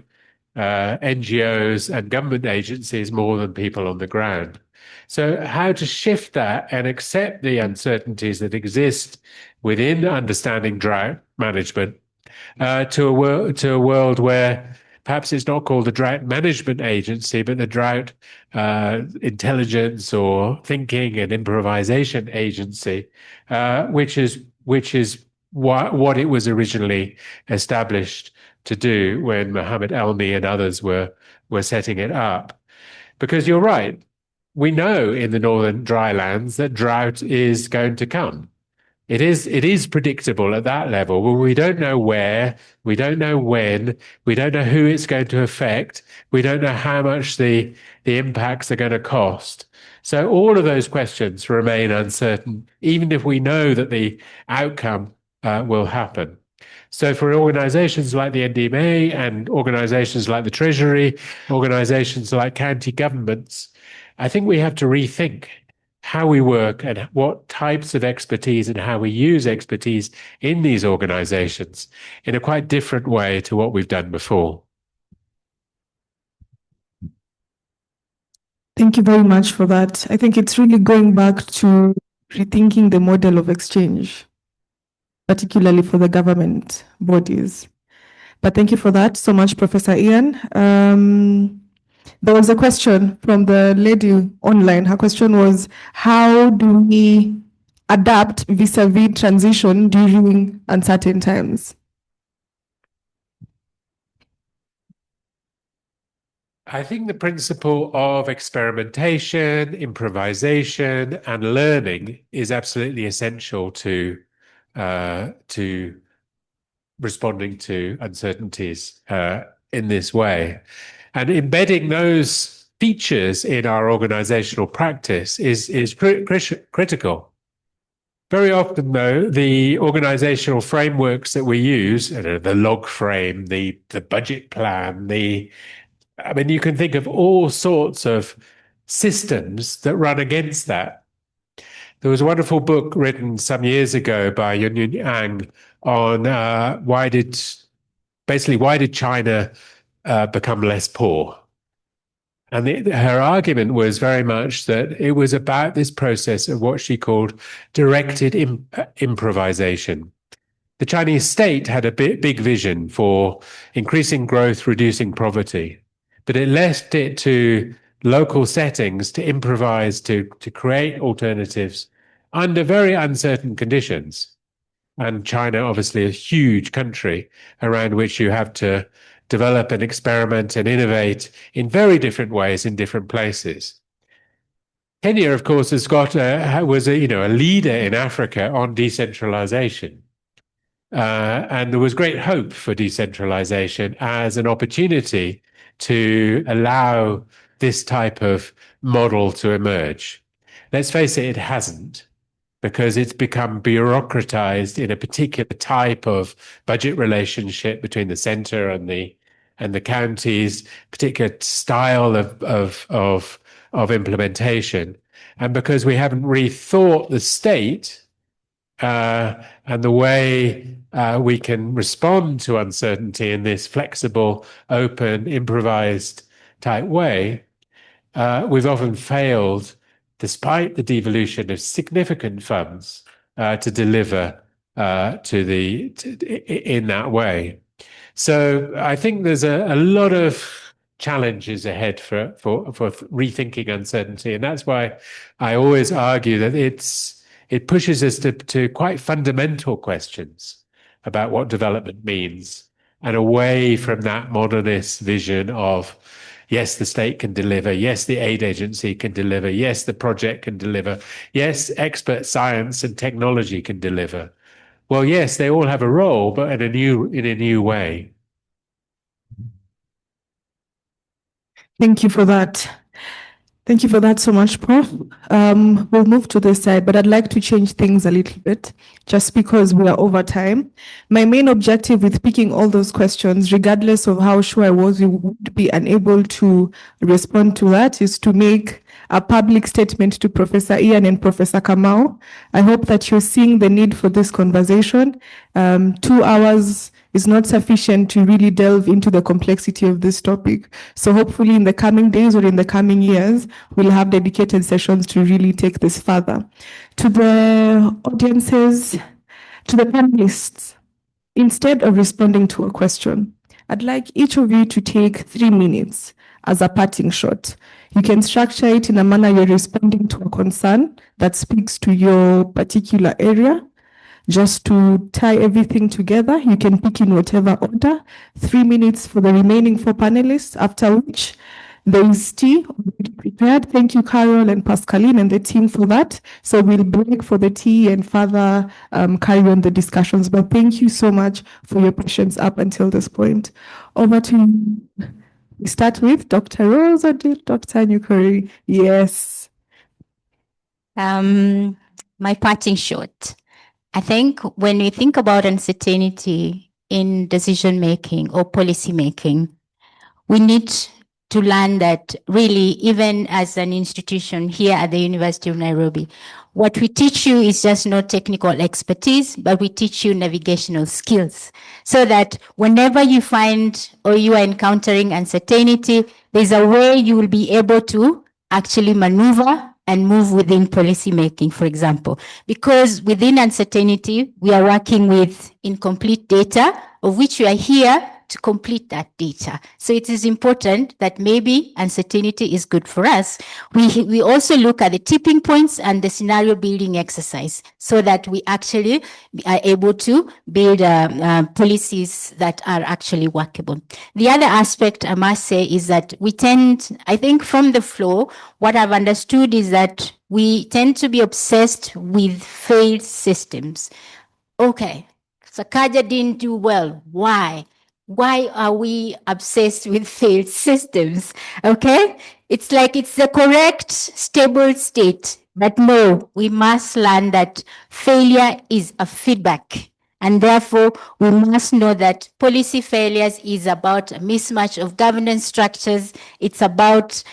NGOs and government agencies more than people on the ground. So how to shift that and accept the uncertainties that exist within understanding drought management to a world where perhaps it's not called the drought management agency, but the drought intelligence or thinking and improvisation agency, which is what it was originally established to do when Mohammed Elmi and others were setting it up. Because you're right, we know in the northern drylands that drought is going to come. It is predictable at that level, but we don't know where, we don't know when, we don't know who it's going to affect, we don't know how much the impacts are going to cost. So all of those questions remain uncertain, even if we know that the outcome will happen. So for organizations like the NDMA and organizations like the Treasury, organizations like county governments, I think we have to rethink how we work and what types of expertise and how we use expertise in these organizations in a quite different way to what we've done before. Thank you very much for that. I think it's really going back to rethinking the model of exchange, particularly for the government bodies. But thank you for that so much, Professor Ian. There was a question from the lady online. Her question was, how do we adapt vis-a-vis transition during uncertain times? I think the principle of experimentation, improvisation, and learning is absolutely essential to responding to uncertainties in this way. And embedding those features in our organizational practice is critical. Very often, though, the organizational frameworks that we use, the log frame, the budget plan, you can think of all sorts of systems that run against that. There was a wonderful book written some years ago by Yun Yang on why did China become less poor? And her argument was very much that it was about this process of what she called directed improvisation. The Chinese state had a big vision for increasing growth, reducing poverty, but it left it to local settings to improvise, to create alternatives under very uncertain conditions. And China, obviously a huge country around which you have to develop and experiment and innovate in very different ways in different places. Kenya, of course, has got was a leader in Africa on decentralization. And there was great hope for decentralization as an opportunity to allow this type of model to emerge. Let's face it, it hasn't, because it's become bureaucratized in a particular type of budget relationship between the center and the counties, particular style of implementation. And because we haven't rethought the state and the way we can respond to uncertainty in this flexible, open, improvised type way, we've often failed, despite the devolution of significant funds, to deliver in that way. So I think there's a lot of challenges ahead for rethinking uncertainty, and that's why I always argue that it pushes us to quite fundamental questions about what development means, and away from that modernist vision of, yes, the state can deliver, yes, the aid agency can deliver, yes, the project can deliver, yes, expert science and technology can deliver. Well, yes, they all have a role, but in a new way. Thank you for that. Thank you for that so much, Prof. We'll move to this side, but I'd like to change things a little bit just because we are over time. My main objective with picking all those questions, regardless of how sure I was we would be unable to respond to that, is to make a public statement to Professor Ian and Professor Kamau. I hope that you're seeing the need for this conversation. 2 hours is not sufficient to really delve into the complexity of this topic. So hopefully in the coming days or in the coming years, we'll have dedicated sessions to really take this further. To the audiences, to the panelists, instead of responding to a question, I'd like each of you to take 3 minutes as a parting shot. You can structure it in a manner you're responding to a concern that speaks to your particular area. Just to tie everything together, you can pick in whatever order. 3 minutes for the remaining 4 panelists, after which there is tea already prepared. Thank you, Carol and Pascaline and the team for that. So we'll break for the tea and further carry on the discussions. But thank you so much for your patience up until this point. Over to you. We start with Dr. Rose or Dr. Nyukuri. Yes. My parting shot. I think when we think about uncertainty in decision making or policy making, we need to learn that really, even as an institution here at the University of Nairobi, what we teach you is just not technical expertise, but we teach you navigational skills, so that whenever you find or you are encountering uncertainty, there's a way you will be able to actually maneuver and move within policy making, for example. Because within uncertainty, we are working with incomplete data, of which we are here to complete that data. So it is important that maybe uncertainty is good for us. We also look at the tipping points and the scenario building exercise, so that we actually are able to build policies that are actually workable. The other aspect I must say is that we tend, I think from the flow, what I've understood is that we tend to be obsessed with failed systems. Okay, Sakaja didn't do well. Why? Why are we obsessed with failed systems? Okay, it's like it's the correct stable state, but no, we must learn that failure is a feedback, and therefore we must know that policy failures is about a mismatch of governance structures. It's about,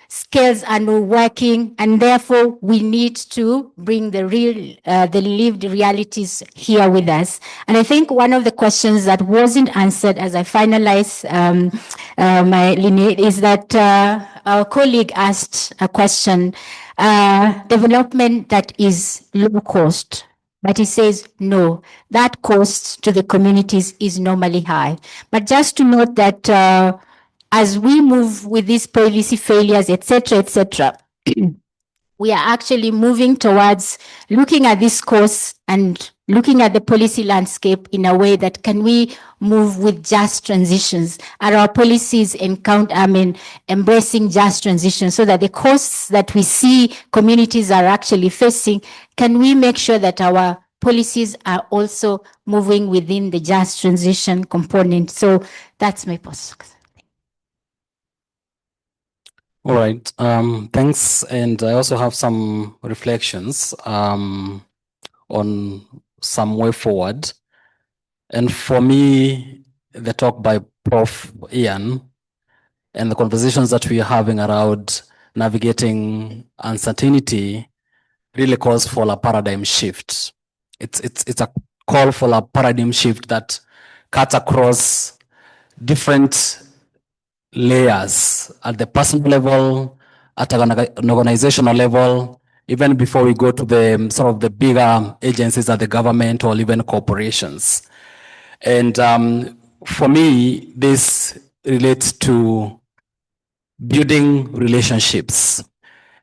scales are not working, and therefore we need to bring the lived realities here with us. And I think one of the questions that wasn't answered as I finalize my lineage is that our colleague asked a question, development that is low cost. But he says, no, that cost to the communities is normally high. But just to note that as we move with these policy failures, etc., we are actually moving towards looking at this course and looking at the policy landscape in a way that can we move with just transitions? Are our policies embracing just transitions so that the costs that we see communities are actually facing, can we make sure that our policies are also moving within the just transition component? So that's my post. All right, thanks. And I also have some reflections on some way forward. And for me, the talk by Prof. Ian and the conversations that we are having around navigating uncertainty really calls for a paradigm shift. It's a call for a paradigm shift that cuts across different layers at the personal level, at an organizational level, even before we go to the sort of the bigger agencies at the government or even corporations. And for me, this relates to building relationships.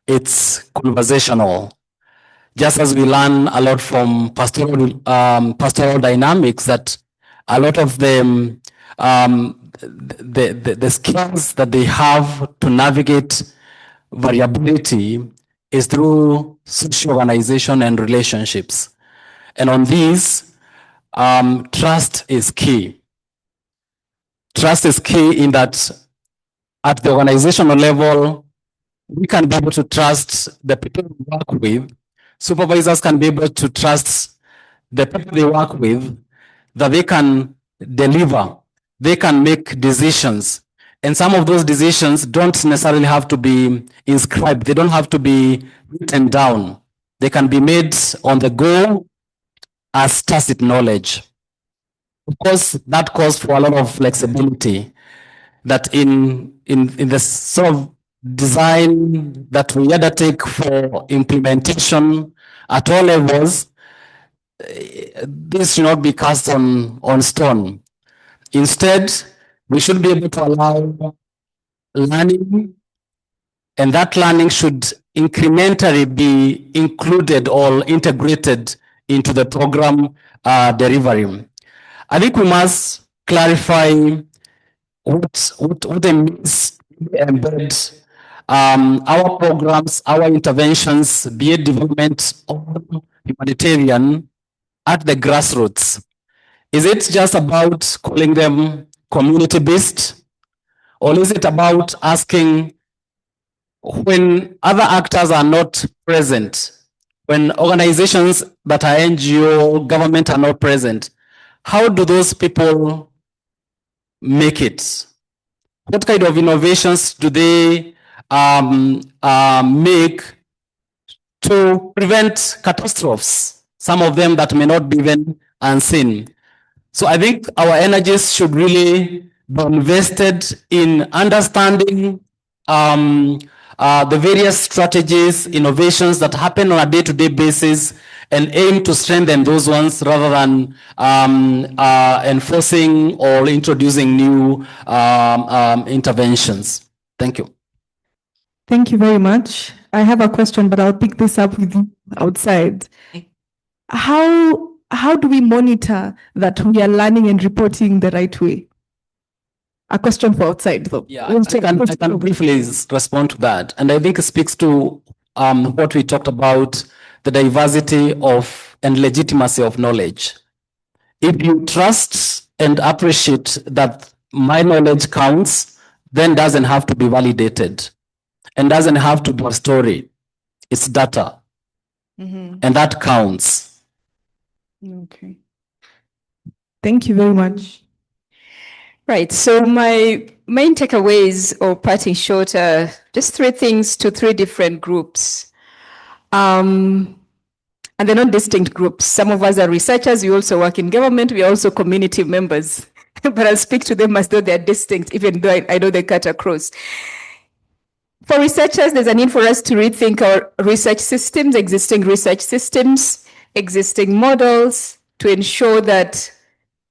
It's conversational. Just as we learn a lot from pastoral dynamics, that a lot of them, the skills that they have to navigate variability is through social organization and relationships. And on these, trust is key. Trust is key in that at the organizational level, we can be able to trust the people we work with. Supervisors can be able to trust the people they work with, that they can deliver, they can make decisions. And some of those decisions don't necessarily have to be inscribed. They don't have to be written down. They can be made on the go as tacit knowledge. Of course, that calls for a lot of flexibility, that in the sort of design that we undertake for implementation at all levels, this should not be cast on stone. Instead, we should be able to allow learning, and that learning should incrementally be included or integrated into the program delivery. I think we must clarify what it means to embed our programs, our interventions, be it development or humanitarian, at the grassroots. Is it just about calling them community-based, or is it about asking, when other actors are not present, when organizations that are NGO, government are not present, how do those people make it? What kind of innovations do they make to prevent catastrophes? Some of them that may not be even unseen. So I think our energies should really be invested in understanding the various strategies, innovations that happen on a day-to-day basis, and aim to strengthen those ones rather than enforcing or introducing new interventions. Thank you. Thank you very much. I have a question, but I'll pick this up with you outside. How do we monitor that we are learning and reporting the right way? A question for outside, though. Yeah, I can briefly respond to that. And I think it speaks to what we talked about, the diversity of and legitimacy of knowledge. If you trust and appreciate that my knowledge counts, then doesn't have to be validated and doesn't have to be a story. It's data. And that counts. Okay. Thank you very much. Right. So my main takeaways or parting short are just three things to three different groups. And they're not distinct groups. Some of us are researchers. We also work in government. We are also community members. But I'll speak to them as though they're distinct, even though I know they cut across. For researchers, there's a need for us to rethink our research systems, existing models, to ensure that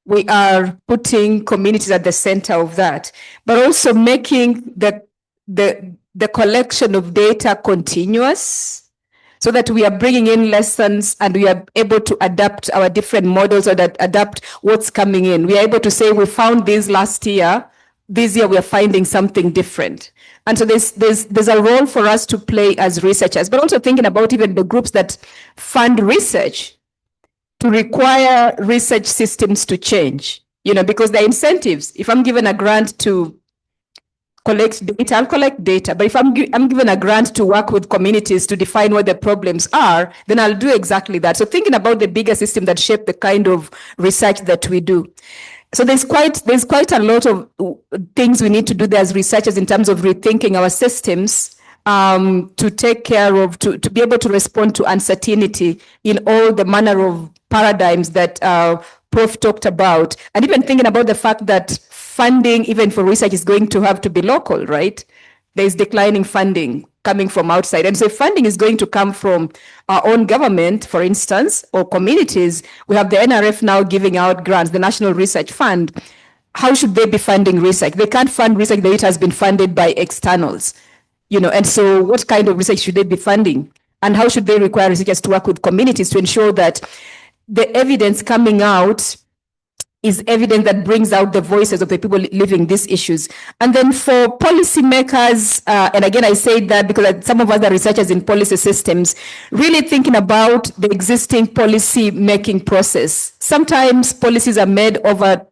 we are putting communities at the center of that, but also making the collection of data continuous, so that we are bringing in lessons and we are able to adapt our different models or that adapt what's coming in. We are able to say we found this last year, this year we are finding something different. And so there's a role for us to play as researchers, but also thinking about even the groups that fund research to require research systems to change, because there are incentives. If I'm given a grant to collect data, I'll collect data. But if I'm given a grant to work with communities to define what the problems are, then I'll do exactly that. So thinking about the bigger system that shape the kind of research that we do. So there's quite a lot of things we need to do there as researchers in terms of rethinking our systems to take care of, to be able to respond to uncertainty in all the manner of paradigms that Prof talked about, and even thinking about the fact that funding, even for research, is going to have to be local, right? There's declining funding coming from outside. And so if funding is going to come from our own government, for instance, or communities, we have the NRF now giving out grants, the National Research Fund. How should they be funding research? They can't fund research that it has been funded by externals, and so what kind of research should they be funding? And how should they require researchers to work with communities to ensure that the evidence coming out is evidence that brings out the voices of the people living these issues? And then for policymakers, and again, I say that because some of us are researchers in policy systems, really thinking about the existing policy making process. Sometimes policies are made over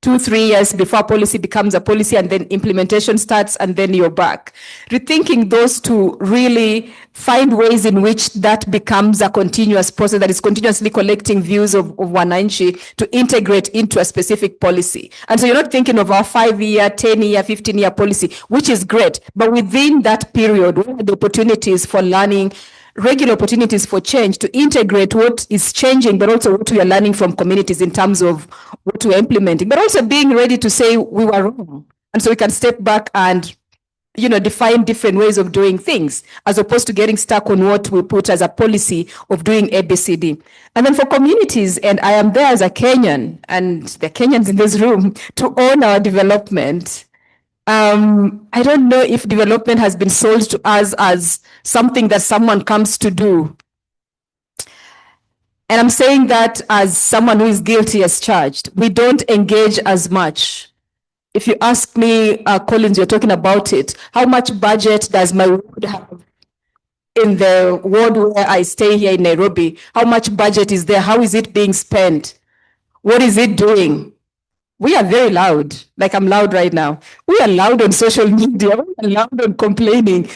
2-3 years before policy becomes a policy, and then implementation starts, and then you're back. Rethinking those to really find ways in which that becomes a continuous process that is continuously collecting views of wananchi to integrate into a specific policy. And so you're not thinking of our 5-year, 10-year, 15-year policy, which is great, but within that period, what are the opportunities for learning, regular opportunities for change to integrate what is changing, but also what we are learning from communities in terms of what we're implementing, but also being ready to say we were wrong. And so we can step back and, define different ways of doing things, as opposed to getting stuck on what we put as a policy of doing ABCD. And then for communities, and I am there as a Kenyan, and the Kenyans in this room, to own our development. I don't know if development has been sold to us as something that someone comes to do. And I'm saying that as someone who is guilty as charged. We don't engage as much. If you ask me, Collins, you're talking about it. How much budget does my ward have in the ward where I stay here in Nairobi? How much budget is there? How is it being spent? What is it doing? We are very loud, like I'm loud right now. We are loud on social media, we are loud on complaining.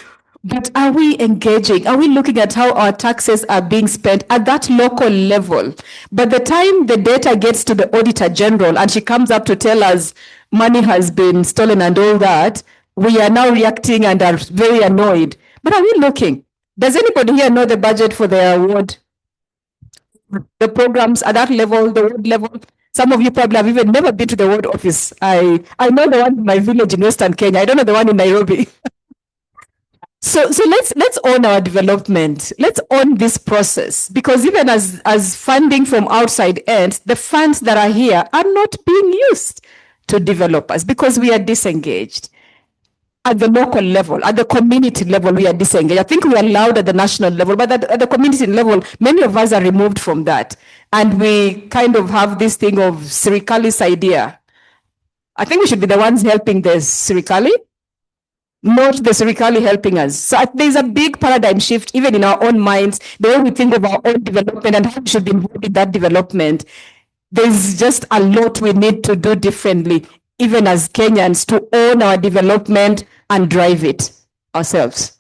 But are we engaging? Are we looking at how our taxes are being spent at that local level? But the time the data gets to the Auditor General and she comes up to tell us money has been stolen and all that, we are now reacting and are very annoyed. But are we looking? Does anybody here know the budget for their ward? The programs at that level, the ward level? Some of you probably have even never been to the ward office. I know the one in my village in Western Kenya. I don't know the one in Nairobi. So let's own our development. Let's own this process, because even as funding from outside ends, the funds that are here are not being used to develop us because we are disengaged. At the local level, at the community level, we are disengaged. I think we are loud at the national level, but at the community level, many of us are removed from that. And we kind of have this thing of Sirikali's idea. I think we should be the ones helping the Sirikali, not the Sirikali helping us. So there's a big paradigm shift, even in our own minds, the way we think of our own development and how we should be involved in that development. There's just a lot we need to do differently, even as Kenyans, to own our development and drive it ourselves.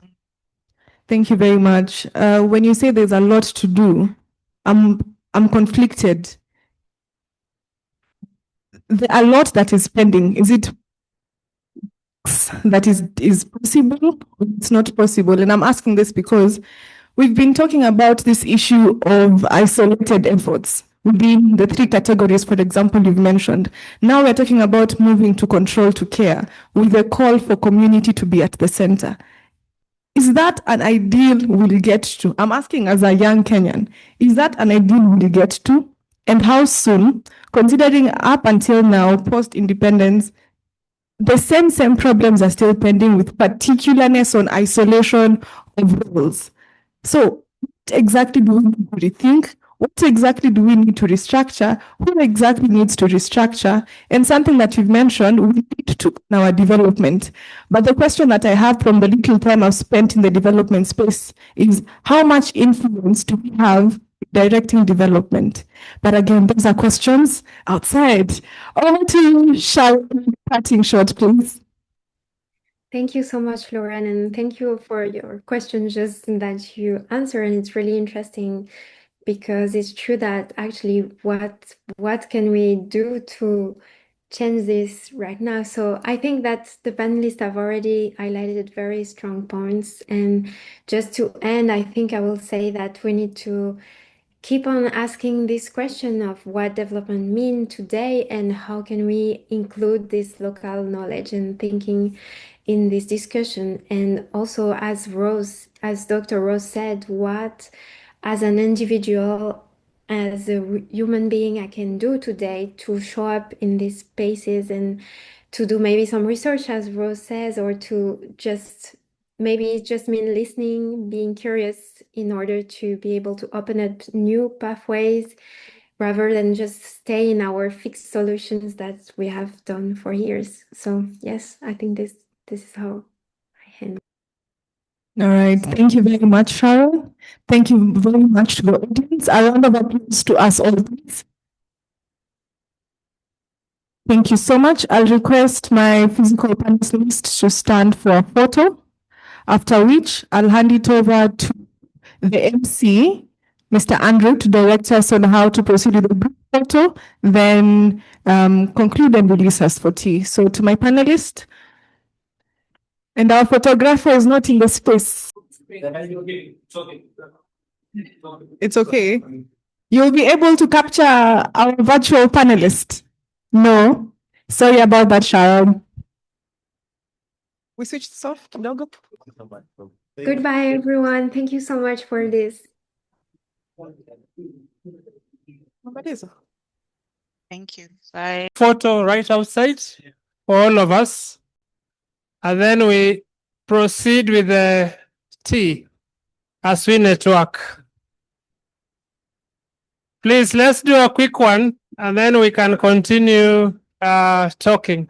Thank you very much. When you say there's a lot to do, I'm conflicted. A lot that is pending. Is it that is possible? It's not possible. And I'm asking this because we've been talking about this issue of isolated efforts within the 3 categories, for example, you've mentioned. Now we're talking about moving to control to care with a call for community to be at the center. Is that an ideal we'll get to? I'm asking as a young Kenyan, is that an ideal we'll get to? And how soon, considering up until now, post-independence, the same problems are still pending with particularness on isolation of roles. So what exactly do we need to rethink? What exactly do we need to restructure? Who exactly needs to restructure? And something that you've mentioned, we need to plan our development. But the question that I have from the little time I've spent in the development space is how much influence do we have directing development? But again, those are questions outside. Over to you, Sharon, cutting short, please. Thank you so much, Lauren, and thank you for your question just that you answer. And it's really interesting because it's true that actually what can we do to change this right now? So I think that the panelists have already highlighted very strong points. And just to end, I think I will say that we need to keep on asking this question of what development mean today and how can we include this local knowledge and thinking in this discussion. And also, as Dr. Rose said, what as an individual, as a human being, I can do today to show up in these spaces and to do maybe some research, as Rose says, or to just maybe it just means listening, being curious in order to be able to open up new pathways rather than just stay in our fixed solutions that we have done for years. So yes, I think this is how I handle. All right. Thank you very much, Sharon. Thank you very much to the audience. A round of applause to us all, please. Thank you so much. I'll request my physical panelists to stand for a photo, after which I'll hand it over to the MC, Mr. Andrew, to direct us on how to proceed with the group photo, then conclude and release us for tea. So to my panelists, and our photographer is not in the space. It's okay. You'll be able to capture our virtual panelist. No, sorry about that, Sharon. We switched this off. Kidogo. Goodbye, everyone. Thank you so much for this. Thank you. Bye. Photo right outside for all of us. And then we proceed with the tea as we network. Please, let's do a quick one and then we can continue networking.